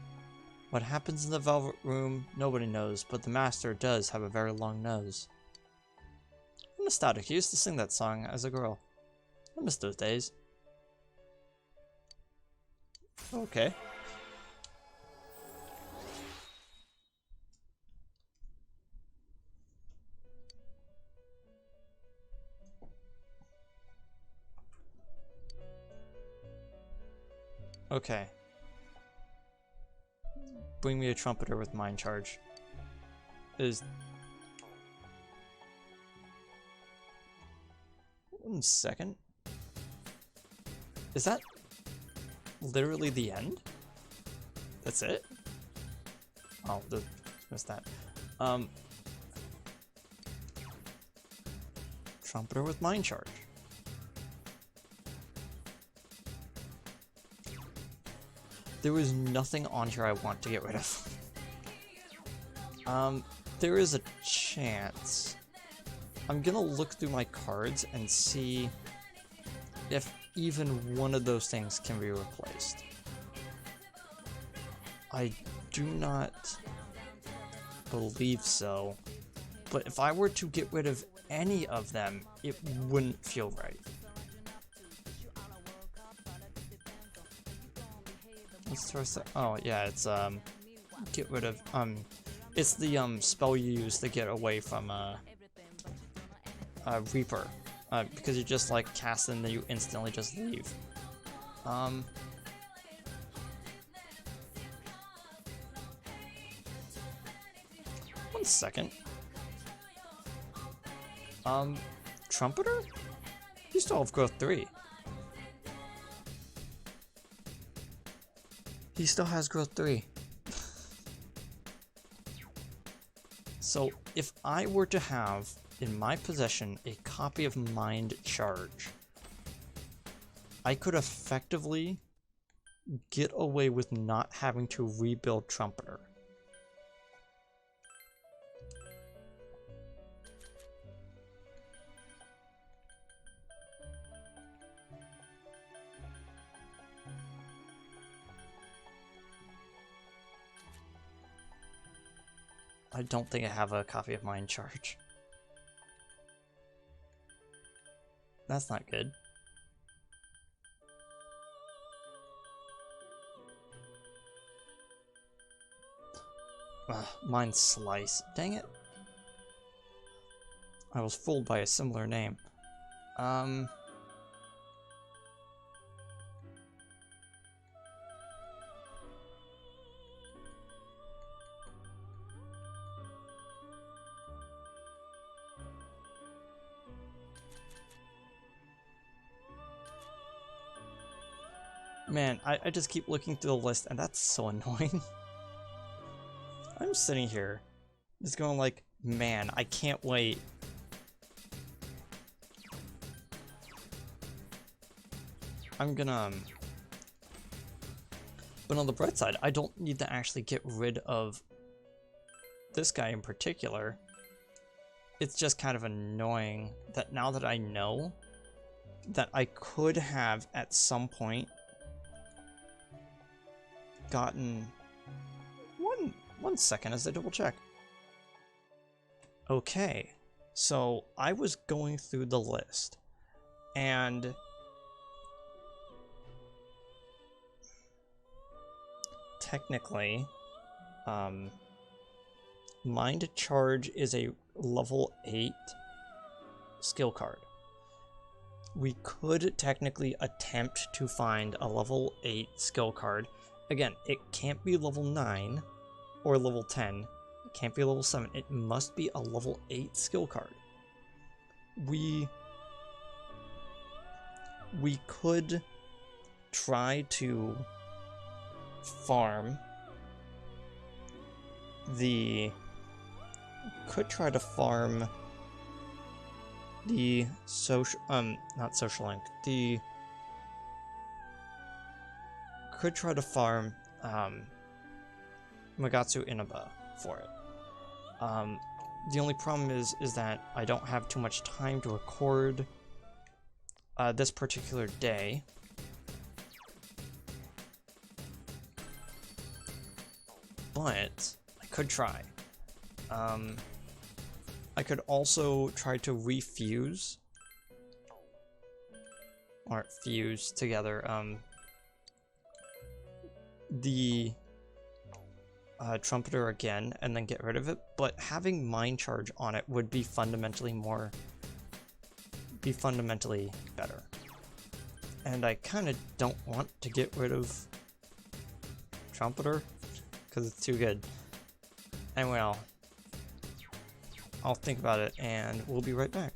What happens in the Velvet Room, nobody knows, but the Master does have a very long nose. I'm nostalgic. I used to sing that song as a girl. I miss those days. Okay. Okay. Bring me a trumpeter with mind charge. Is... 1 second. Is that literally the end? That's it? Oh, missed that. Trumpeter with mind charge. There is nothing on here I want to get rid of. There is a chance. I'm gonna look through my cards and see if even one of those things can be replaced. I do not believe so, but if I were to get rid of any of them, it wouldn't feel right. Let's throw some, oh yeah, it's get rid of it's the spell you use to get away from Reaper, because you just like cast it and then you instantly just leave. 1 second. Trumpeter? You still have growth 3. He still has growth 3. So if I were to have in my possession a copy of Mind Charge, I could effectively get away with not having to rebuild Trumpeter. I don't think I have a copy of Mind Charge. That's not good. Mind Slice. Dang it. I was fooled by a similar name. Man, I just keep looking through the list, and that's so annoying. I'm sitting here, just going like, man, I can't wait. I'm gonna... But on the bright side, I don't need to actually get rid of this guy in particular. it's just kind of annoying that now that I know that I could have at some point gotten one second as I double check. Okay, so I was going through the list and technically Mind Charge is a level 8 skill card. We could technically attempt to find a level 8 skill card. Again, it can't be level 9 or level 10. It can't be level 7. It must be a level 8 skill card. We could try to farm the social not social link, could try to farm Magatsu Inaba for it. The only problem is that I don't have too much time to record this particular day. But I could try. I could also try to refuse or fuse together the trumpeter again and then get rid of it, but having Mind Charge on it would be fundamentally better. And I kind of don't want to get rid of trumpeter because it's too good. Anyway, I'll think about it and we'll be right back.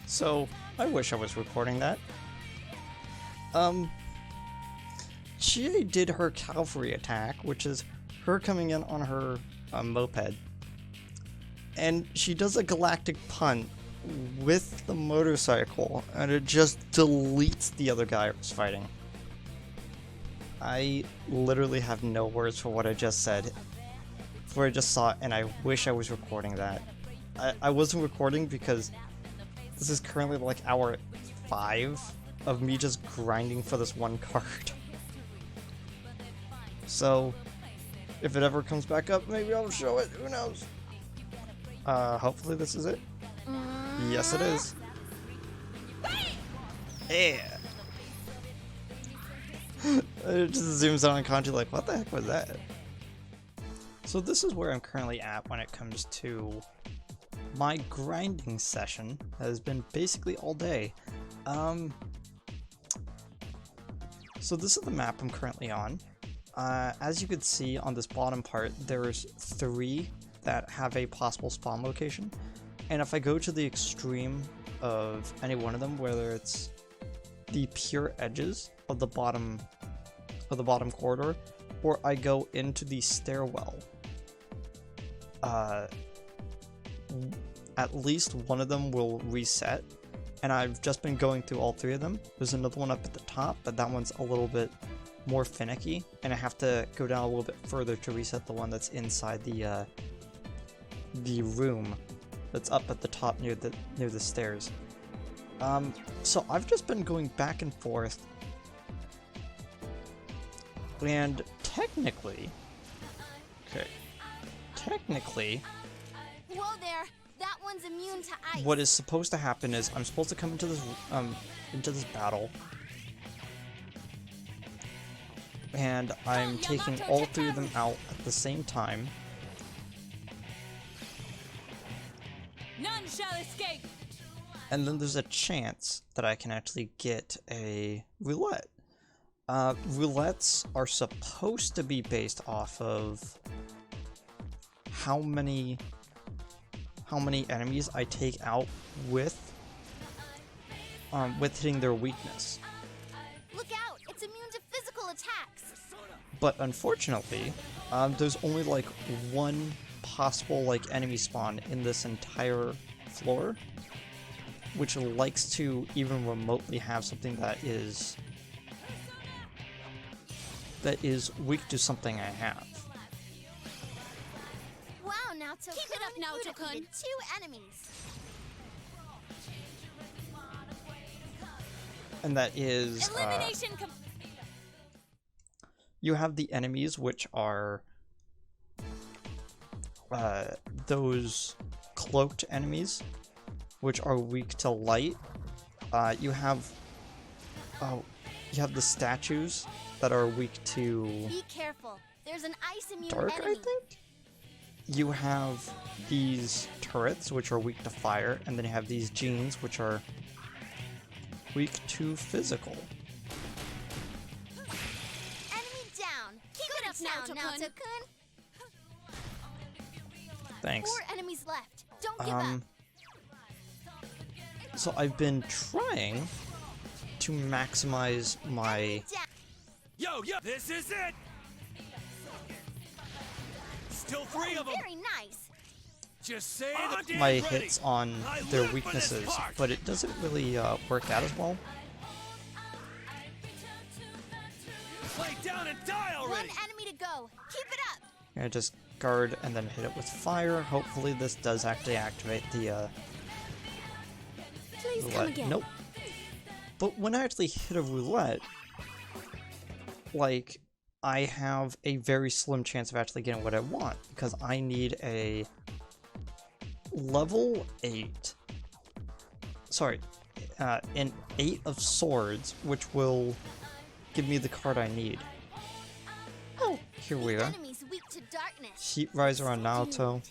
So, I wish I was recording that. Chie did her cavalry attack, which is her coming in on her moped. And she does a galactic punt with the motorcycle, and it just deletes the other guy I was fighting. I literally have no words for what I just said. For I just saw it, and I wish I was recording that. I wasn't recording because this is currently like hour 5 of me just grinding for this one card. So, if it ever comes back up, maybe I'll show it. Who knows? Hopefully this is it. Yes, it is. Yeah. It just zooms out on Kanji like, what the heck was that? So this is where I'm currently at when it comes to my grinding session. That has been basically all day. So this is the map I'm currently on. As you can see on this bottom part, there's 3 that have a possible spawn location. And if I go to the extreme of any one of them, whether it's the pure edges of the bottom corridor, or I go into the stairwell, at least one of them will reset. And I've just been going through all 3 of them. There's another one up at the top, but that one's a little bit more finicky, and I have to go down a little bit further to reset the one that's inside the room that's up at the top near the stairs. So I've just been going back and forth, and technically, Whoa there! That one's immune to ice. what is supposed to happen is I'm supposed to come into this battle, and I'm taking all 3 of them out at the same time. None shall escape. And then there's a chance that I can actually get a roulette. Roulettes are supposed to be based off of how many enemies I take out with hitting their weakness. Look out! It's immune to physical attacks. But unfortunately, there's only like one possible like enemy spawn in this entire floor, which likes to even remotely have something that is weak to something I have. Wow, Naoto. Keep it up, Naoto-kun. 2 enemies. And that is Elimination you have the enemies, which are those cloaked enemies, which are weak to light. You have the statues that are weak to Be careful. There's an ice immune dark, enemy. I think? You have these turrets, which are weak to fire, and then you have these genes, which are weak to physical. Enemy down. Keep Good it up Naoto-kun. now, Naoto-kun. Thanks. 4 enemies left. Don't give up. So I've been trying to maximize my Down. Yo, this is it! Still 3 of them! Very nice. Just say the my hits on their weaknesses, but it doesn't really work out as well. Lay down and die 1 already! enemy to go. Keep it up. I just guard and then hit it with fire. Hopefully this does actually activate the Please come roulette. again. Nope. But when I actually hit a roulette, like, I have a very slim chance of actually getting what I want, because I need a level 8. Sorry, an 8 of swords, which will give me the card I need. Oh, here we are. Enemies weak to darkness. Heat Riser on Naoto.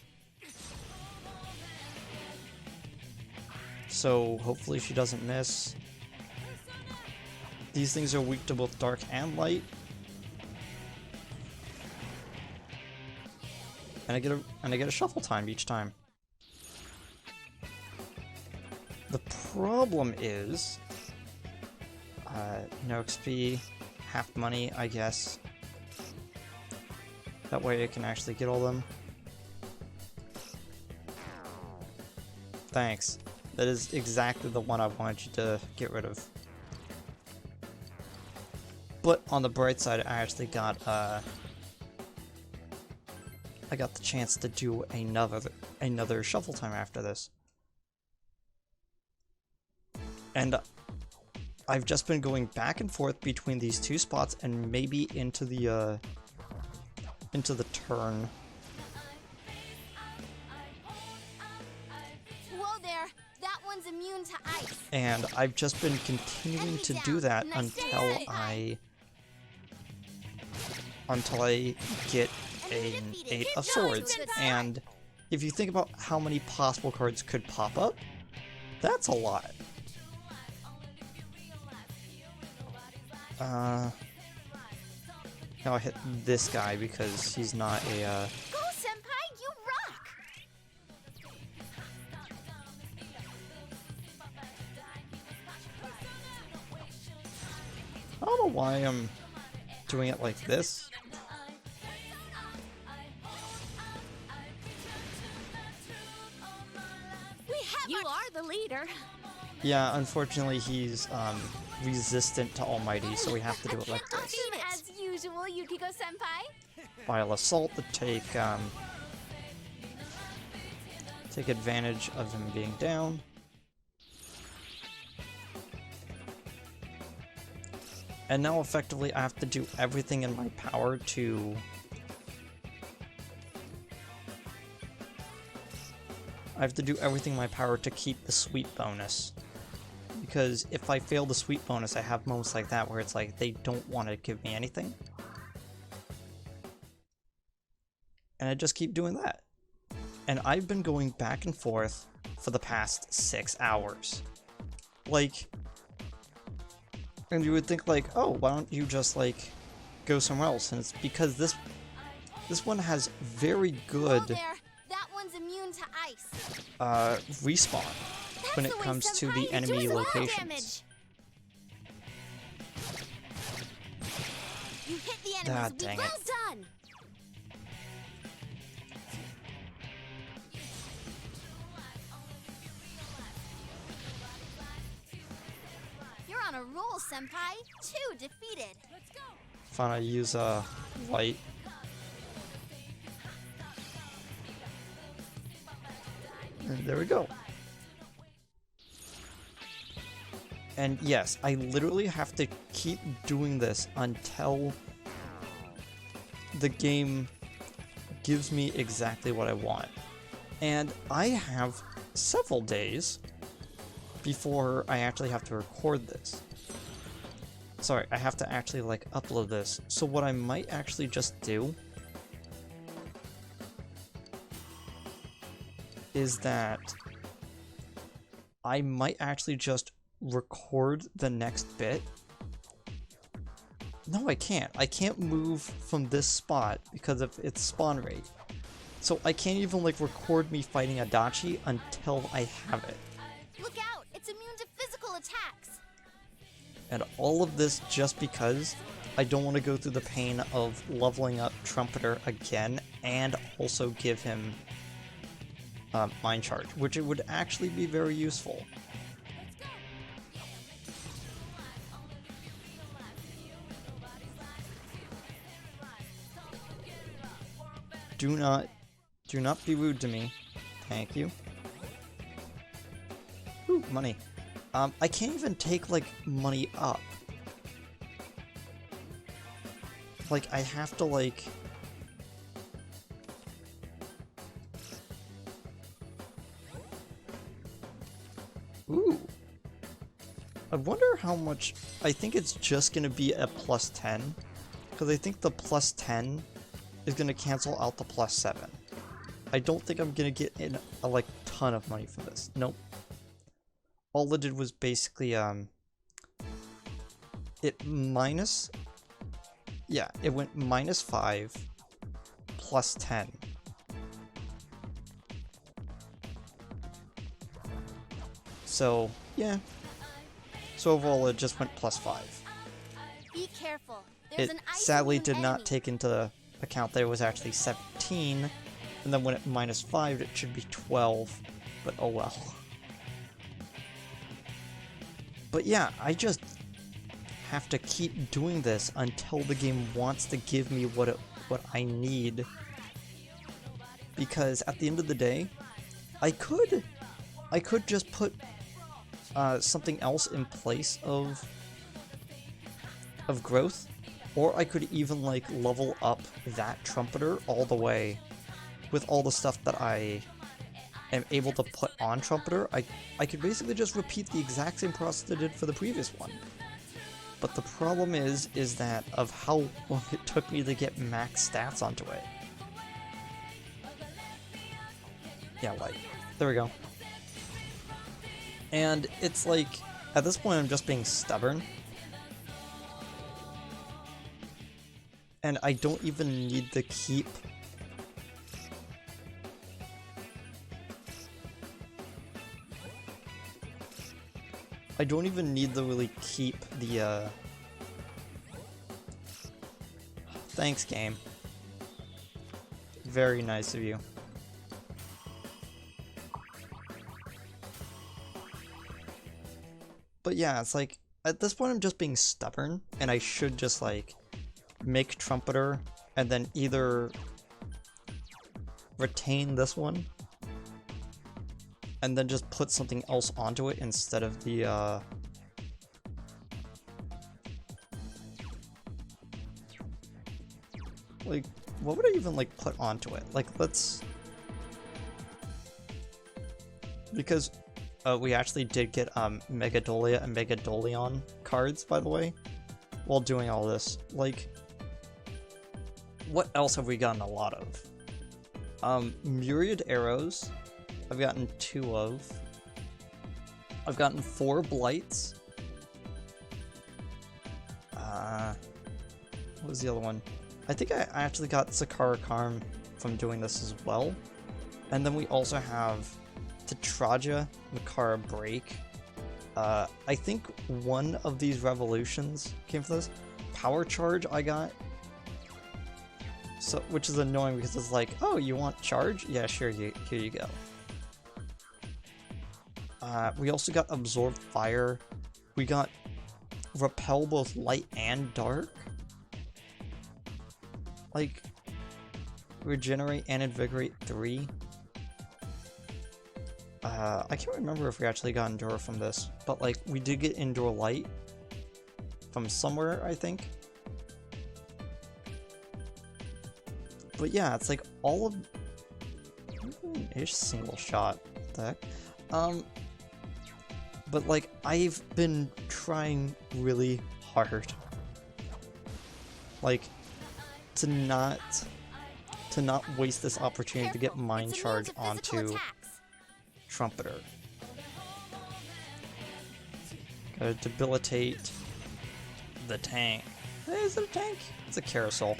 So hopefully she doesn't miss. These things are weak to both dark and light. And I get a shuffle time each time. The problem is no XP, half money, I guess. That way I can actually get all them. Thanks. That is exactly the one I wanted you to get rid of. But on the bright side, I actually got I got the chance to do another shuffle time after this. And I've just been going back and forth between these two spots and maybe into the turn. Whoa there. That one's immune to ice. And I've just been continuing to do that until I get an 8 of swords. And if you think about how many possible cards could pop up, that's a lot. Now I hit this guy because he's not a, Go, Senpai! You rock! I don't know why I'm doing it like this. You are the leader. Yeah, unfortunately he's resistant to Almighty, so we have to do it like this. As usual, Yukiko-senpai. Vile Assault to take advantage of him being down. And now effectively I have to do everything in my power to keep the sweep bonus. Because if I fail the sweep bonus, I have moments like that where it's like they don't want to give me anything. And I just keep doing that. And I've been going back and forth for the past 6 hours. Like, and you would think like, oh, why don't you just like go somewhere else? And it's because this one has very good Whoa there. That one's immune to ice. respawn when it comes to the enemy locations. Damage. You hit the enemies. Ah, dang well it. done. You're on a roll, Senpai. 2 defeated. Fine, I use light. And there we go. And yes, I literally have to keep doing this until the game gives me exactly what I want. And I have several days before I actually have to record this. Sorry, I have to actually like upload this. So what I might actually just do is that I might actually just record the next bit. No, I can't. I can't move from this spot because of its spawn rate. So I can't even like record me fighting Adachi until I have it. Look out! It's immune to physical attacks! And all of this just because I don't want to go through the pain of leveling up Trumpeter again and also give him Mind Charge, which it would actually be very useful. Do not be rude to me. Thank you. Ooh, money. I can't even take, like, money up. Like, I have to, like... Ooh. I wonder how much... I think it's just gonna be a plus 10. Because I think the plus 10 is gonna cancel out the plus 7. I don't think I'm gonna get in a, like, ton of money from this. Nope. All it did was basically, it minus... Yeah, it went minus 5, plus 10. So, yeah. So overall, it just went plus 5. Be careful. There's It an ice sadly immune did not enemy. take into account that it was actually 17, and then when it minus 5, it should be 12, but oh well. But yeah, I just have to keep doing this until the game wants to give me what I need. Because at the end of the day, I could just put something else in place of growth, or I could even like level up that Trumpeter all the way with all the stuff that I am able to put on Trumpeter. I could basically just repeat the exact same process I did for the previous one. But the problem is that of how long it took me to get max stats onto it. Yeah, like, there we go. And it's like, at this point I'm just being stubborn. And I don't even need to keep... I don't even need to really keep the, Thanks, game. Very nice of you. But yeah, it's like, at this point I'm just being stubborn, and I should just, like, make Trumpeter, and then either retain this one, and then just put something else onto it instead of the, like, what would I even, like, put onto it? Like, let's... Because, we actually did get, Megadolia and Megadolion cards, by the way, while doing all this. Like, what else have we gotten a lot of? Myriad Arrows, I've gotten 2 of. I've gotten 4 Blights. What was the other one? I think I actually got Sakara Karm from doing this as well. And then we also have Tetraja, Makara Break. I think one of these revolutions came from this. Power Charge I got. So, which is annoying because it's like, oh, you want charge? Yeah, sure, here you go. We also got Absorb Fire. We got Repel both light and dark. Like, Regenerate and Invigorate 3. I can't remember if we actually got Endure from this, but like we did get Endure Light from somewhere, I think. But yeah, it's like all of ish single shot. What the heck? But like I've been trying really hard, like to not waste this opportunity to get Mind Charge onto Trumpeter. Gotta debilitate the tank. Hey, is it a tank? It's a carousel.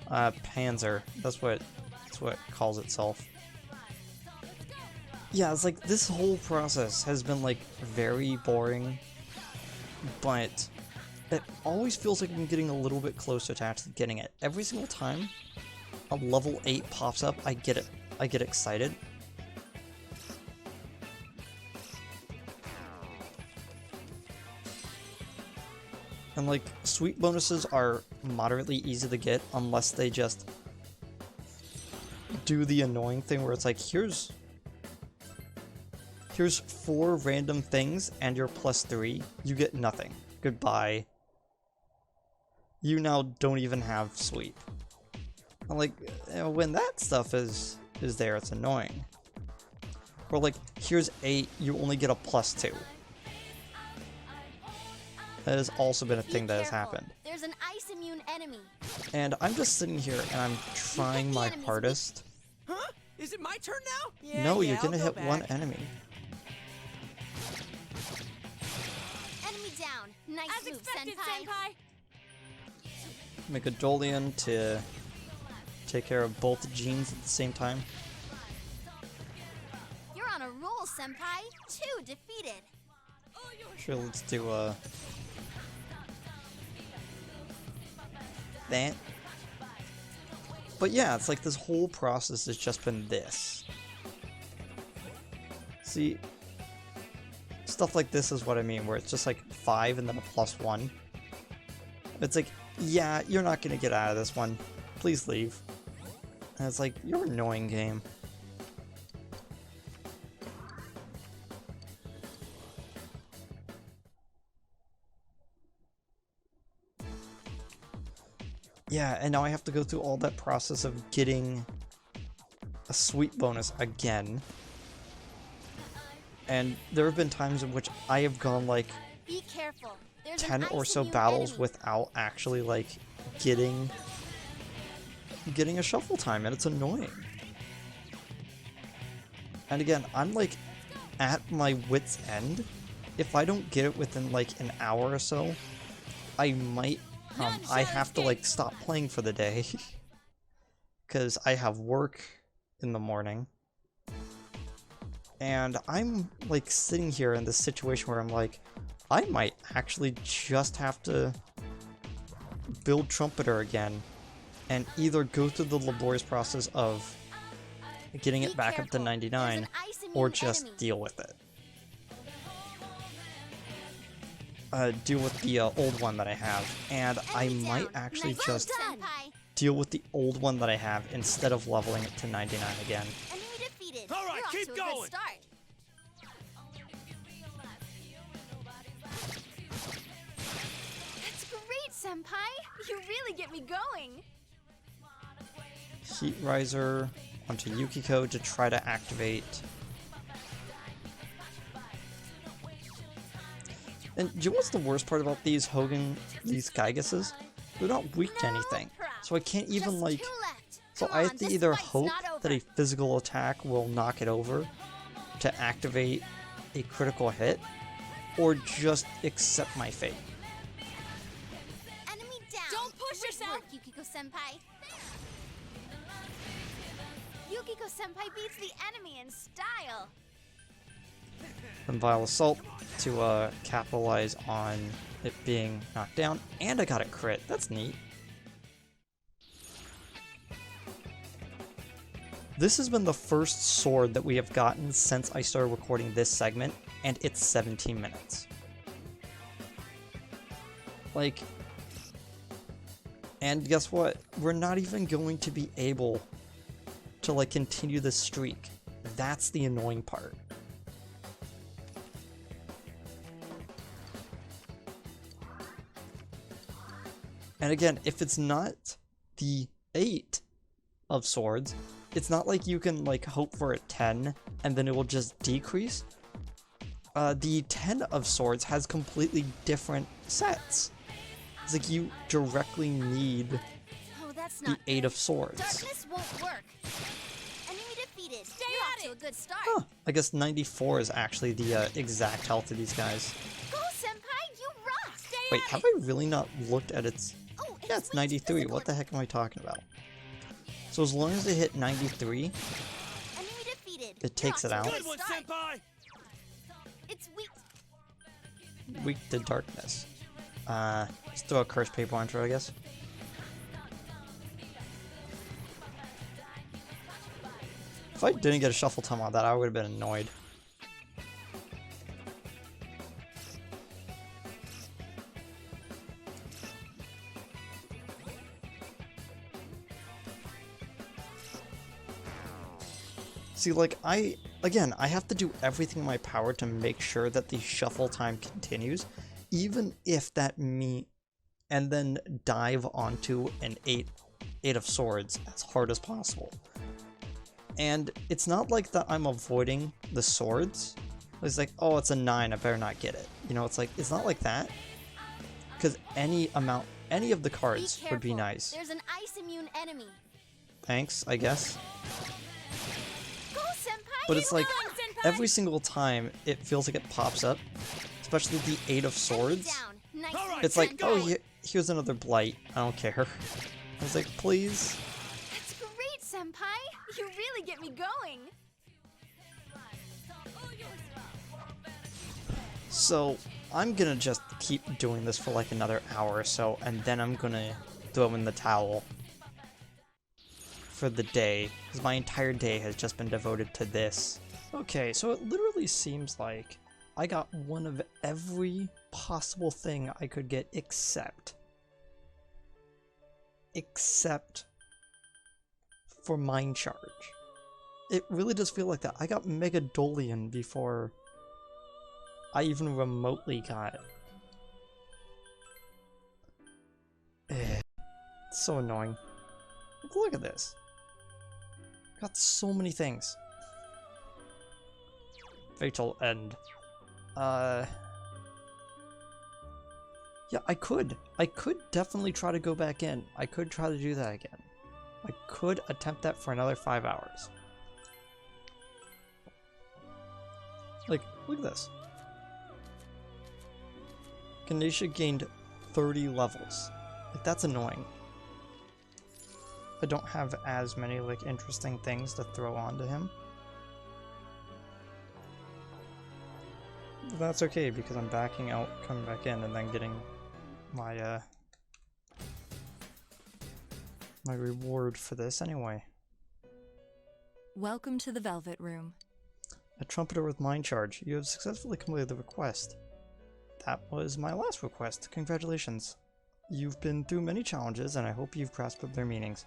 Panzer. That's what it calls itself. Yeah, it's like this whole process has been like very boring, but it always feels like I'm getting a little bit closer to actually getting it. Every single time a level 8 pops up, I get it. I get excited. And like, sweet bonuses are moderately easy to get unless they just do the annoying thing where it's like, here's 4 random things and you're +3. You get nothing. Goodbye. You now don't even have sweep. And like, when that stuff is there, it's annoying. Or like, here's 8, you only get a +2. That has also been a thing that has happened. There's an ice immune enemy. And I'm just sitting here and I'm trying my hardest. Huh? Is it my turn now? Yeah, No, yeah, you're gonna hit back. one enemy. Enemy down. Nice As move, expected, senpai. Make a Jolien to take care of both genes at the same time. You're on a roll, senpai. 2 defeated. Sure, let's do that. But yeah, it's like this whole process has just been this. See, stuff like this is what I mean, where it's just like 5 and then a +1. It's like, yeah, you're not gonna get out of this one. Please leave. And it's like, you're an annoying game. Yeah, and now I have to go through all that process of getting a sweet bonus again. And there have been times in which I have gone like Be careful. There's 10 an or ice so immune battles enemy. without actually like getting a shuffle time, and it's annoying. And again, I'm like at my wit's end. If I don't get it within like an hour or so, I might I have to like stop playing for the day because I have work in the morning. And I'm like sitting here in this situation where I'm like, I might actually just have to build Trumpeter again and either go through the laborious process of getting it back up to 99 or just deal with it. Deal with the old one that I have, and I might actually just deal with the old one that I have instead of leveling it to 99 again. Enemy defeated. All right, You're off keep to a going. Good start. That's great, senpai. You really get me going. Heat Riser onto Yukiko to try to activate. And do you know what's the worst part about these Gygases? They're not weak to anything. So I can't even Just like... 2 left. So Come I on, have to this either fight's hope not over. that a physical attack will knock it over to activate a critical hit, or just accept my fate. Enemy down. Don't push Great yourself. work, Yukiko-senpai. Yukiko-senpai beats the enemy in style. And Vile Assault to capitalize on it being knocked down, and I got a crit. That's neat. This has been the first sword that we have gotten since I started recording this segment, and it's 17 minutes. Like, And guess what? We're not even going to be able to like continue this streak. That's the annoying part. And again, if it's not the 8 of swords, it's not like you can like hope for a 10 and then it will just decrease. The 10 of swords has completely different sets. It's like you directly need the 8 of swords. Darkness won't work. Enemy defeated. Stay You're at off to it. a good start. Huh, I guess 94 is actually the exact health of these guys. Go, Senpai, you rock. Wait, have I really not looked at its... Oh, Yeah, it's 93. What the heck am I talking about? So as long as they hit 93, Enemy defeated. it takes it You're off out. to a Good one, start. Senpai! It's weak. Weak to darkness. Let's throw a curse paper onto it, I guess. If I didn't get a shuffle time on that, I would have been annoyed. See, like, I have to do everything in my power to make sure that the shuffle time continues, even if that and then dive onto an 8 of swords as hard as possible. And it's not like that I'm avoiding the swords. It's like, oh, it's a 9, I better not get it. You know, it's like, it's not like that. Because any of the cards would be nice. There's an ice immune enemy. Thanks, I guess. Go, Senpai. But it's like, going, Senpai. every single time it feels like it pops up, especially the 8 of swords, Down. Nice. All right, it's like, keep oh, going. here's another blight. I don't care. I was like, please. That's great, Senpai. You really get me going. So, I'm gonna just keep doing this for like another hour or so, and then I'm gonna throw in the towel for the day, because my entire day has just been devoted to this. Okay, so it literally seems like I got one of every possible thing I could get except for Mind Charge. It really does feel like that. I got Megadolian before I even remotely got it. It's so annoying. Look at this. Got so many things. Fatal End. Yeah, I could definitely try to go back in. I could try to do that again. I could attempt that for another 5 hours. Like, look at this. Ganesha gained 30 levels. Like, that's annoying. I don't have as many, like, interesting things to throw onto him. But that's okay, because I'm backing out, coming back in, and then getting my, my reward for this anyway. Welcome to the Velvet Room. A trumpeter with mind charge. You have successfully completed the request. That was my last request. Congratulations. You've been through many challenges, and I hope you've grasped their meanings.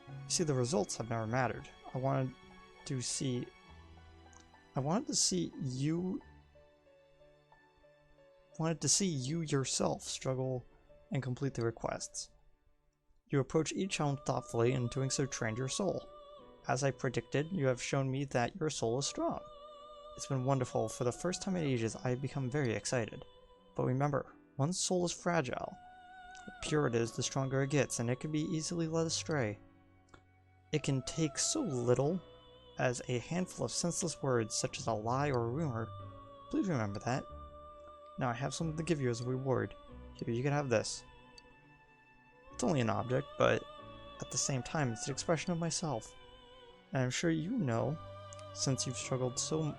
You see, the results have never mattered. I wanted to see you yourself struggle and complete the requests. You approach each challenge thoughtfully, and doing so trained your soul. As I predicted, you have shown me that your soul is strong. It's been wonderful. For the first time in ages, I have become very excited. But remember, one's soul is fragile. The purer it is, the stronger it gets, and it can be easily led astray. It can take so little as a handful of senseless words, such as a lie or a rumor. Please remember that. Now I have something to give you as a reward. Here, you can have this. It's only an object, but at the same time, it's an expression of myself. And I'm sure you know, since you've struggled so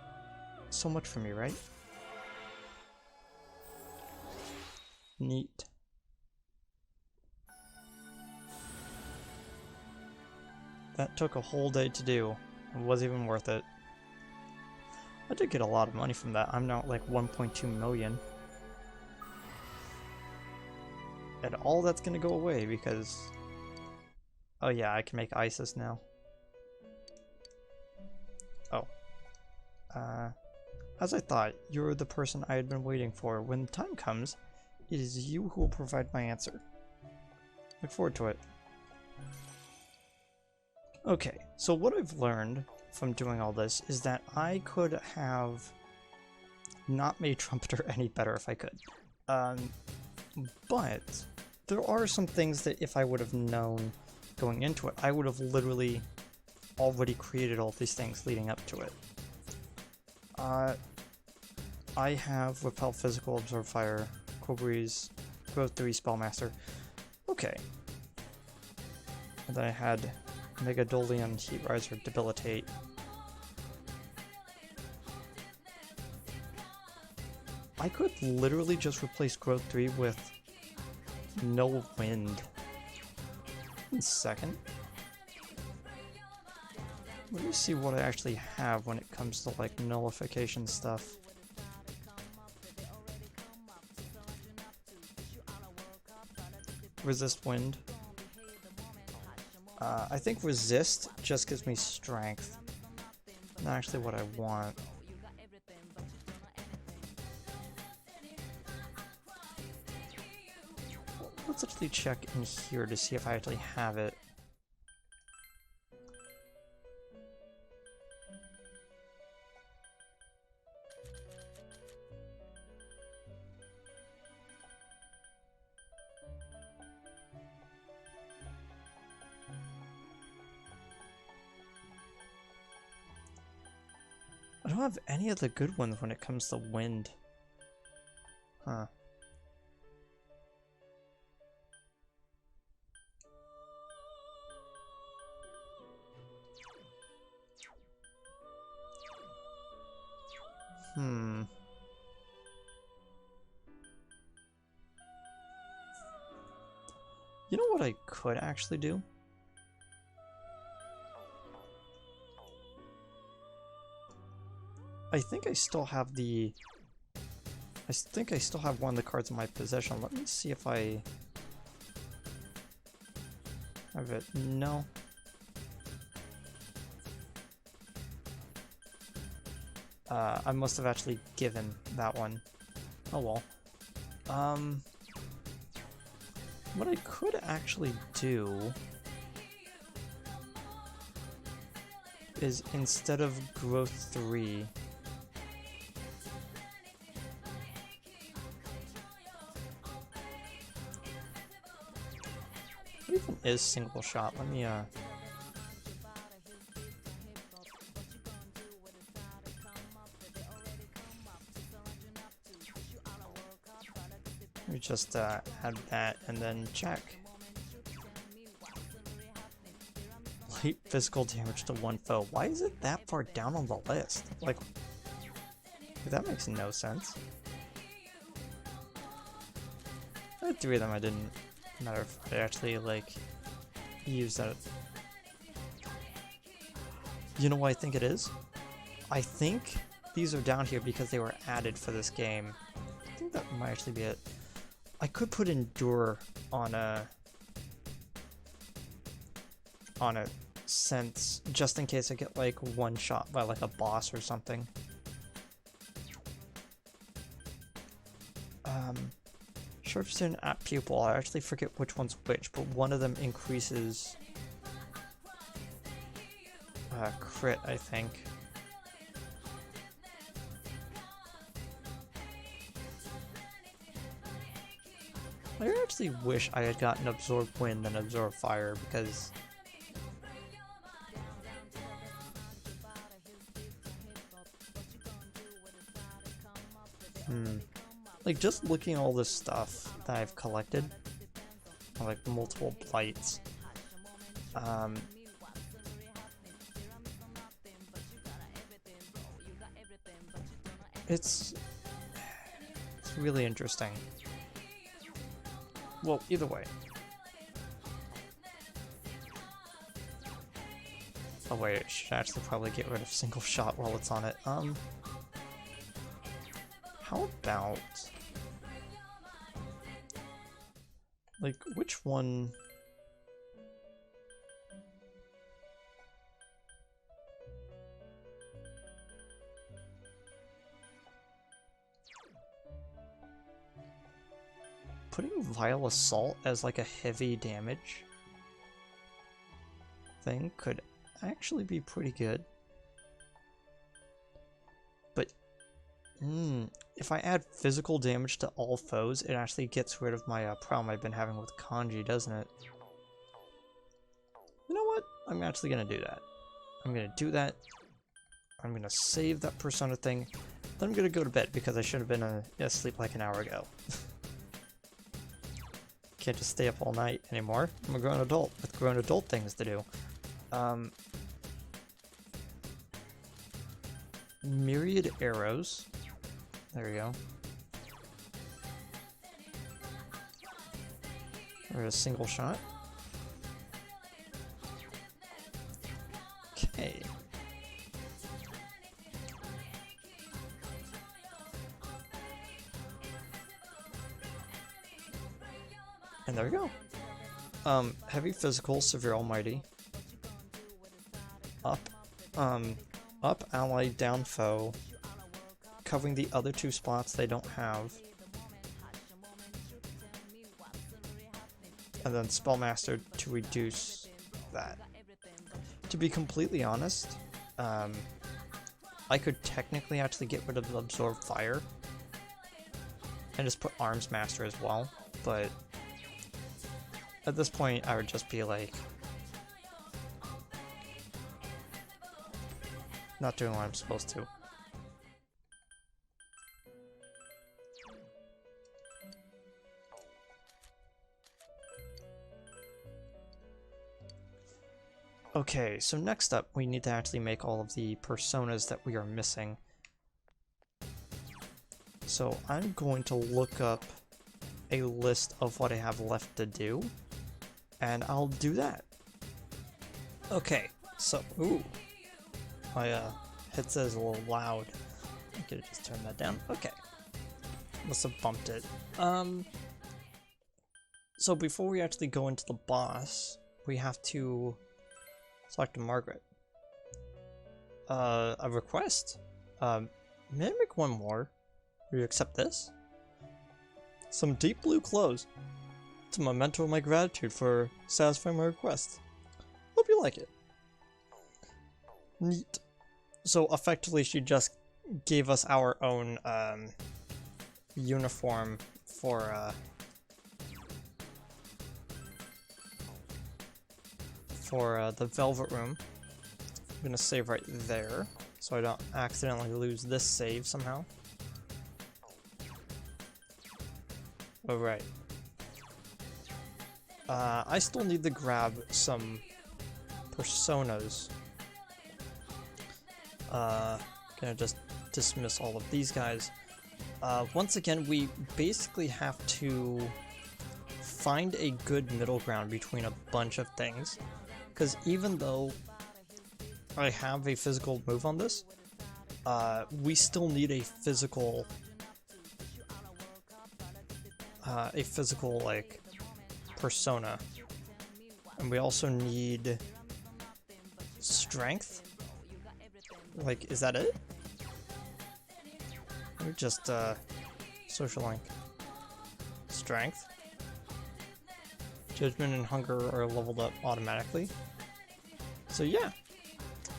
much for me, right? Neat. That took a whole day to do. It wasn't even worth it. I did get a lot of money from that. I'm now at like 1.2 million. And all that's gonna go away because Oh yeah, I can make Isis now. Oh. As I thought, you're the person I had been waiting for. When the time comes, it is you who will provide my answer. Look forward to it. Okay, so what I've learned from doing all this is that I could have not made Trumpeter any better if I could. But there are some things that if I would have known going into it, I would have literally already created all these things leading up to it. I have Repel Physical, Absorb Fire, Cool Breeze, Growth 3 Spellmaster. Okay. And then I had Megadolian, Heat Riser, Debilitate. I could literally just replace Growth 3 with no Wind. 1 second. Let me see what I actually have when it comes to like nullification stuff. Resist Wind. I think Resist just gives me strength. Not actually what I want. Let's actually check in here to see if I actually have it. I don't have any of the good ones when it comes to wind. Huh. You know what I could actually do? I think I still have the... I think I still have one of the cards in my possession. Let me see if I... have it. No. I must have actually given that one. Oh well. What I could actually do is instead of Growth 3, what even is Single Shot? Let me just add that and then check. Light physical damage to one foe. Why is it that far down on the list? Like, that makes no sense. I had 3 of them. I didn't matter if I actually like use that. You know what I think it is? I think these are down here because they were added for this game. I think that might actually be it. I could put Endure on a sense, just in case I get like one shot by like a boss or something. Sharpstone at Pupil, I actually forget which one's which, but one of them increases crit, I think. I actually wish I had gotten Absorb Wind and Absorb Fire, because like, just looking at all this stuff that I've collected, like multiple blights, it's really interesting. Well, either way. Oh wait, I should actually probably get rid of Single Shot while it's on it. How about... like, which one... putting Vile Assault as like a heavy damage thing could actually be pretty good. But if I add physical damage to all foes, it actually gets rid of my problem I've been having with Kanji, doesn't it? You know what? I'm actually gonna do that. I'm gonna do that. I'm gonna save that Persona thing. Then I'm gonna go to bed because I should have been asleep like an hour ago. Can't just stay up all night anymore. I'm a grown adult with grown adult things to do. Myriad arrows. There we go. Or a single shot. Okay. And there we go. Heavy physical, severe almighty. Up. Up ally, down foe. Covering the other two spots they don't have. And then Spellmaster to reduce that. To be completely honest, I could technically actually get rid of the Absorb Fire. And just put Arms Master as well, but at this point I would just be like not doing what I'm supposed to. Okay, so next up we need to actually make all of the personas that we are missing. So I'm going to look up a list of what I have left to do, and I'll do that. Okay, so, ooh, my headset is a little loud. I could have just turned that down. Okay, must have bumped it. So before we actually go into the boss, we have to select a Margaret. A request? May I make one more? Will you accept this? Some deep blue clothes. It's a memento of my gratitude for satisfying my request. Hope you like it. Neat. So effectively she just gave us our own uniform for the Velvet Room. I'm gonna save right there so I don't accidentally lose this save somehow. Alright. I still need to grab some personas. Gonna just dismiss all of these guys. Once again, we basically have to find a good middle ground between a bunch of things. Because even though I have a physical move on this, we still need a physical like persona, and we also need strength. Like, is that it? Let me just social link. Strength. Judgment and hunger are leveled up automatically. So yeah,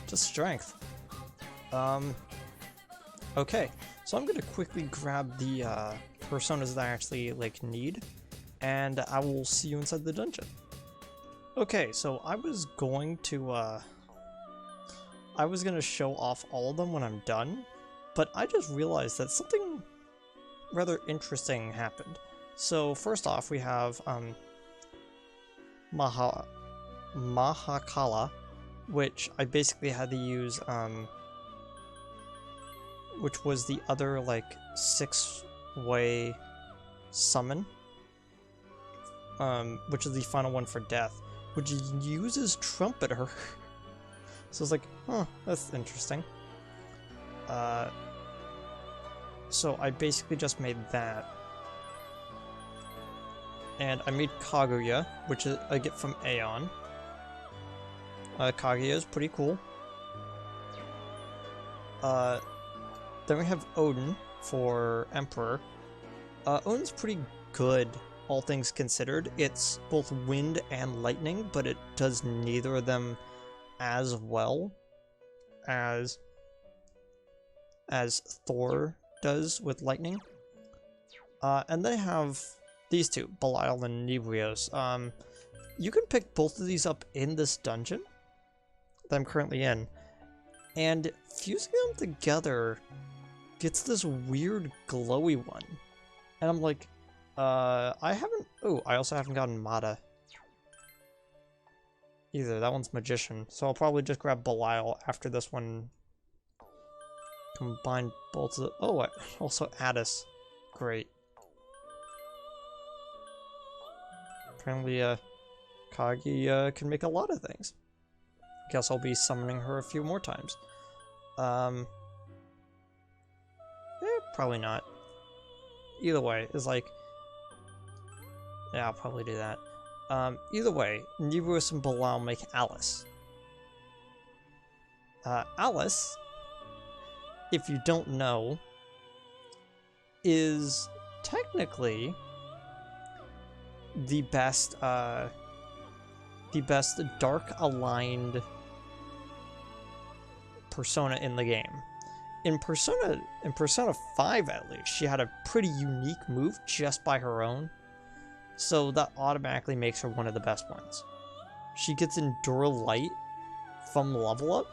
just strength. Okay, so I'm gonna quickly grab the personas that I actually like need, and I will see you inside the dungeon. Okay, so I was gonna show off all of them when I'm done, but I just realized that something rather interesting happened. So first off, we have Mahakala, which I basically had to use, which was the other like 6-way summon, which is the final one for death, which uses Trumpeter. So it's like, huh, that's interesting. So I basically just made that. And I made Kaguya, which I get from Aeon. Kaguya is pretty cool. Then we have Odin for Emperor. Odin's pretty good all things considered. It's both wind and lightning, but it does neither of them as well as Thor does with lightning. And they have these two, Belial and Nebrios. You can pick both of these up in this dungeon that I'm currently in, and fusing them together gets this weird glowy one. And I'm like, I also haven't gotten Mata either. That one's Magician. So I'll probably just grab Belial after this one. Combine both of the... Oh, also Addis. Great. Apparently, Kagi can make a lot of things. Guess I'll be summoning her a few more times. Probably not. Either way, it's like... Yeah, I'll probably do that. Either way, Nebrios and Belial make Alice. Alice, if you don't know, is technically the best dark-aligned persona in the game. In Persona 5 at least, she had a pretty unique move just by her own, so that automatically makes her one of the best ones. She gets Endure Light from level up,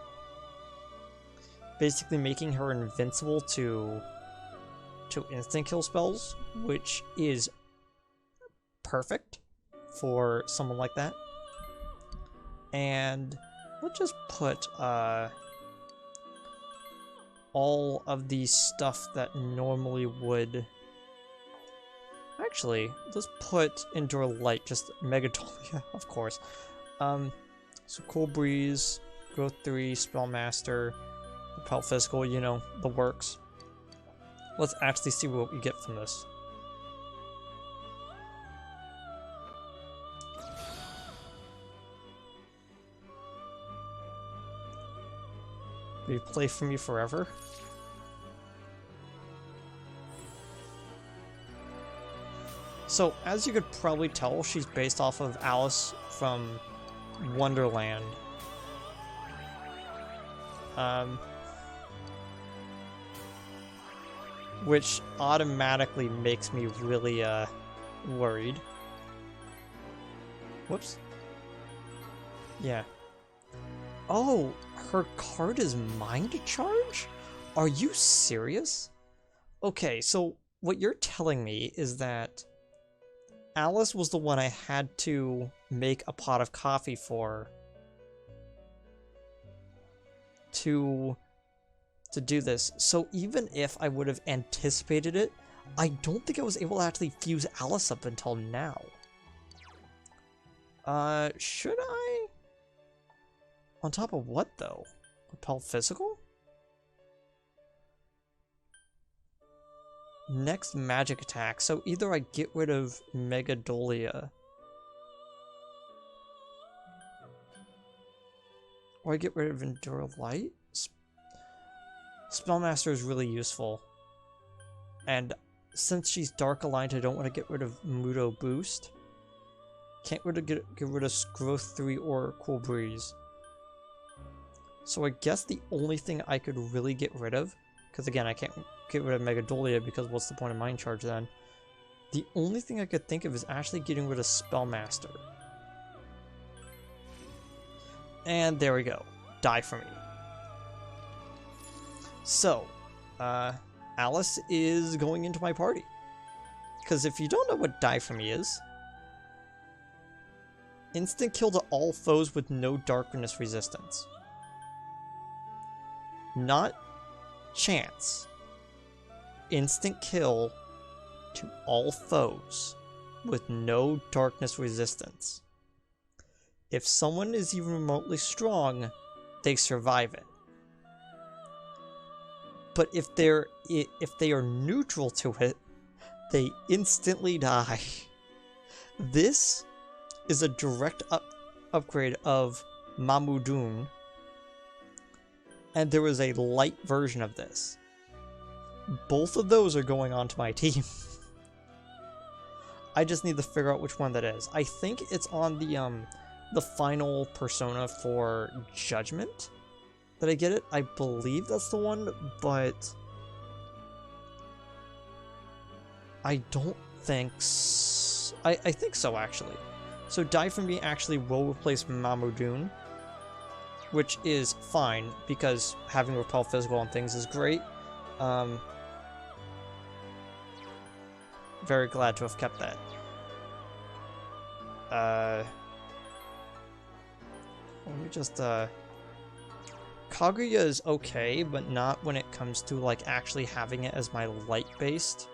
basically making her invincible to instant kill spells, which is perfect for someone like that. And let's just put all of the stuff that normally would... Actually, let's put Endure Light, just Megatolia, of course. So Cool Breeze, Growth 3, Spellmaster, Repel Physical, you know, the works. Let's actually see what we get from this. Will you play for me forever? So, as you could probably tell, she's based off of Alice from Wonderland. Which automatically makes me really, worried. Whoops. Yeah. Oh, her card is Mind Charge? Are you serious? Okay, so what you're telling me is that Alice was the one I had to make a pot of coffee for to do this. So even if I would have anticipated it, I don't think I was able to actually fuse Alice up until now. Should I? On top of what, though? Repel Physical? Next magic attack. So either I get rid of Megadolia, or I get rid of Endure Light? Spellmaster is really useful. And since she's Dark Aligned, I don't want to get rid of Mudo Boost. Can't get rid of Growth 3 or Cool Breeze. So I guess the only thing I could really get rid of, because again, I can't get rid of Megadolia because what's the point of Mind Charge then? The only thing I could think of is actually getting rid of Spellmaster. And there we go. Die for me. So, Alice is going into my party. Because if you don't know what Die for me is, instant kill to all foes with no darkness resistance. Not chance. Instant kill to all foes with no darkness resistance. If someone is even remotely strong, they survive it. But if they are neutral to it, they instantly die. This is a direct upgrade of Mamudun, and there is a light version of this. Both of those are going onto my team. I just need to figure out which one that is. I think it's on the final persona for Judgement that I get it. I believe that's the one, but I don't think I think so, actually. So Die For Me actually will replace Mamodoon, which is fine, because having Repel Physical on things is great. Very glad to have kept that. Let me just, Kaguya is okay, but not when it comes to, like, actually having it as my light-based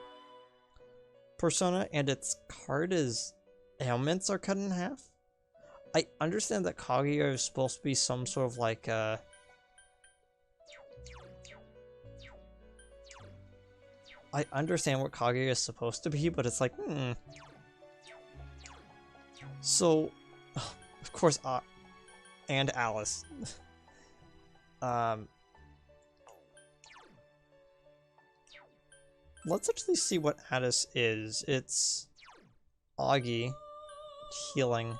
persona, and its card is ailments are cut in half. I understand that Kaguya is supposed to be some sort of, like, I understand what Kaguya is supposed to be, but it's like, So, of course, and Alice. Let's actually see what Addis is. It's Augie, healing.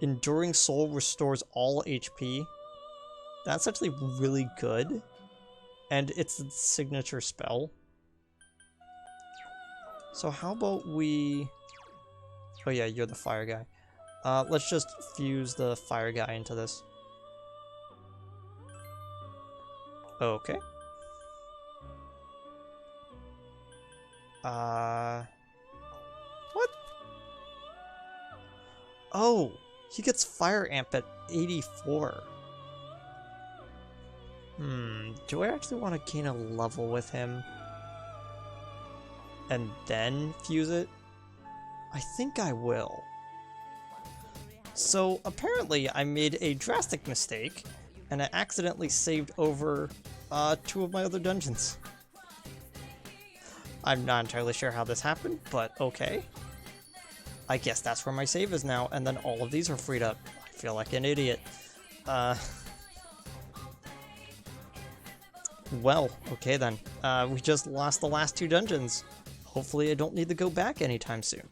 Enduring Soul restores all HP. That's actually really good. And it's the signature spell. So how about we... Oh yeah, you're the fire guy. Let's just fuse the fire guy into this. Okay. What? Oh, he gets Fire Amp at 84. Do I actually want to gain a level with him? And then fuse it? I think I will. So apparently I made a drastic mistake, and I accidentally saved over 2 of my other dungeons. I'm not entirely sure how this happened, but okay. I guess that's where my save is now, and then all of these are freed up. I feel like an idiot. Well, okay then. We just lost the last 2 dungeons. Hopefully I don't need to go back anytime soon.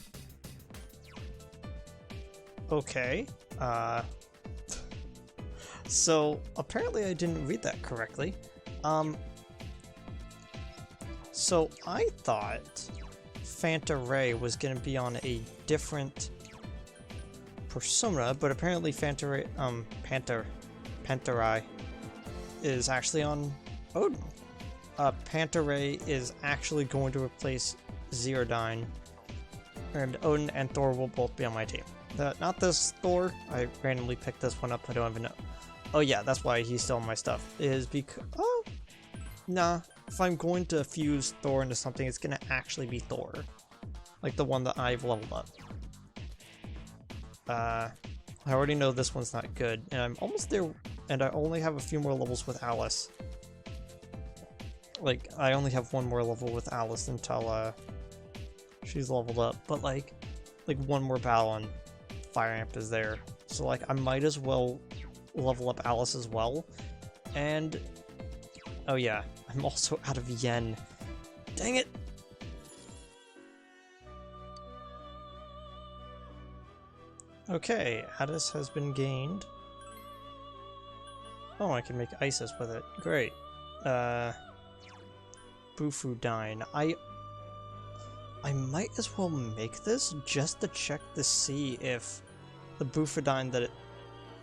Okay. So apparently I didn't read that correctly. So I thought Phanta Ray was going to be on a different persona, but apparently Phanta Ray, Phanta Ray is actually on Odin. Phanta Ray is actually going to replace Zero-Dyne, and Odin and Thor will both be on my team. Not this Thor. I randomly picked this one up. I don't even know. Oh yeah, that's why he's still on my stuff. Is because... Oh! Nah. If I'm going to fuse Thor into something, it's gonna actually be Thor. Like the one that I've leveled up. I already know this one's not good, and I'm almost there, and I only have a few more levels with Alice. Like, I only have 1 more level with Alice until, she's leveled up, but like one more battle and Fire Amp is there. So like, I might as well level up Alice as well. And, oh yeah, I'm also out of yen. Dang it! Okay, Addis has been gained. Oh, I can make Isis with it. Great. Bufudine. I might as well make this just to check to see if the Bufudine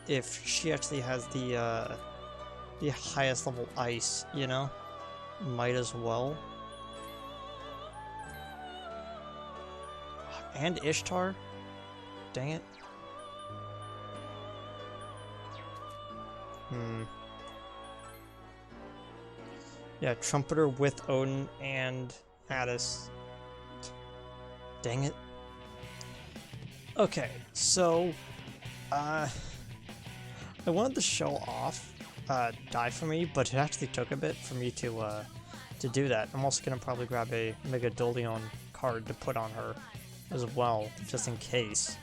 if she actually has the highest level ice, you know? Might as well. And Ishtar? Dang it. Yeah, Trumpeter with Odin and Addis. Dang it. Okay, so, I wanted to show off Die For Me, but it actually took a bit for me to do that. I'm also gonna probably grab a Megadolion card to put on her as well, just in case.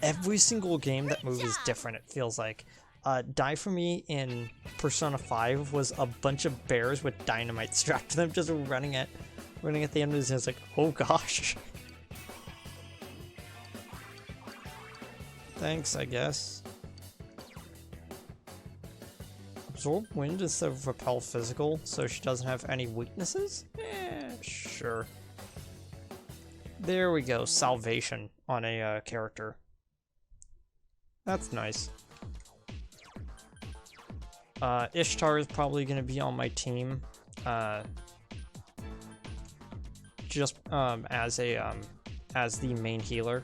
Every single game that moves is different, it feels like. Die For Me in Persona 5 was a bunch of bears with dynamite strapped to them just running at the enemies, and it's like, oh gosh. Thanks, I guess. Absorb wind instead of repel physical, so she doesn't have any weaknesses? Sure. There we go, salvation on a character. That's nice. Ishtar is probably going to be on my team, just as the main healer.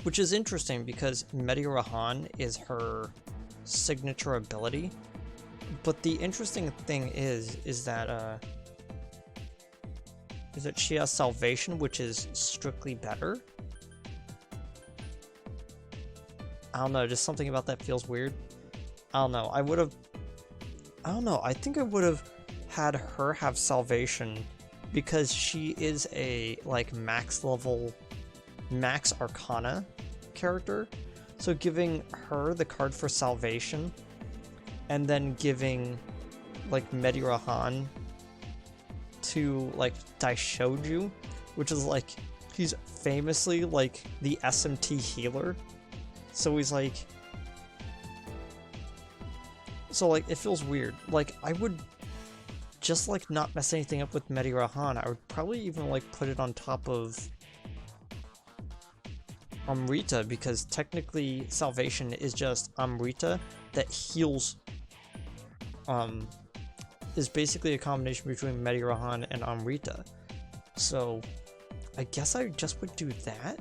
Which is interesting because Medirahan is her signature ability, but the interesting thing is that she has salvation, which is strictly better. I don't know, just something about that feels weird. I don't know, I think I would have had her have salvation because she is a, like, max Arcana character. So giving her the card for salvation and then giving, like, Medirahan to, like, Daishoju, which is, like, he's famously, like, the SMT healer. So he's like... So, like, it feels weird. Like, I would just, like, not mess anything up with Medirahan. I would probably even, like, put it on top of Amrita, because technically Salvation is just Amrita that heals... is basically a combination between Medirahan and Amrita. So, I guess I just would do that.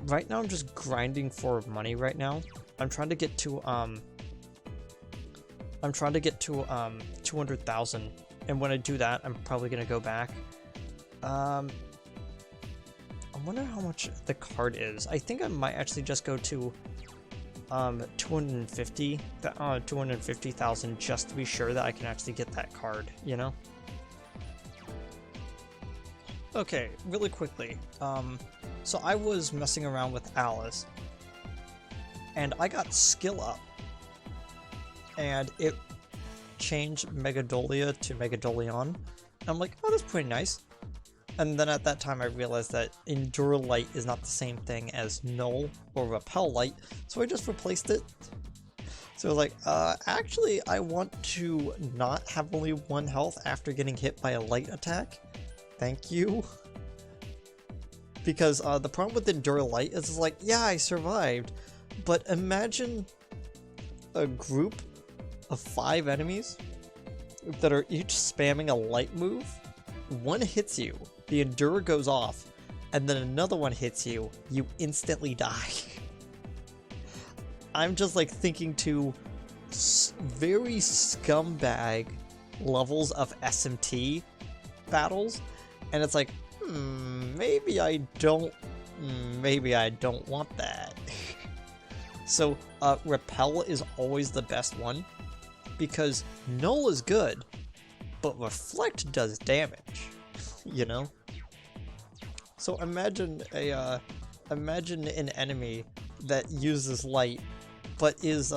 Right now I'm just grinding for money right now. I'm trying to get to 200,000, and when I do that, I'm probably gonna go back. I wonder how much the card is. I think I might actually just go to 250,000 just to be sure that I can actually get that card, you know? Okay, really quickly. So I was messing around with Alice, and I got skill up, and it changed Megadolia to Megadolion. I'm like, oh, that's pretty nice. And then at that time I realized that Endure Light is not the same thing as Null or Repel Light, so I just replaced it. So I was like, actually I want to not have only 1 health after getting hit by a light attack. Thank you. Because the problem with Endure Light is it's like, yeah, I survived, but imagine a group of 5 enemies that are each spamming a light move. One hits you, the Endure goes off, and then another one hits you, you instantly die. I'm just like thinking to very scumbag levels of SMT battles, and it's like, maybe I don't want that. So, Repel is always the best one, because Null is good, but Reflect does damage, you know? So imagine an enemy that uses light, but is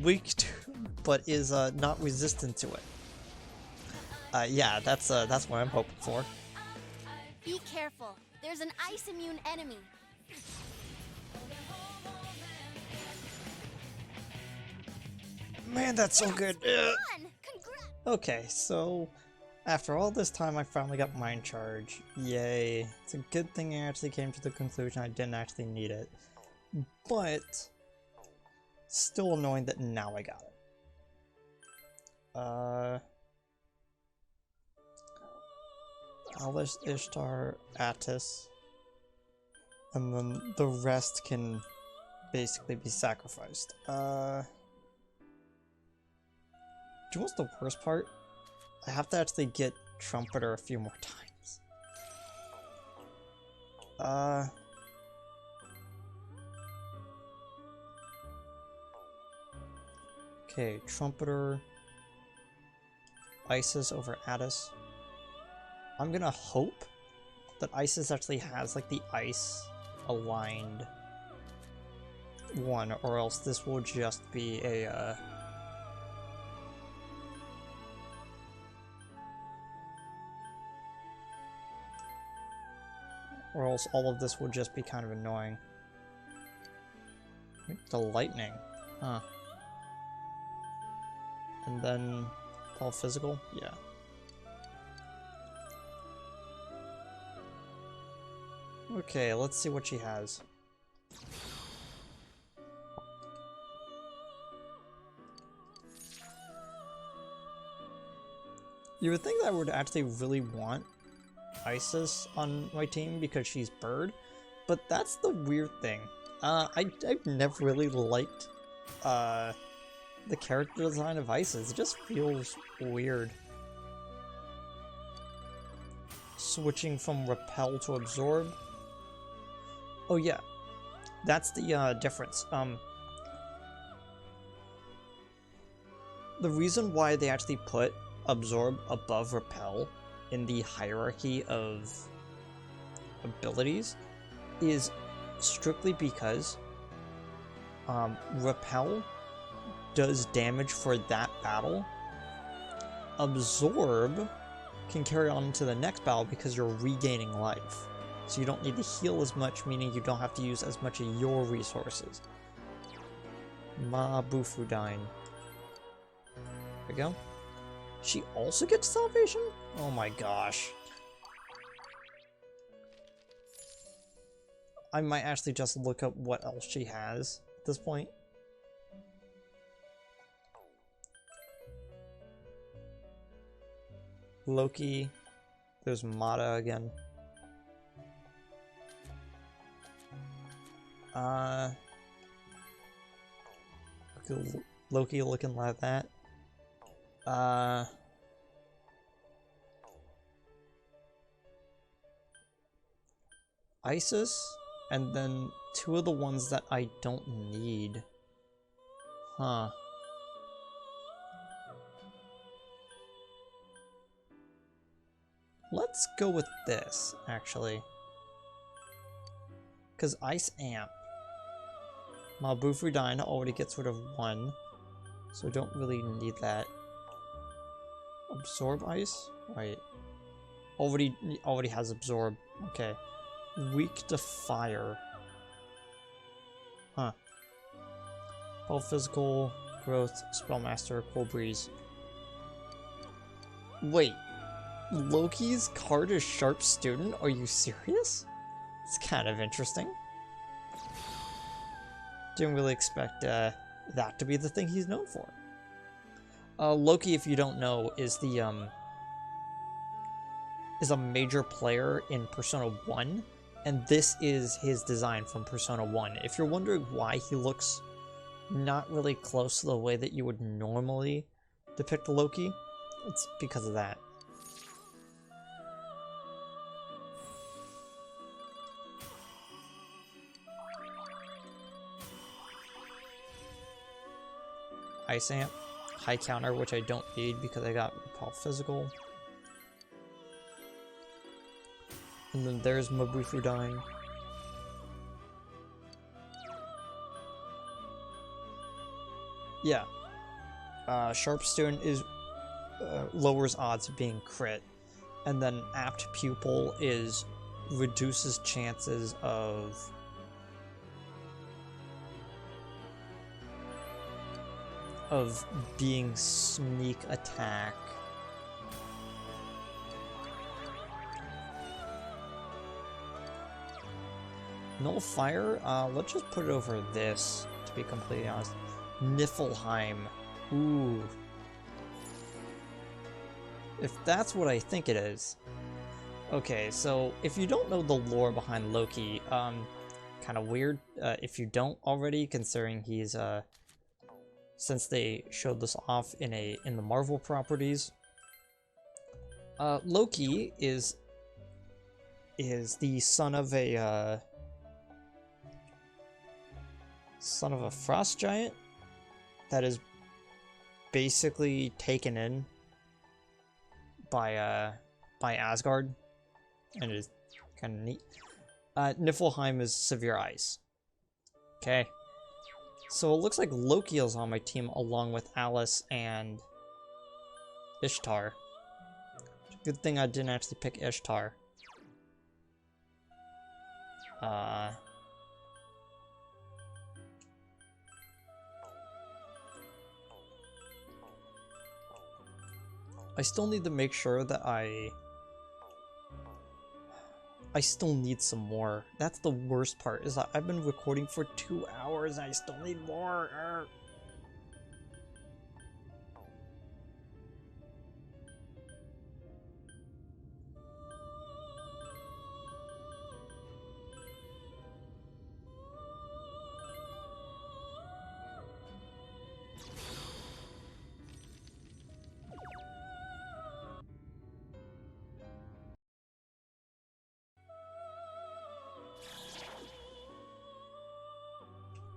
weak to, but is not resistant to it. Yeah, that's what I'm hoping for. Be careful. There's an ice immune enemy. Man, that's so good. Congrats. Okay, so after all this time, I finally got Mind Charge. Yay. It's a good thing I actually came to the conclusion I didn't actually need it. But still annoying that now I got it. Alice, Ishtar, Attis, and then the rest can basically be sacrificed. Do you know what's the worst part? I have to actually get Trumpeter a few more times. Okay, Trumpeter, Isis over Attis. I'm gonna hope that Isis actually has like the ice aligned one, or else this will just be a, or else all of this will just be kind of annoying. The lightning. Huh. And then all physical? Yeah. Okay, let's see what she has. You would think that I would actually really want Isis on my team because she's bird, but that's the weird thing. I've never really liked the character design of Isis. It just feels weird. Switching from repel to absorb. Oh yeah, that's the difference. The reason why they actually put absorb above repel in the hierarchy of abilities is strictly because repel does damage for that battle. Absorb can carry on into the next battle because you're regaining life. So you don't need to heal as much, meaning you don't have to use as much of your resources. Mabufudine. There we go. She also gets salvation? Oh my gosh. I might actually just look up what else she has at this point. Loki. There's Mata again. Loki looking like that. Isis, and then two of the ones that I don't need. Huh. Let's go with this, actually. Because Ice Amp. Mabufudine already gets rid of one, so I don't really need that. Absorb Ice? Wait. Already has Absorb. Okay. Weak to Fire. Huh. Both Physical, Growth, Spellmaster, Cool Breeze. Wait. Loki's card is Sharp Student? Are you serious? It's kind of interesting. Didn't really expect that to be the thing he's known for. Loki, if you don't know, is a major player in Persona 1, and this is his design from Persona 1. If you're wondering why he looks not really close to the way that you would normally depict Loki, it's because of that. Ice Amp, High Counter, which I don't need because I got Repel Physical. And then there's Mabufudine. Yeah. Sharp Student is lowers odds of being crit. And then Apt Pupil is reduces chances of being sneak attack. Nullfire, let's just put it over this, to be completely honest. Niflheim. Ooh. If that's what I think it is. Okay, so if you don't know the lore behind Loki, kind of weird if you don't already, considering he's since they showed this off in the Marvel properties. Loki is the son of a frost giant that is basically taken in by Asgard, and it is kind of neat. Niflheim is severe ice. Okay. So it looks like Loki is on my team along with Alice and Ishtar. Good thing I didn't actually pick Ishtar. I still need to make sure that I still need some more. That's the worst part, is that I've been recording for 2 hours and I still need more. Arr.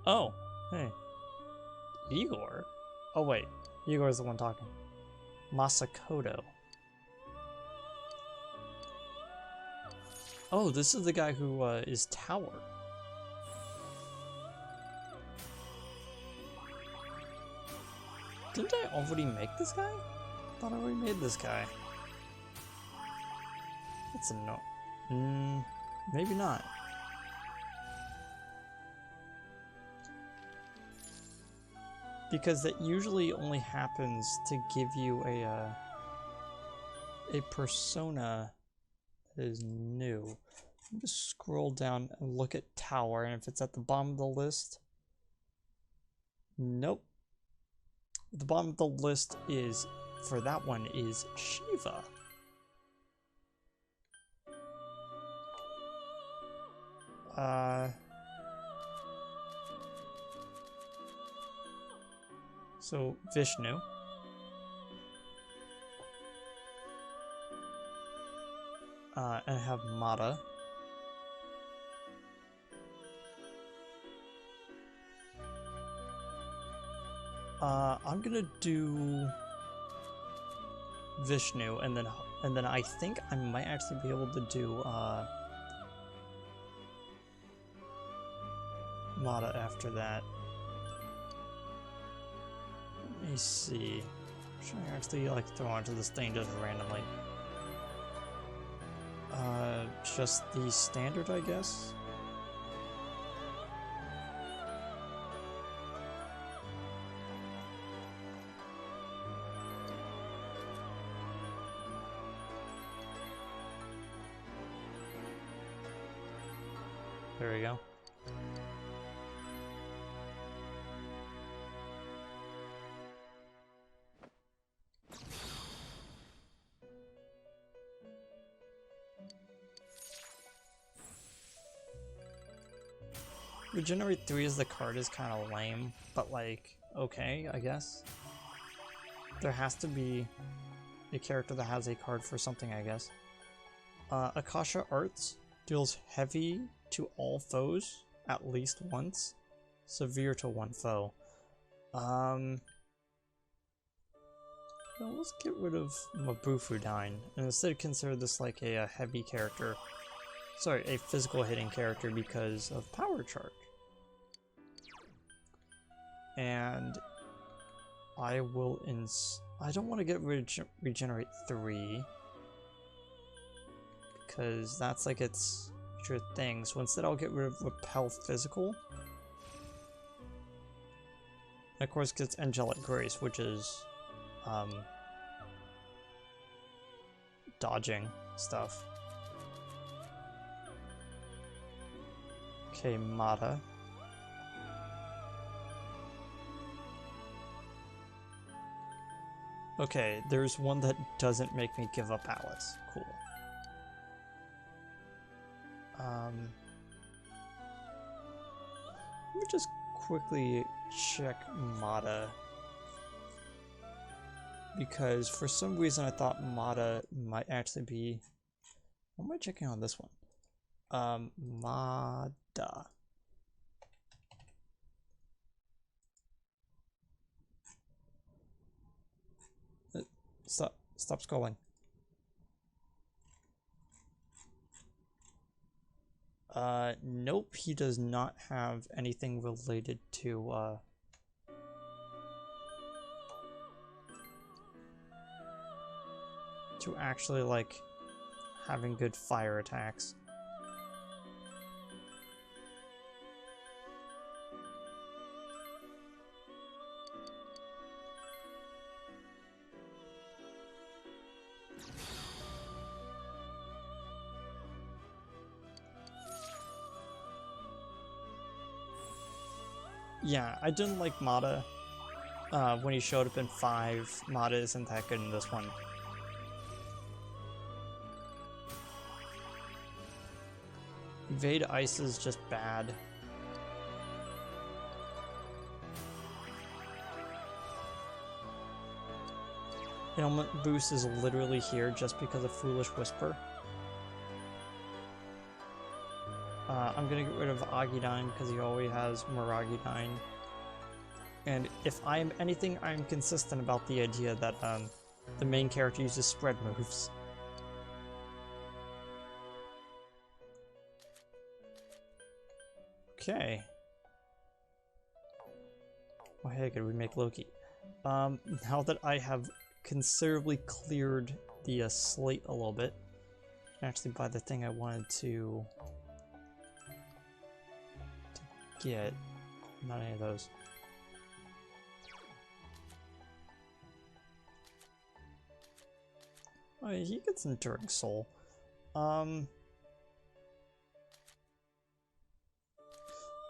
Oh, hey. Igor? Oh wait, Igor's the one talking. Masakoto. Oh, this is the guy who is Tower. Didn't I already make this guy? I thought I already made this guy. That's a no. Maybe not. Because that usually only happens to give you a persona that is new. Just scroll down and look at Tower, and if it's at the bottom of the list, nope. The bottom of the list is, for that one, is Shiva. So, Vishnu. And I have Mata. I'm gonna do Vishnu, and then I think I might actually be able to do Mata after that. Let me see. Should I actually like throw onto this thing just randomly? Just the standard, I guess. There we go. Regenerate 3 as the card is kind of lame, but like, okay, I guess. There has to be a character that has a card for something, I guess. Akasha Arts deals heavy to all foes at least once, severe to one foe. Well, let's get rid of Mabufudine and instead consider this like a heavy character. Sorry, a physical hitting character because of power charge. And I will I don't want to get rid of Regenerate 3 because that's like its future thing. So instead I'll get rid of Repel Physical. And of course gets Angelic Grace, which is dodging stuff. Okay, Mata. Okay, there's one that doesn't make me give up Alice. Cool. Let me just quickly check Mata. Because for some reason I thought Mata might actually be... What am I checking on this one? Mata. Stop scrolling. Nope, he does not have anything related to, to actually, like, having good fire attacks. Yeah, I didn't like Mata when he showed up in 5. Mata isn't that good in this one. Evade Ice is just bad. Ailment Boost is literally here just because of Foolish Whisper. I'm gonna get rid of Agidine because he always has Maragidine. And if I'm anything, I'm consistent about the idea that the main character uses spread moves. Okay. Oh hey, could we make Loki? Now that I have considerably cleared the slate a little bit, I can actually buy the thing I wanted to get. Not any of those. Oh, he gets Enduring Soul.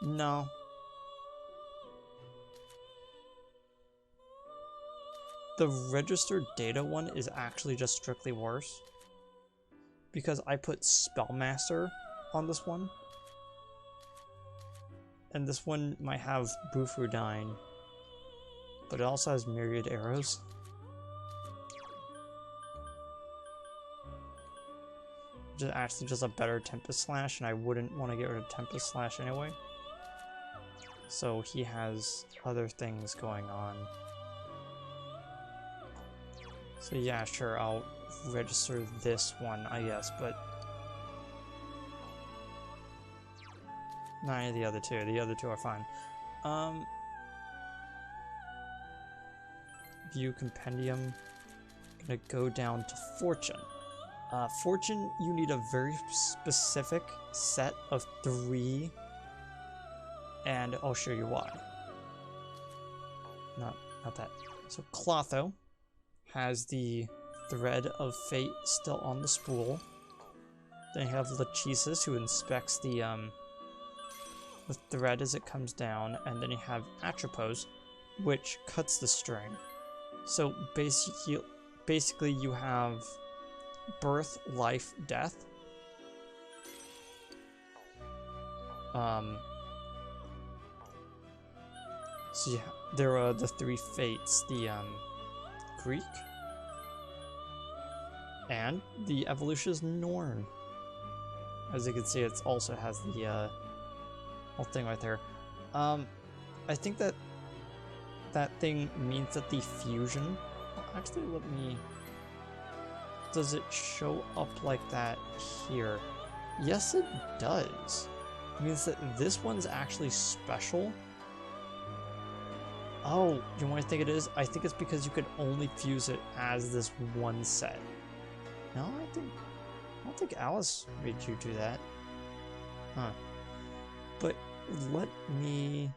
No. The registered data one is actually just strictly worse. Because I put Spellmaster on this one. And this one might have Bufudine. But it also has Myriad Arrows. Which is actually just a better Tempest Slash, and I wouldn't want to get rid of Tempest Slash anyway. So he has other things going on. So yeah, sure, I'll register this one, I guess, but not any of the other two. The other two are fine. View Compendium. Gonna go down to Fortune. Fortune, you need a very specific set of 3, and I'll show you why. Not that. So Clotho has the Thread of Fate still on the spool. Then you have Lachesis, who inspects the thread as it comes down, and then you have Atropos, which cuts the string. So basically you have Birth, Life, Death. So yeah, there are the 3 fates, the Greek, and the evolution is Norn. As you can see, it also has the whole thing right there. I think that thing means that the fusion. Actually, let me. Does it show up like that here? Yes, it does. It means that this one's actually special. Oh, you know what I think it is? I think it's because you could only fuse it as this one set. No, I don't think Alice made you do that. Huh. But let me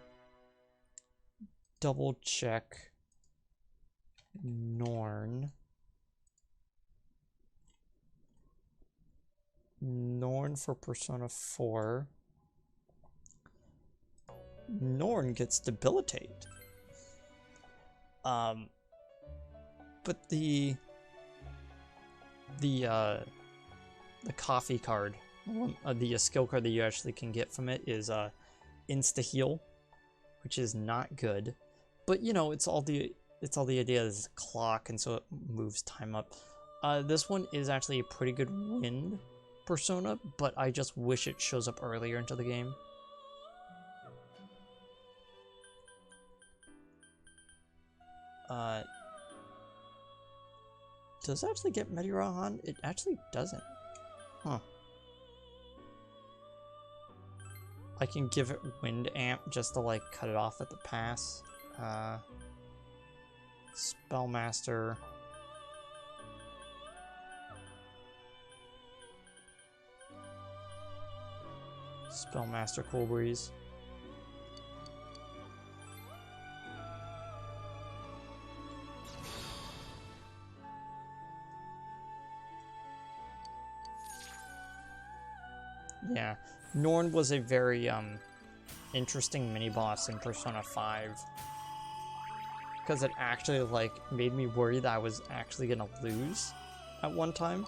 double check Norn. Norn for Persona 4. Norn gets Debilitate. But the coffee card, the skill card that you actually can get from it is Insta Heal, which is not good. But you know, it's all the idea is a clock, and so it moves time up. This one is actually a pretty good wind persona, but I just wish it shows up earlier into the game. Does it actually get Meteoron? It actually doesn't. Huh. I can give it Wind Amp just to, like, cut it off at the pass. Spellmaster. Spellmaster Cool Breeze. Yeah, Norn was a very interesting mini-boss in Persona 5. Because it actually, like, made me worry that I was actually gonna lose at one time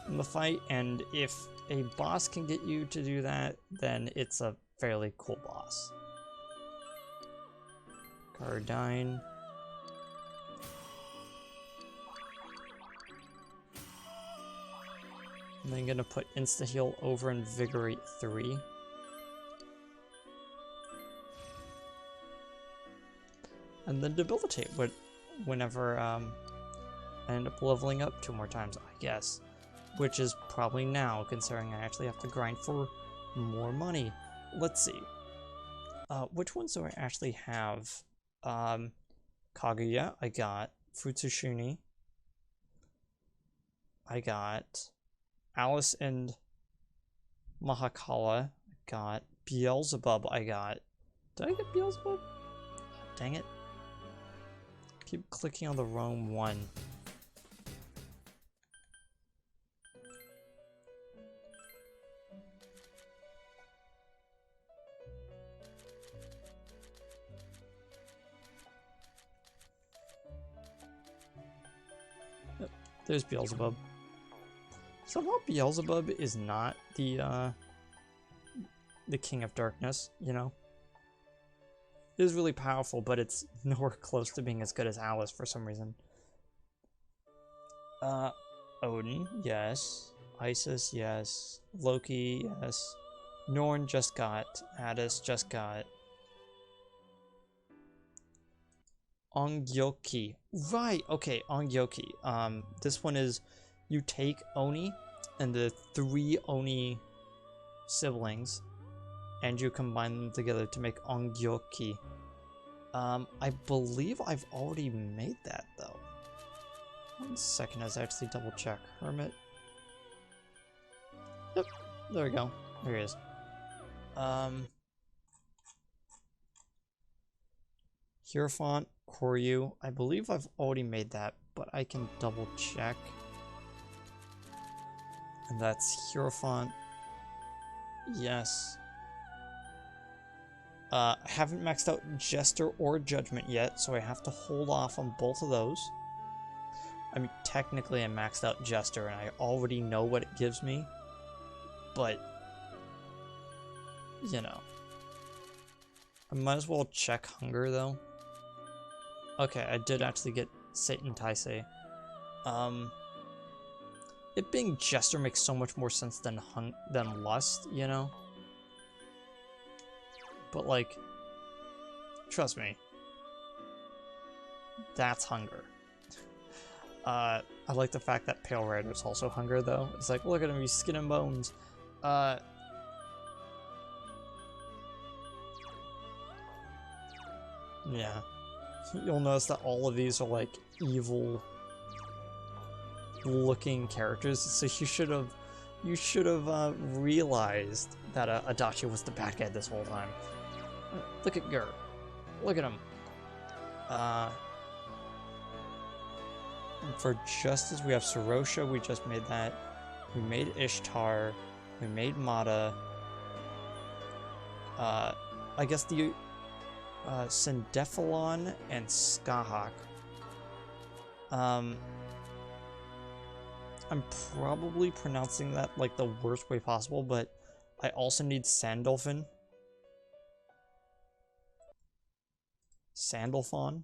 in the fight, and if a boss can get you to do that, then it's a fairly cool boss. Cardine. And then gonna put insta-heal over Invigorate 3. And then Debilitate whenever I end up leveling up 2 more times, I guess. Which is probably now, considering I actually have to grind for more money. Let's see. Which ones do I actually have? Kaguya, I got. Futsushuni. I got Alice and Mahakala. I got Beelzebub. I got. Did I get Beelzebub? Dang it. Keep clicking on the wrong one. Yep, there's Beelzebub. Somehow Beelzebub is not the King of Darkness, you know? It is really powerful, but it's nowhere close to being as good as Alice for some reason. Odin, yes. Isis, yes. Loki, yes. Norn just got. Addis just got. Ongyoki. Right, okay, Ongyoki. This one is you take Oni and the 3 Oni siblings and you combine them together to make Ongyoki. I believe I've already made that though. 1 second as I actually double check. Hermit. Yep, there we go. There he is. Hierophant, Koryu. I believe I've already made that, but I can double check. And that's Hierophant. Yes. I haven't maxed out Jester or Judgment yet, so I have to hold off on both of those. I mean, technically I maxed out Jester and I already know what it gives me, but, you know. I might as well check Hunger, though. Okay, I did actually get Satan Taisei. It being Jester makes so much more sense than Lust, you know? But, like, trust me, that's Hunger. I like the fact that Pale Rider's also Hunger, though. It's like, look at him, he's skin and bones. Yeah. You'll notice that all of these are, like, evil looking characters, so you should have realized that Adachi was the bad guy this whole time. Look at Gur. Look at him. And for Justice, we have Sorosha, we just made that. We made Ishtar. We made Mata. I guess the Syndephalon and Skahak. I'm probably pronouncing that like the worst way possible, but I also need Sandalphon. Sandalphon.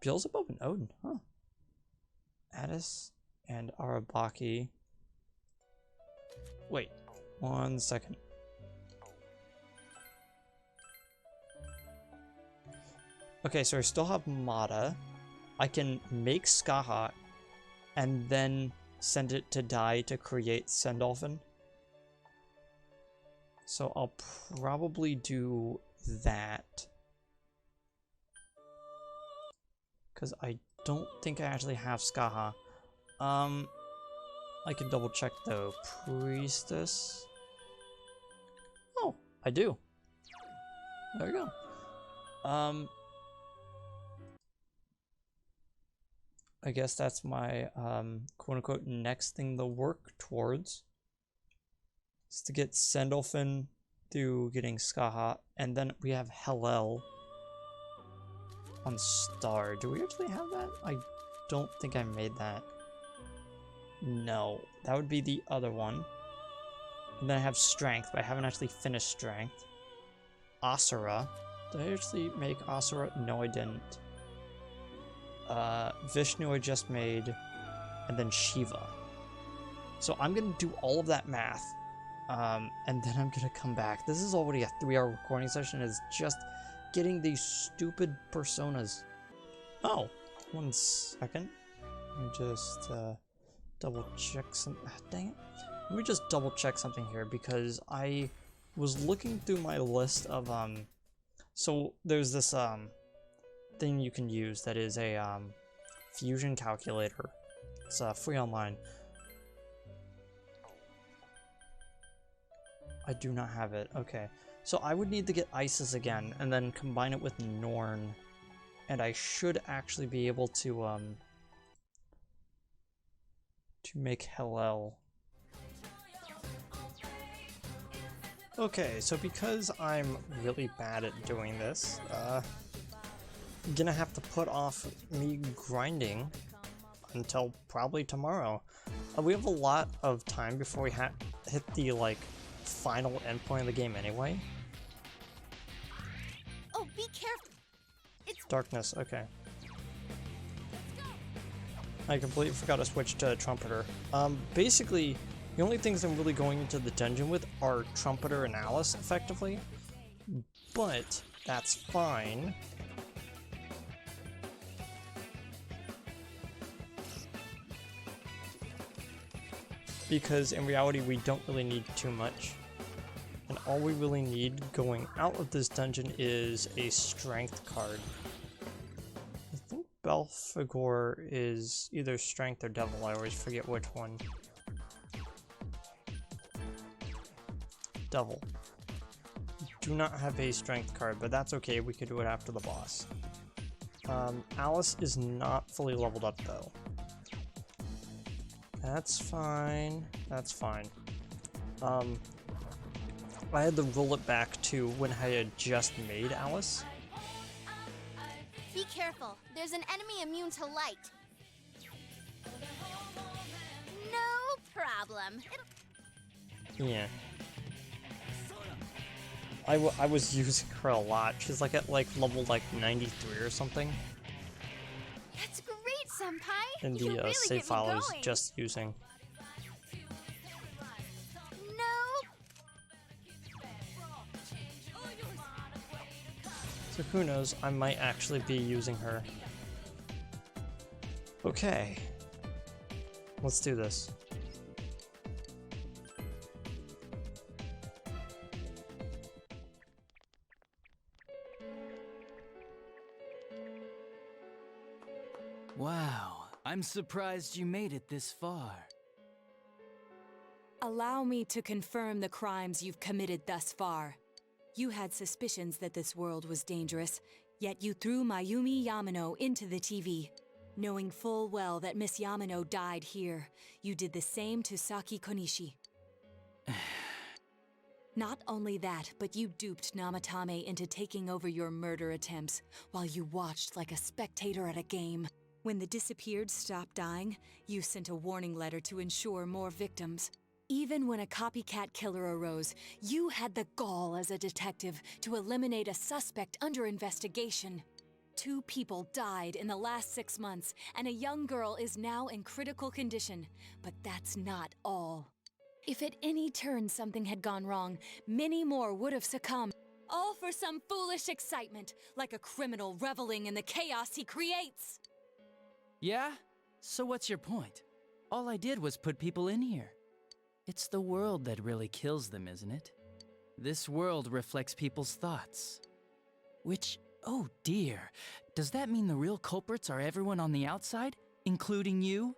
Beelzebub and Odin, huh? Addis and Arabaki. Wait, 1 second. Okay, so I still have Mata. I can make Skaha and then send it to die to create Sandalphon. So I'll probably do that. Because I don't think I actually have Skaha. I can double check though. Priestess. Oh, I do. There we go. I guess that's my quote-unquote next thing to work towards. Is to get Sandalphon through getting Skaha, and then we have Hellel on Star. Do we actually have that? I don't think I made that. No, that would be the other one. And then I have Strength, but I haven't actually finished Strength. Asura. Did I actually make Asura? No, I didn't. Vishnu I just made, and then Shiva. So I'm gonna do all of that math, and then I'm gonna come back. This is already a 3-hour recording session. It's just getting these stupid personas. Oh, 1 second. Let me just double check some. Dang it. Let me just double check something here because I was looking through my list of so there's this thing you can use that is a fusion calculator. It's free online. I do not have it. Okay, so I would need to get Isis again and then combine it with Norn, and I should actually be able to make Hellel. Okay, so because I'm really bad at doing this, I'm gonna have to put off me grinding until probably tomorrow. We have a lot of time before we hit the, like, final endpoint of the game anyway. Oh, be careful. It's Darkness, okay. I completely forgot to switch to Trumpeter. Basically, the only things I'm really going into the dungeon with are Trumpeter and Alice, effectively. But that's fine. Because in reality, we don't really need too much. And all we really need going out of this dungeon is a strength card. I think Belphegor is either strength or devil, I always forget which one. Devil. Do not have a strength card, but that's okay, we could do it after the boss. Alice is not fully leveled up though. That's fine. That's fine. I had to roll it back to when I had just made Alice. Be careful. There's an enemy immune to light. No problem. Yeah. I was using her a lot. She's like at like level like 93 or something. That's great, Senpai. And You the really save get me file I was going. just using. No. So who knows, I might actually be using her. Okay. Let's do this. Wow, I'm surprised you made it this far. Allow me to confirm the crimes you've committed thus far. You had suspicions that this world was dangerous, yet you threw Mayumi Yamano into the TV. Knowing full well that Miss Yamano died here, you did the same to Saki Konishi. Not only that, but you duped Namatame into taking over your murder attempts, while you watched like a spectator at a game. When the disappeared stopped dying, you sent a warning letter to ensure more victims. Even when a copycat killer arose, you had the gall as a detective to eliminate a suspect under investigation. 2 people died in the last 6 months, and a young girl is now in critical condition. But that's not all. If at any turn something had gone wrong, many more would have succumbed. All for some foolish excitement, like a criminal reveling in the chaos he creates. Yeah? So what's your point? All I did was put people in here. It's the world that really kills them, isn't it? This world reflects people's thoughts. Which, oh dear, does that mean the real culprits are everyone on the outside, including you?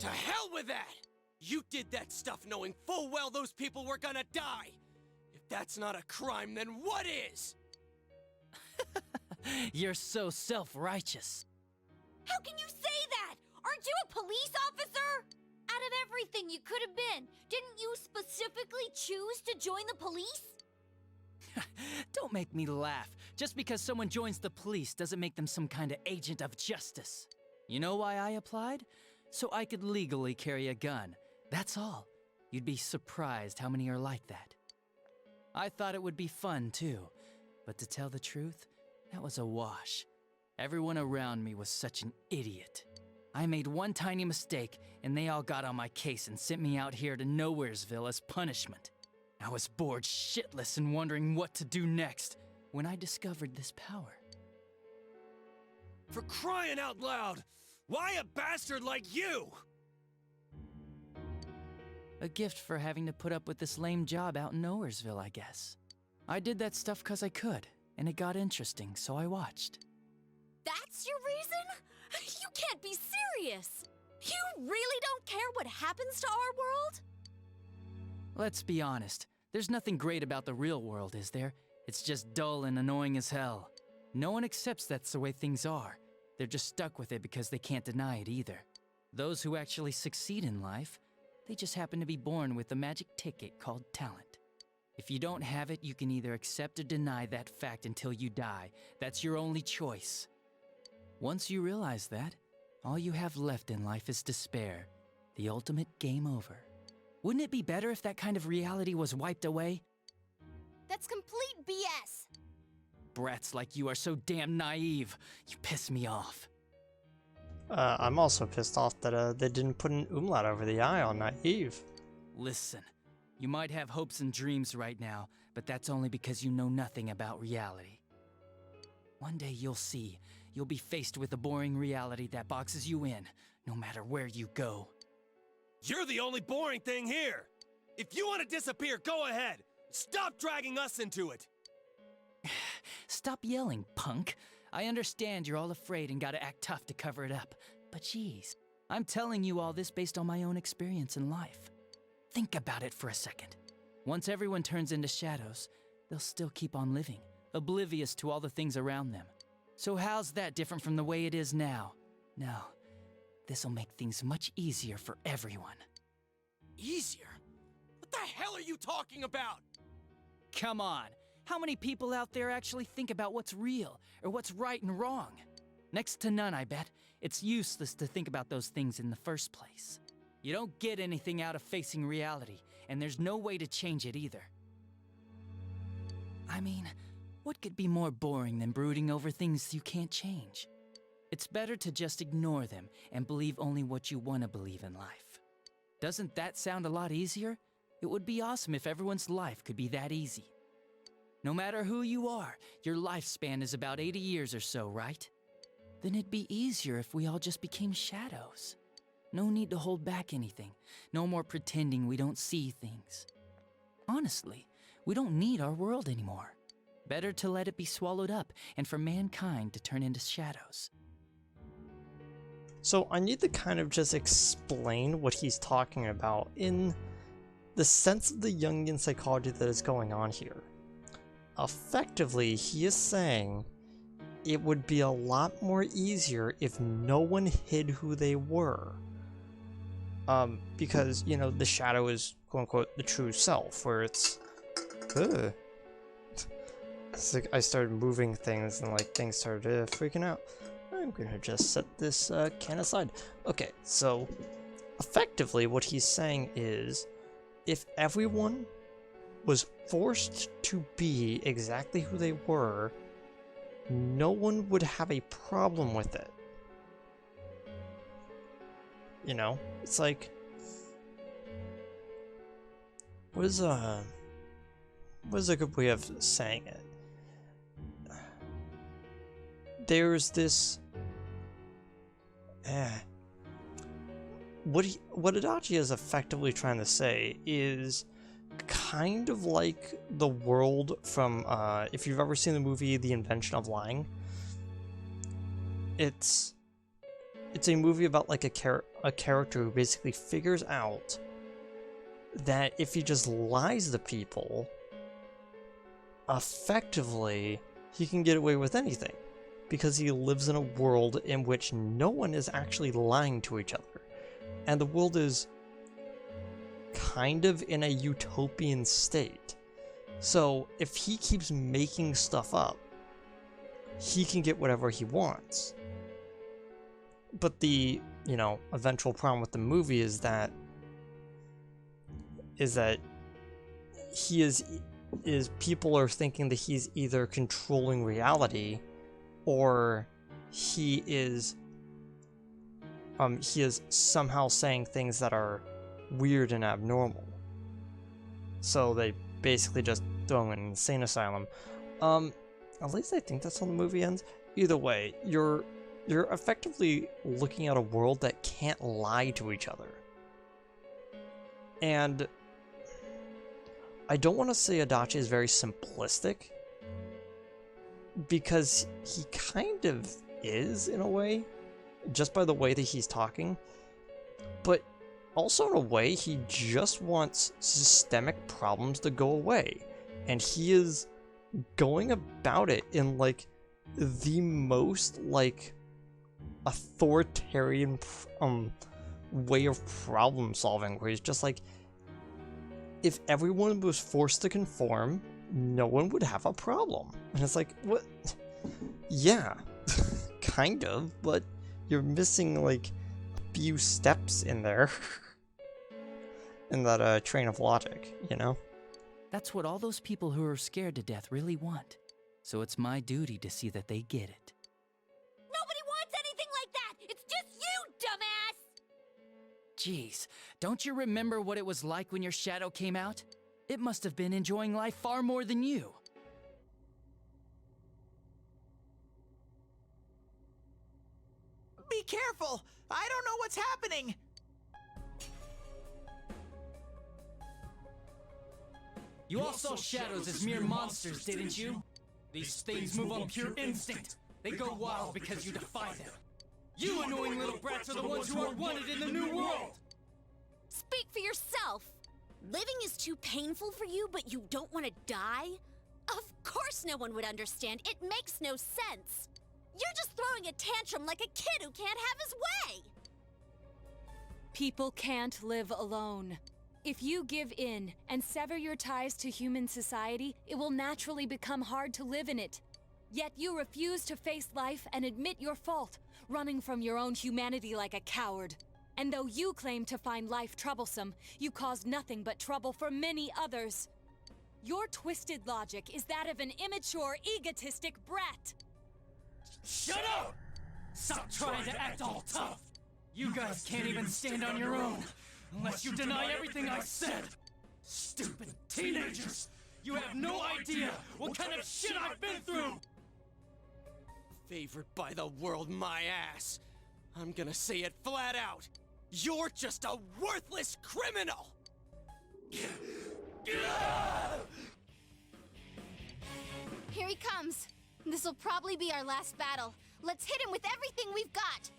To hell with that! You did that stuff knowing full well those people were gonna die! If that's not a crime, then what is? You're so self-righteous. How can you say that? Aren't you a police officer? Out of everything you could have been, didn't you specifically choose to join the police? Don't make me laugh. Just because someone joins the police doesn't make them some kind of agent of justice. You know why I applied? So I could legally carry a gun. That's all. You'd be surprised how many are like that. I thought it would be fun too, but to tell the truth, that was a wash. Everyone around me was such an idiot. I made one tiny mistake, and they all got on my case and sent me out here to Nowheresville as punishment. I was bored shitless and wondering what to do next when I discovered this power. For crying out loud! Why a bastard like you? A gift for having to put up with this lame job out in Nowheresville, I guess. I did that stuff 'cause I could, and it got interesting, so I watched. That's your reason? You can't be serious! You really don't care what happens to our world? Let's be honest, there's nothing great about the real world, is there? It's just dull and annoying as hell. No one accepts that's the way things are. They're just stuck with it because they can't deny it either. Those who actually succeed in life, they just happen to be born with a magic ticket called talent. If you don't have it, you can either accept or deny that fact until you die. That's your only choice. Once you realize that, all you have left in life is despair. The ultimate game over. Wouldn't it be better if that kind of reality was wiped away? That's complete BS! Brats like you are so damn naive. You piss me off. I'm also pissed off that they didn't put an umlaut over the I on naive. Listen, you might have hopes and dreams right now, but that's only because you know nothing about reality. One day you'll see. You'll be faced with a boring reality that boxes you in, no matter where you go. You're the only boring thing here! If you want to disappear, go ahead! Stop dragging us into it! Stop yelling, punk. I understand you're all afraid and gotta act tough to cover it up, but geez, I'm telling you all this based on my own experience in life. Think about it for a second. Once everyone turns into shadows, they'll still keep on living, oblivious to all the things around them. So how's that different from the way it is now? No, this'll make things much easier for everyone. Easier? What the hell are you talking about? Come on, how many people out there actually think about what's real, or what's right and wrong? Next to none, I bet. It's useless to think about those things in the first place. You don't get anything out of facing reality, and there's no way to change it either. I mean, what could be more boring than brooding over things you can't change? It's better to just ignore them and believe only what you want to believe in life. Doesn't that sound a lot easier? It would be awesome if everyone's life could be that easy. No matter who you are, your lifespan is about 80 years or so, right? Then it'd be easier if we all just became shadows. No need to hold back anything. No more pretending we don't see things. Honestly, we don't need our world anymore. Better to let it be swallowed up and for mankind to turn into shadows. So I need to kind of just explain what he's talking about in the sense of the Jungian psychology that is going on here. Effectively, he is saying it would be a lot more easier if no one hid who they were. Because, you know, the shadow is, quote-unquote, the true self, where it's... Ugh. It's like I started moving things and, like, things started freaking out. I'm gonna just set this can aside. Okay, so, effectively, what he's saying is, if everyone was forced to be exactly who they were, no one would have a problem with it. You know, it's like, what is a good way of saying it? There's this, what Adachi is effectively trying to say is, kind of like the world from, if you've ever seen the movie The Invention of Lying. It's a movie about like a character who basically figures out that if he just lies to people, effectively he can get away with anything, because he lives in a world in which no one is actually lying to each other, and the world is kind of in a utopian state. So if he keeps making stuff up, he can get whatever he wants. But the, eventual problem with the movie is that he is people are thinking that he's either controlling reality, or he is somehow saying things that are weird and abnormal. So they basically just throw him in an insane asylum. At least I think that's how the movie ends. Either way, you're effectively looking at a world that can't lie to each other. And I don't want to say Adachi is very simplistic, because he kind of is in a way, just by the way that he's talking. But also in a way, he just wants systemic problems to go away. And he is going about it in like the most like authoritarian way of problem solving, where he's just like, if everyone was forced to conform, no one would have a problem. And it's like, what? Yeah, kind of, but you're missing like a few steps in there. In that train of logic, That's what all those people who are scared to death really want. So it's my duty to see that they get it. Nobody wants anything like that! It's just you, dumbass! Jeez, don't you remember what it was like when your shadow came out? It must have been enjoying life far more than you. Be careful! I don't know what's happening! You all saw shadows as mere monsters, didn't you? These things move on pure instinct. They go wild because you defy them. You annoying little brats are the ones who are wanted in the new world! Speak for yourself! Living is too painful for you, but you don't want to die? Of course no one would understand. It makes no sense. You're just throwing a tantrum like a kid who can't have his way! People can't live alone. If you give in and sever your ties to human society, it will naturally become hard to live in it. Yet you refuse to face life and admit your fault, running from your own humanity like a coward. And though you claim to find life troublesome, you cause nothing but trouble for many others. Your twisted logic is that of an immature, egotistic brat. Shut up! Stop trying to act all tough! You guys can't even stand on your own, unless you deny everything I said! Stupid teenagers! You have no idea what kind of shit I've been through! Favored by the world, my ass. I'm gonna say it flat out. You're just a worthless criminal! Here he comes. This'll probably be our last battle. Let's hit him with everything we've got!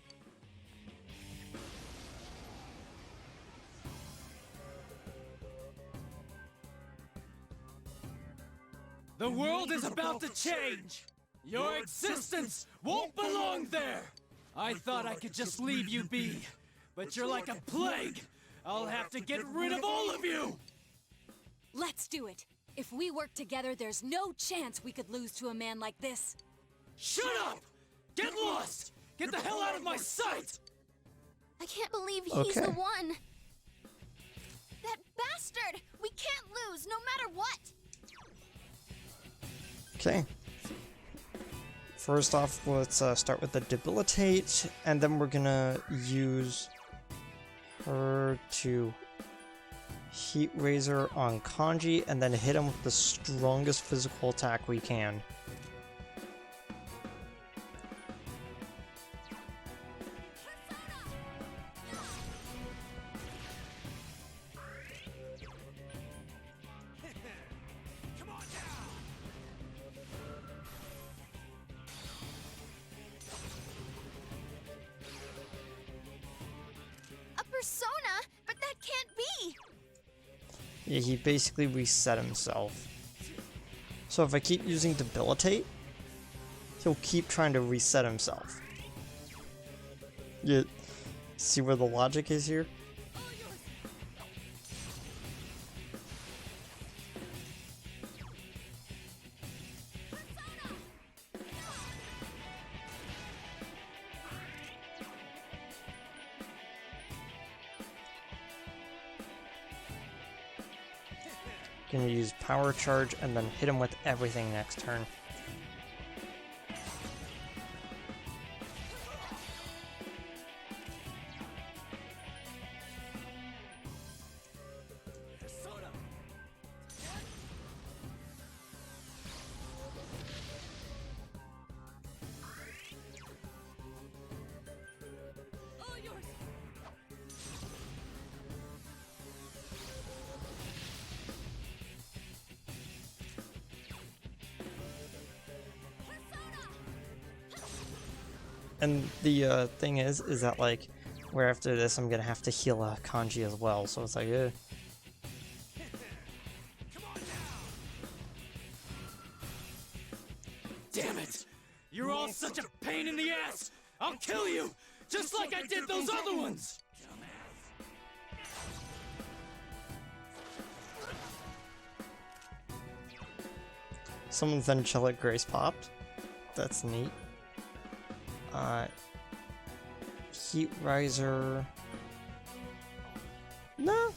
The world is about to change! Your existence won't belong there! I thought I could just leave you be, but you're like a plague! I'll have to get rid of all of you! Let's do it. If we work together, there's no chance we could lose to a man like this. Shut up! Get lost! Get the hell out of my sight! I can't believe he's the Okay. one! That bastard! We can't lose, no matter what! Okay. First off, let's start with the debilitate, and then we're gonna use her to heat razor on Kanji, and then hit him with the strongest physical attack we can. Yeah, he basically reset himself. So if I keep using Debilitate, he'll keep trying to reset himself. You see where the logic is here? Gonna use Power Charge and then hit him with everything next turn. And the thing is that like, where after this I'm gonna have to heal Kanji as well, so it's like, Damn it! You're all such a pain in the ass! I'll kill you! Just like I did those other ones! Someone's Angelic Grace popped. That's neat. Heat Riser. Nah.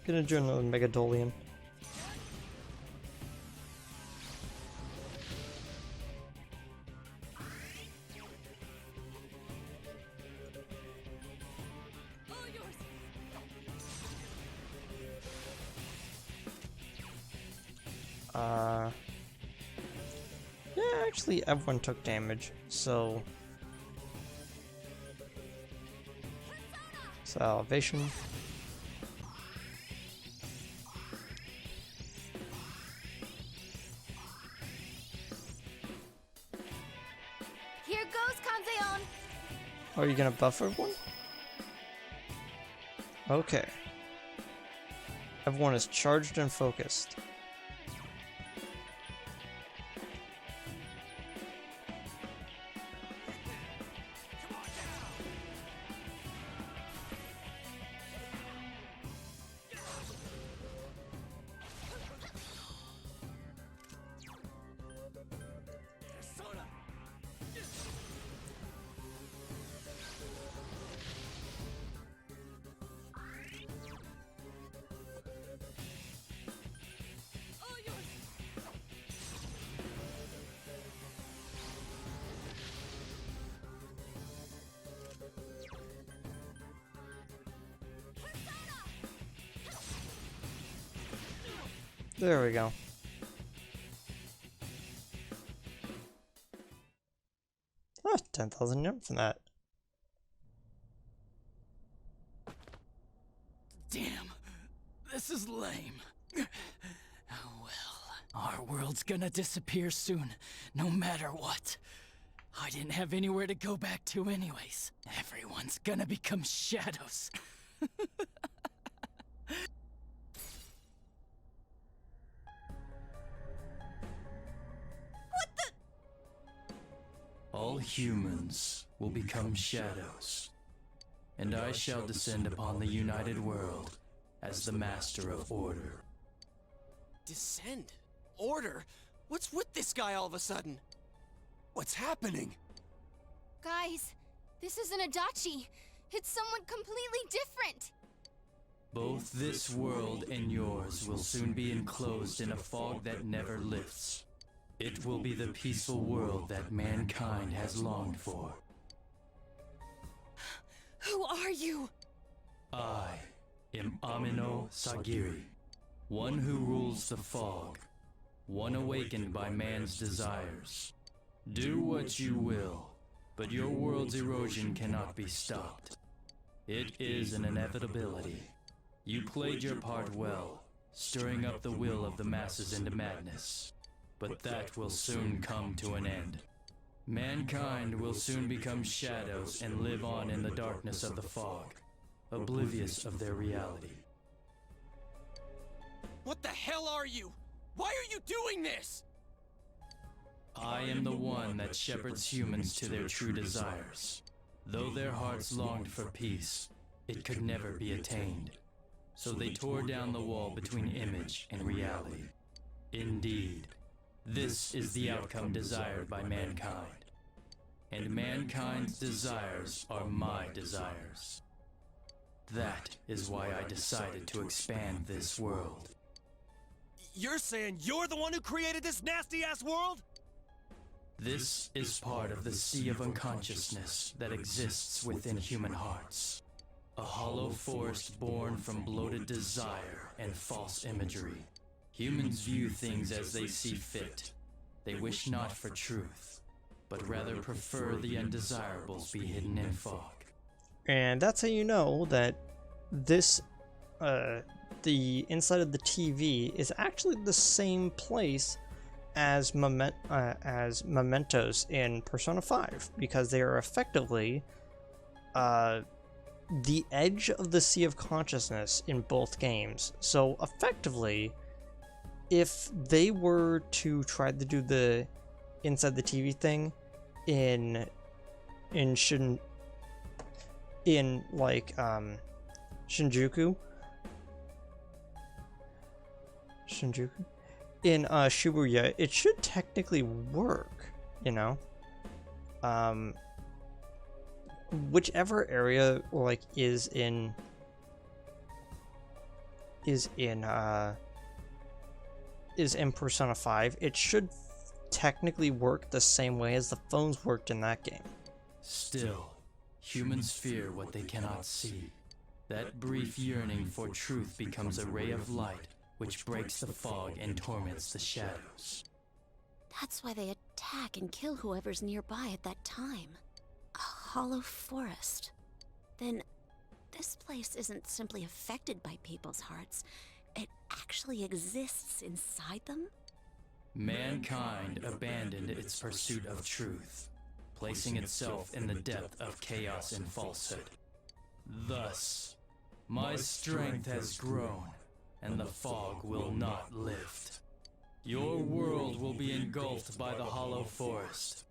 Gonna do another Megadolian. Yeah, actually everyone took damage, so Salvation. Here goes, Kanzeon! Are you gonna buff everyone? Okay. Everyone is charged and focused. There we go. Oh, 10,000 yen from that. Damn, this is lame. Oh well, our world's gonna disappear soon, no matter what. I didn't have anywhere to go back to anyways. Everyone's gonna become shadows. All humans will become shadows, and I shall descend upon the united world as the master of order. Descend? Order? What's with this guy all of a sudden? What's happening? Guys, this isn't Adachi. It's someone completely different. Both this world and yours will soon be enclosed in a fog that never lifts. It will be the peaceful world that mankind has longed for. Who are you? I am Ameno-Sagiri, one who rules the fog, one awakened by man's desires. Do what you will, but your world's erosion cannot be stopped. It is an inevitability. You played your part well, stirring up the will of the masses into madness. But that will soon come to an end. Mankind will soon become shadows and live on in the darkness of the fog, oblivious of their reality. What the hell are you? Why are you doing this? I am the one that shepherds humans to their true desires. Though their hearts longed for peace, it could never be attained. So they tore down the wall between image and reality. Indeed, this is the outcome desired by mankind. And mankind's desires are my desires. That is why I decided to expand this world. You're saying you're the one who created this nasty-ass world? This is part of the sea of unconsciousness that exists within human hearts. A hollow forest born from bloated desire and false imagery. Humans view things as they see fit. They wish not for truth, but rather prefer the undesirables be hidden in fog. And that's how you know that this, the inside of the TV is actually the same place as mementos in Persona 5, because they are effectively the edge of the sea of consciousness in both games. So effectively, if they were to try to do the inside the TV thing in Shinjuku in Shibuya, it should technically work, you know. Whichever area is in Persona 5, it should technically work the same way as the phones worked in that game. Still, humans fear what they cannot see. That brief yearning for truth becomes a ray of light which breaks the fog and torments the shadows. That's why they attack and kill whoever's nearby at that time. A hollow forest. Then, this place isn't simply affected by people's hearts. It actually exists inside them? Mankind abandoned its pursuit of truth, placing itself in the depth of chaos and falsehood. Thus, my strength has grown, and the fog will not lift. Your world will be engulfed by the hollow forest.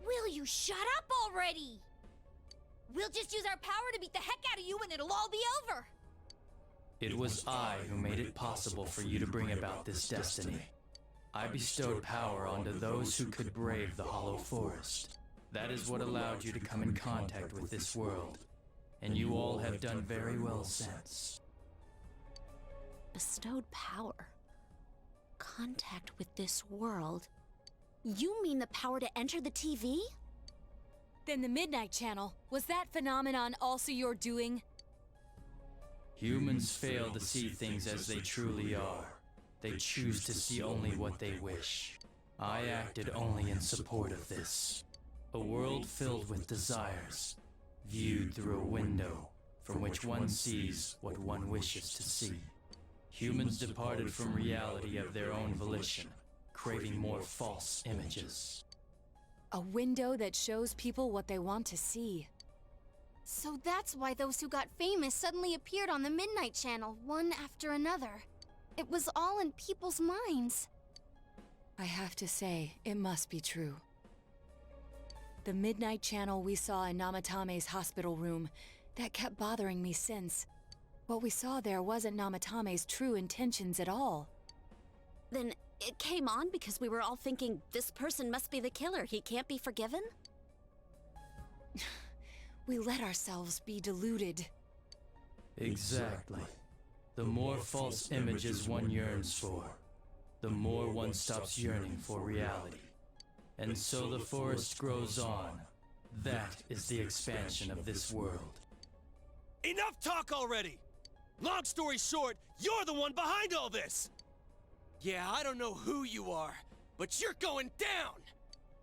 Will you shut up already? We'll just use our power to beat the heck out of you and it'll all be over. It was I who made it possible for you to bring about this destiny. I bestowed power onto those who could brave the hollow forest. That is what allowed you to come in contact with this world, and you all have done very well since. Bestowed power? Contact with this world? You mean the power to enter the TV? Then the Midnight Channel, was that phenomenon also your doing? Humans fail to see things as they truly are. They choose to see only what they wish. I acted only in support of this. A world filled with desires, viewed through a window from which one sees what one wishes to see. Humans departed from reality of their own volition, craving more false images. A window that shows people what they want to see. So that's why those who got famous suddenly appeared on the Midnight Channel, one after another. It was all in people's minds. I have to say, it must be true. The Midnight Channel we saw in Namatame's hospital room, that kept bothering me since. What we saw there wasn't Namatame's true intentions at all. Then it came on because we were all thinking, this person must be the killer, he can't be forgiven? We let ourselves be deluded. Exactly. The more false images one yearns for, the more one stops yearning for reality. And so the forest grows on. That is the expansion of this world. Enough talk already! Long story short, you're the one behind all this! Yeah, I don't know who you are, but you're going down!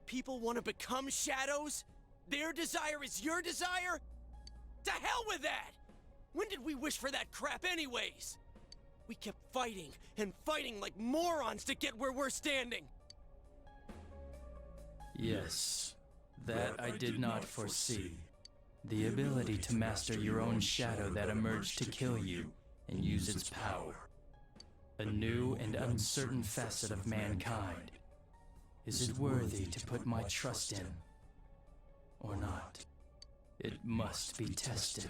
People want to become shadows? Their desire is your desire? To hell with that! When did we wish for that crap anyways? We kept fighting and fighting like morons to get where we're standing. Yes, that I did not foresee. The ability to master your own shadow that emerged to kill you and use its power. A new and uncertain facet of mankind. Is it worthy to put my trust in? Or not? It must be tested.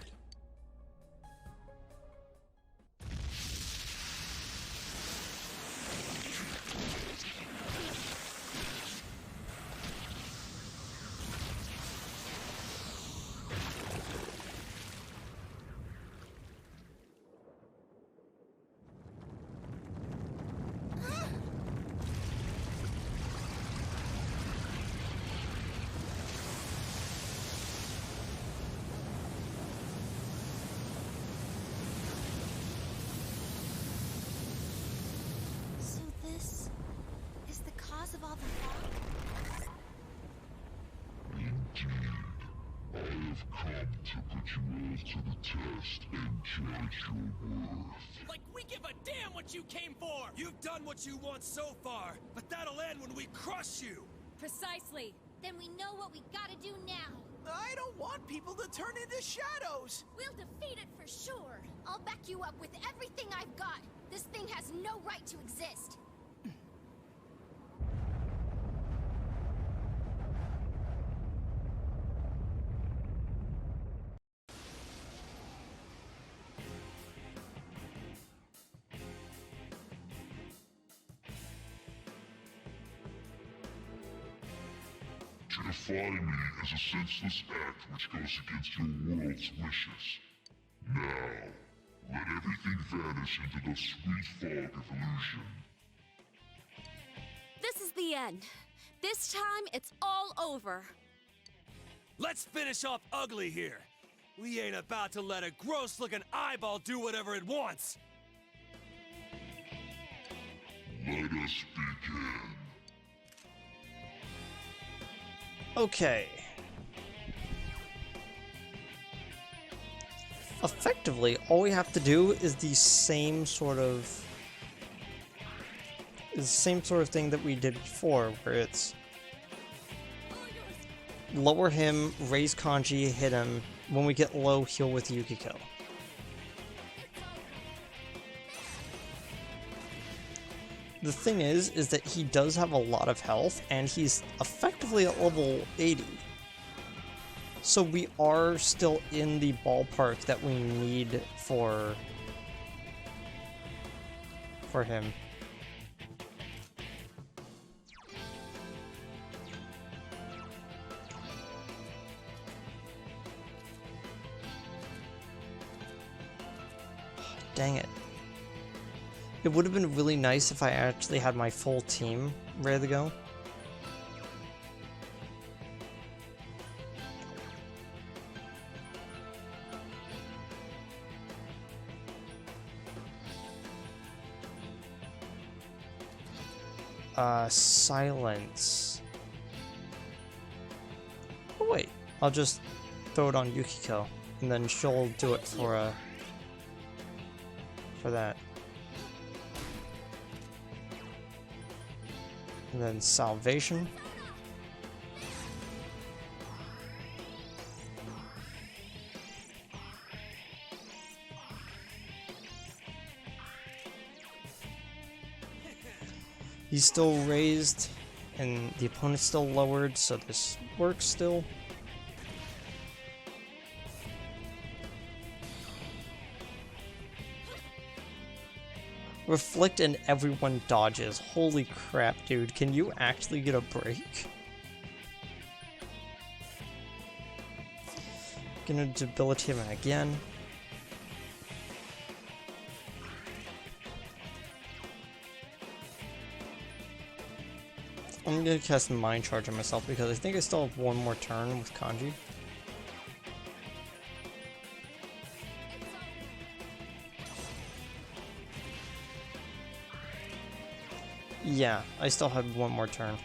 So this is the cause of all the fog? Indeed, I have come to put you all to the test and judge your worth. Like we give a damn what you came for! You've done what you want so far, but that'll end when we crush you! Precisely. Then we know what we gotta do now. I don't want people to turn into shadows. We'll defeat it for sure. I'll back you up with everything I've got. This thing has no right to exist. To defy me is a senseless act which goes against your world's wishes. Now, let everything vanish into the sweet fog of illusion. This is the end. This time, it's all over. Let's finish off ugly here! We ain't about to let a gross-looking eyeball do whatever it wants! Let us begin. Okay. Effectively, all we have to do is the same sort of thing that we did before, where it's lower him, raise Kanji, hit him. When we get low, heal with Yukiko. The thing is that he does have a lot of health, and he's effectively at level 80. So we are still in the ballpark that we need for him. Dang it. It would have been really nice if I actually had my full team ready to go. Silence. Oh wait, I'll just throw it on Yukiko, and then she'll do it for that. And then salvation. He's still raised, and the opponent's still lowered, so this works still. Reflect and everyone dodges. Holy crap, dude. Can you actually get a break? Gonna debilitate him again. I'm gonna cast Mind Charge on myself because I think I still have one more turn with Kanji. Yeah, I still have one more turn.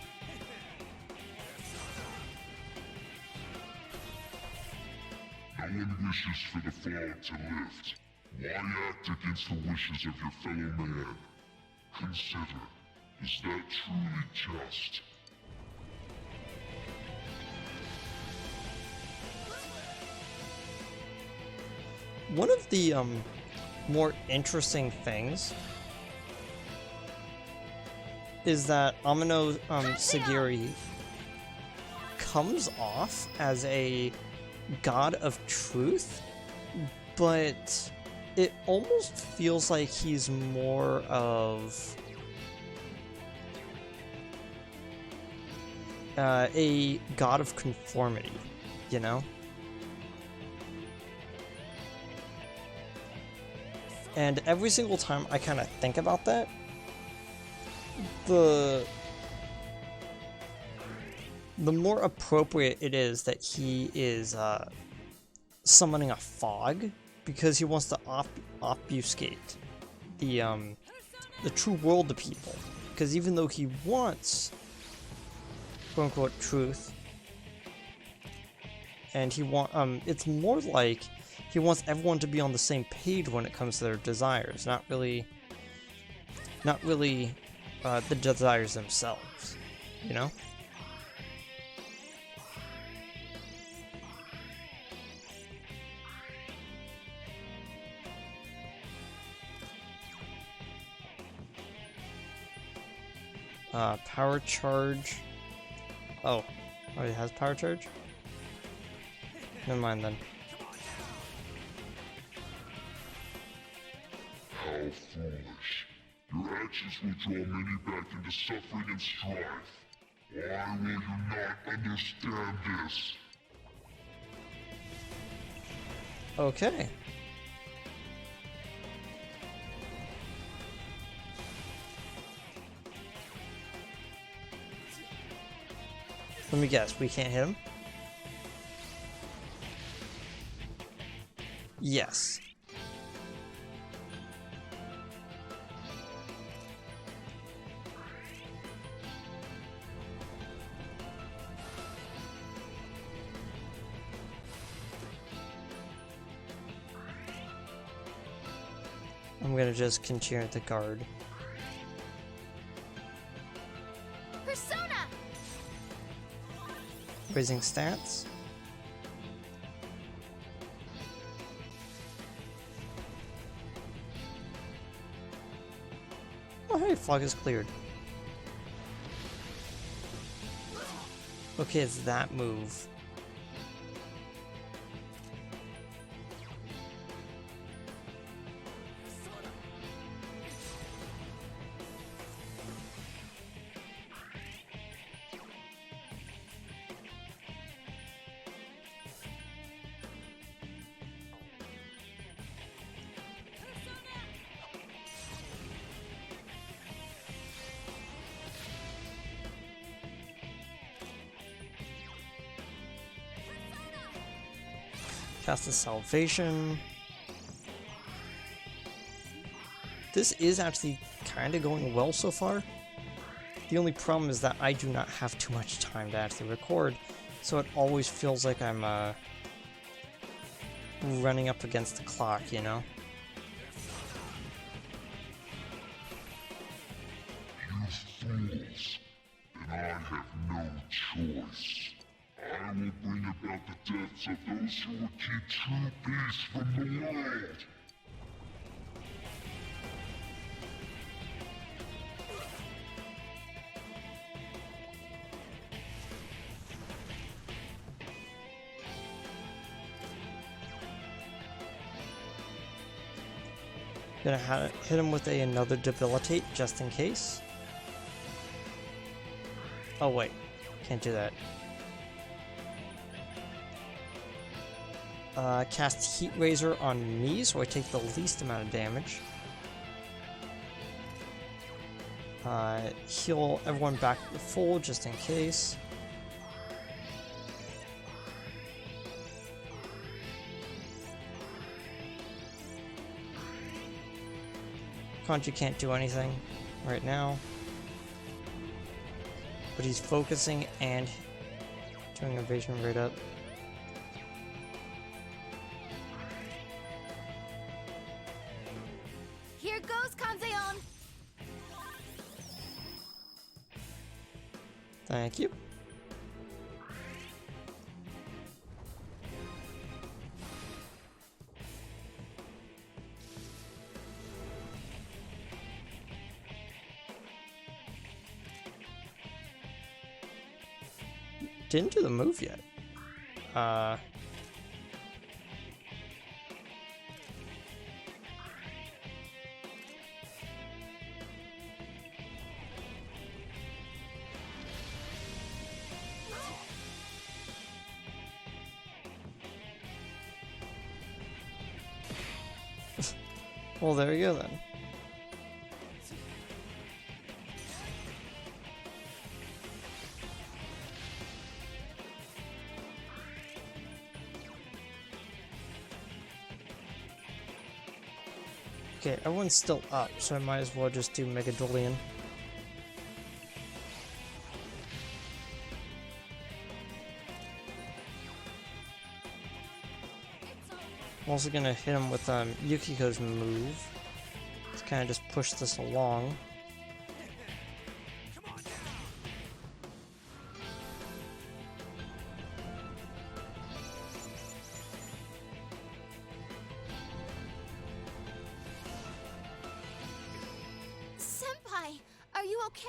No one wishes for the fog to lift. Why act against the wishes of your fellow man? Consider, is that truly just? more interesting things is that Ameno-Sagiri comes off as a god of truth, but it almost feels like he's more of a god of conformity, you know? And every single time I kind of think about that, the more appropriate it is that he is summoning a fog, because he wants to obfuscate the true world to people. Because even though he wants quote-unquote truth, and it's more like he wants everyone to be on the same page when it comes to their desires, not really the desires themselves, you know? Power charge. Oh, it has power charge? Never mind then. How foolish. Your actions will draw many back into suffering and strife. Why will you not understand this? Okay. Let me guess, we can't hit him? Yes. I'm gonna just continue to guard. Persona! Raising stats. Oh hey, fog is cleared. Okay, it's that move. Cast the Salvation. This is actually kind of going well so far. The only problem is that I do not have too much time to actually record, so it always feels like I'm running up against the clock, you know? You fools. And I have no choice. I will bring about the deaths of those who will keep true peace from the world. Gonna hit him with another debilitate just in case. Oh wait, can't do that. Cast Heat Razor on me, so I take the least amount of damage. Heal everyone back to full, just in case. Kanji can't do anything right now. But he's focusing and doing evasion right up. Here goes, Kanzeon! Thank you. didn't do the move yet. Well, there you go then. Okay, everyone's still up, so I might as well just do Megadolian. I'm also gonna hit him with Yukiko's move. Let's kind of just push this along. Senpai, are you okay?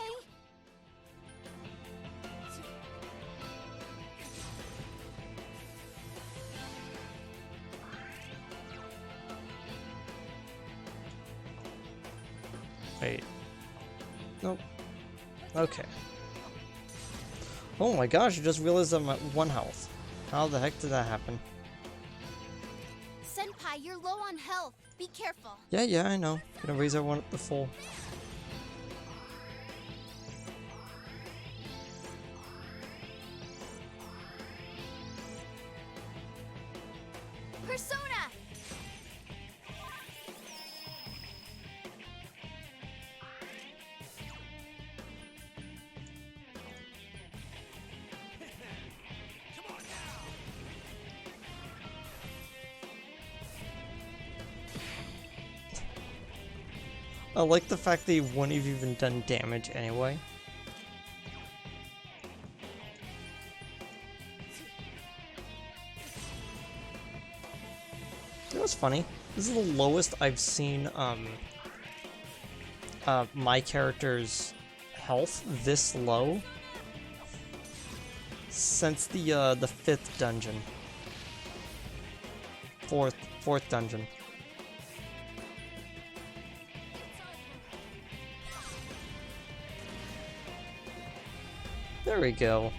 Wait. Nope. Okay. Oh my gosh, I just realized I'm at 1 health. How the heck did that happen? Senpai, you're low on health. Be careful. Yeah, I know. Gonna raise everyone up to full. Persona! I like the fact that you wouldn't have even done damage anyway. You know what's funny? This is the lowest I've seen my character's health this low since the 5th dungeon. Fourth dungeon. There we go.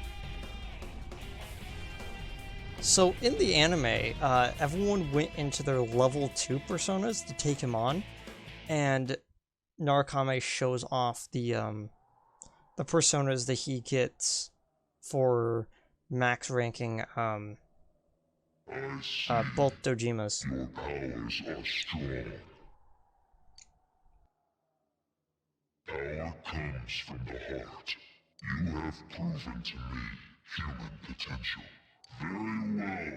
So in the anime, everyone went into their level 2 personas to take him on, and Narukame shows off the personas that he gets for max ranking both Dojimas. Your powers are strong. Power comes from the heart. You have proven to me human potential. Very well.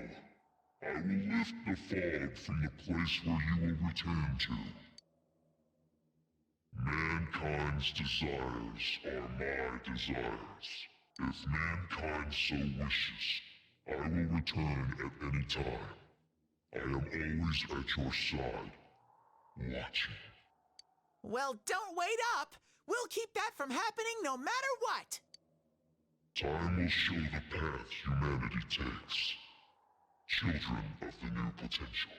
I will lift the fog from the place where you will return to. Mankind's desires are my desires. If mankind so wishes, I will return at any time. I am always at your side, watching. Well, don't wait up! We'll keep that from happening no matter what! Time will show the path humanity takes. Children of the new potential.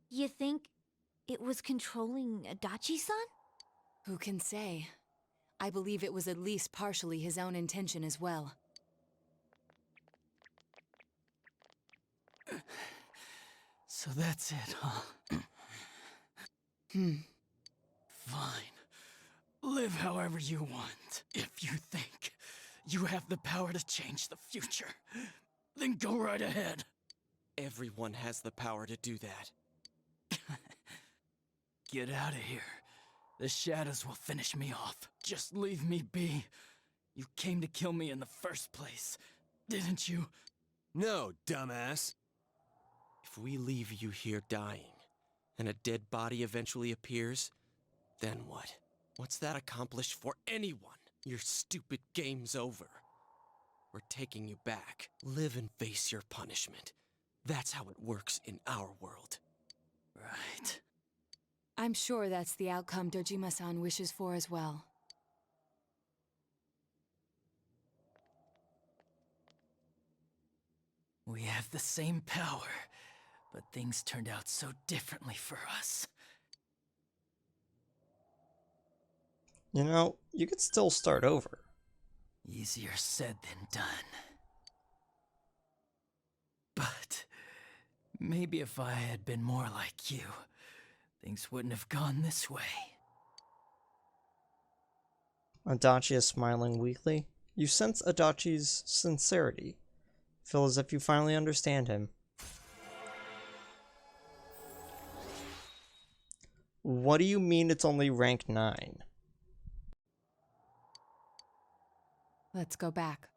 You think it was controlling Adachi-san? Who can say? I believe it was at least partially his own intention as well. So that's it, huh? Fine. Live however you want. If you think you have the power to change the future, then go right ahead. Everyone has the power to do that. Get out of here. The shadows will finish me off. Just leave me be. You came to kill me in the first place, didn't you? No, dumbass. If we leave you here dying, and a dead body eventually appears, then what? What's that accomplish for anyone? Your stupid game's over. we're taking you back. Live and face your punishment. That's how it works in our world. Right. I'm sure that's the outcome Dojima-san wishes for as well. We have the same power, but things turned out so differently for us. You know, you could still start over. Easier said than done. But maybe if I had been more like you, things wouldn't have gone this way. Adachi is smiling weakly. You sense Adachi's sincerity. Feel as if you finally understand him. What do you mean it's only rank 9? Let's go back.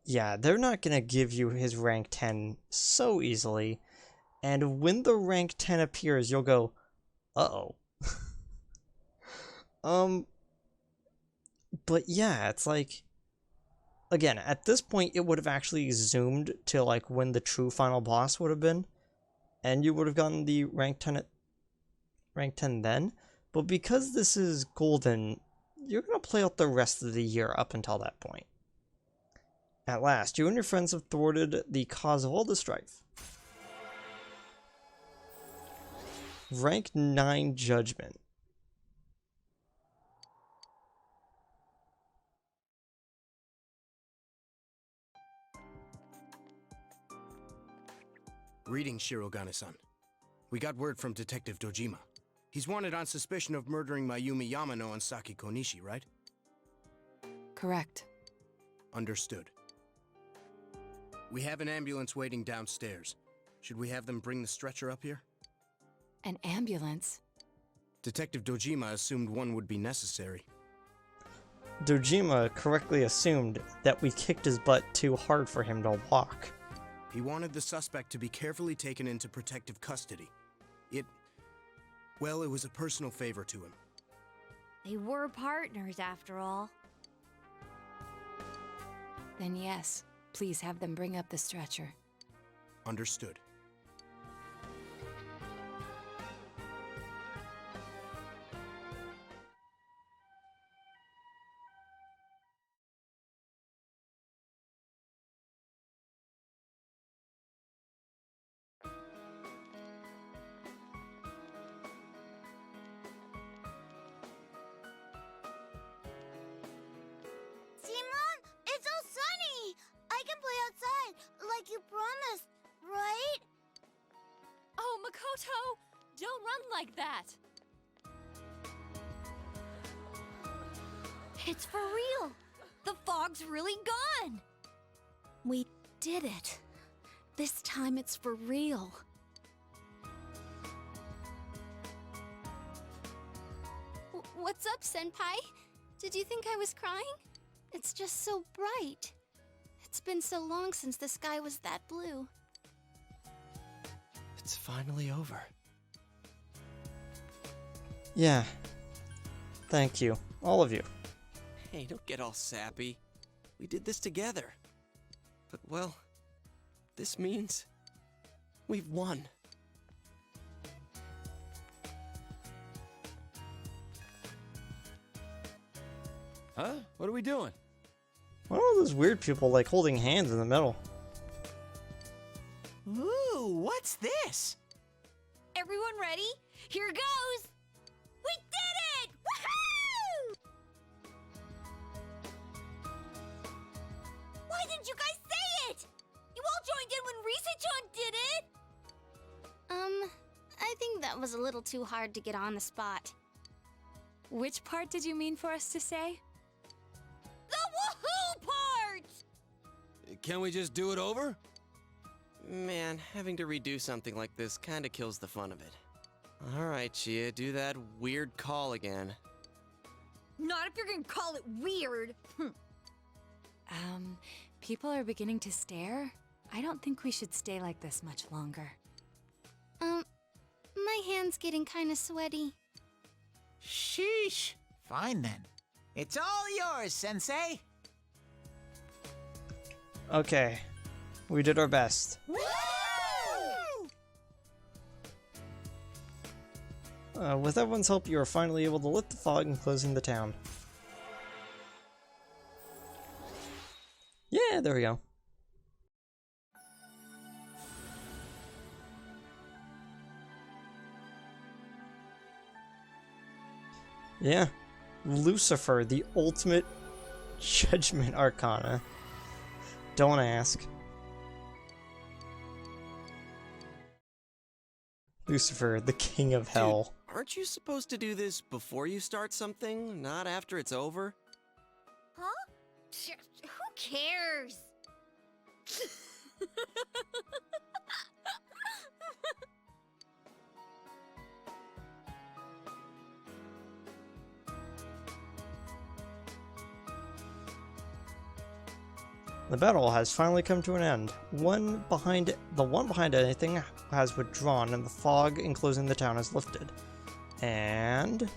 Yeah, they're not gonna give you his rank 10 so easily. And when the rank 10 appears, you'll go, uh-oh. But yeah, it's like, again, at this point, it would have actually zoomed to like when the true final boss would have been, and you would have gotten the rank 10 then. But because this is golden, you're gonna play out the rest of the year up until that point. At last, you and your friends have thwarted the cause of all the strife. Rank 9 Judgment. Greetings, Shirogane-san. We got word from Detective Dojima. He's wanted on suspicion of murdering Mayumi Yamano and Saki Konishi, right? Correct. Understood. We have an ambulance waiting downstairs. Should we have them bring the stretcher up here? An ambulance? Detective Dojima assumed one would be necessary. Dojima correctly assumed that we kicked his butt too hard for him to walk. He wanted the suspect to be carefully taken into protective custody. Well, it was a personal favor to him. They were partners, after all. Then yes, please have them bring up the stretcher. Understood. Simon, it's all sunny! I can play outside, like you promised, right? Oh, Makoto! Don't run like that! It's for real! The fog's really gone! We did it. This time it's for real. What's up, Senpai? Did you think I was crying? It's just so bright. It's been so long since the sky was that blue. It's finally over. Yeah. Thank you. All of you. Hey, don't get all sappy. We did this together. But, well, this means we've won. Huh? What are we doing? What are all those weird people like holding hands in the middle? Ooh, what's this? Everyone ready? Here goes! We did it! Woohoo! Why didn't you guys say it? You all joined in when Risa-chan did it! I think that was a little too hard to get on the spot. Which part did you mean for us to say? The woohoo part! Can we just do it over? Man, having to redo something like this kinda kills the fun of it. Alright, Chia, do that weird call again. Not if you're gonna call it weird. People are beginning to stare. I don't think we should stay like this much longer. My hand's getting kinda sweaty. Sheesh. Fine then. It's all yours, Sensei. Okay. We did our best. Woo! With everyone's help, you are finally able to lift the fog enclosing the town. Yeah, there we go. Yeah. Lucifer, the ultimate Judgement Arcana. Don't ask. Lucifer, the king of hell. Dude, aren't you supposed to do this before you start something, not after it's over? Huh? Who cares? The battle has finally come to an end. The one behind anything has withdrawn and the fog enclosing the town has lifted. And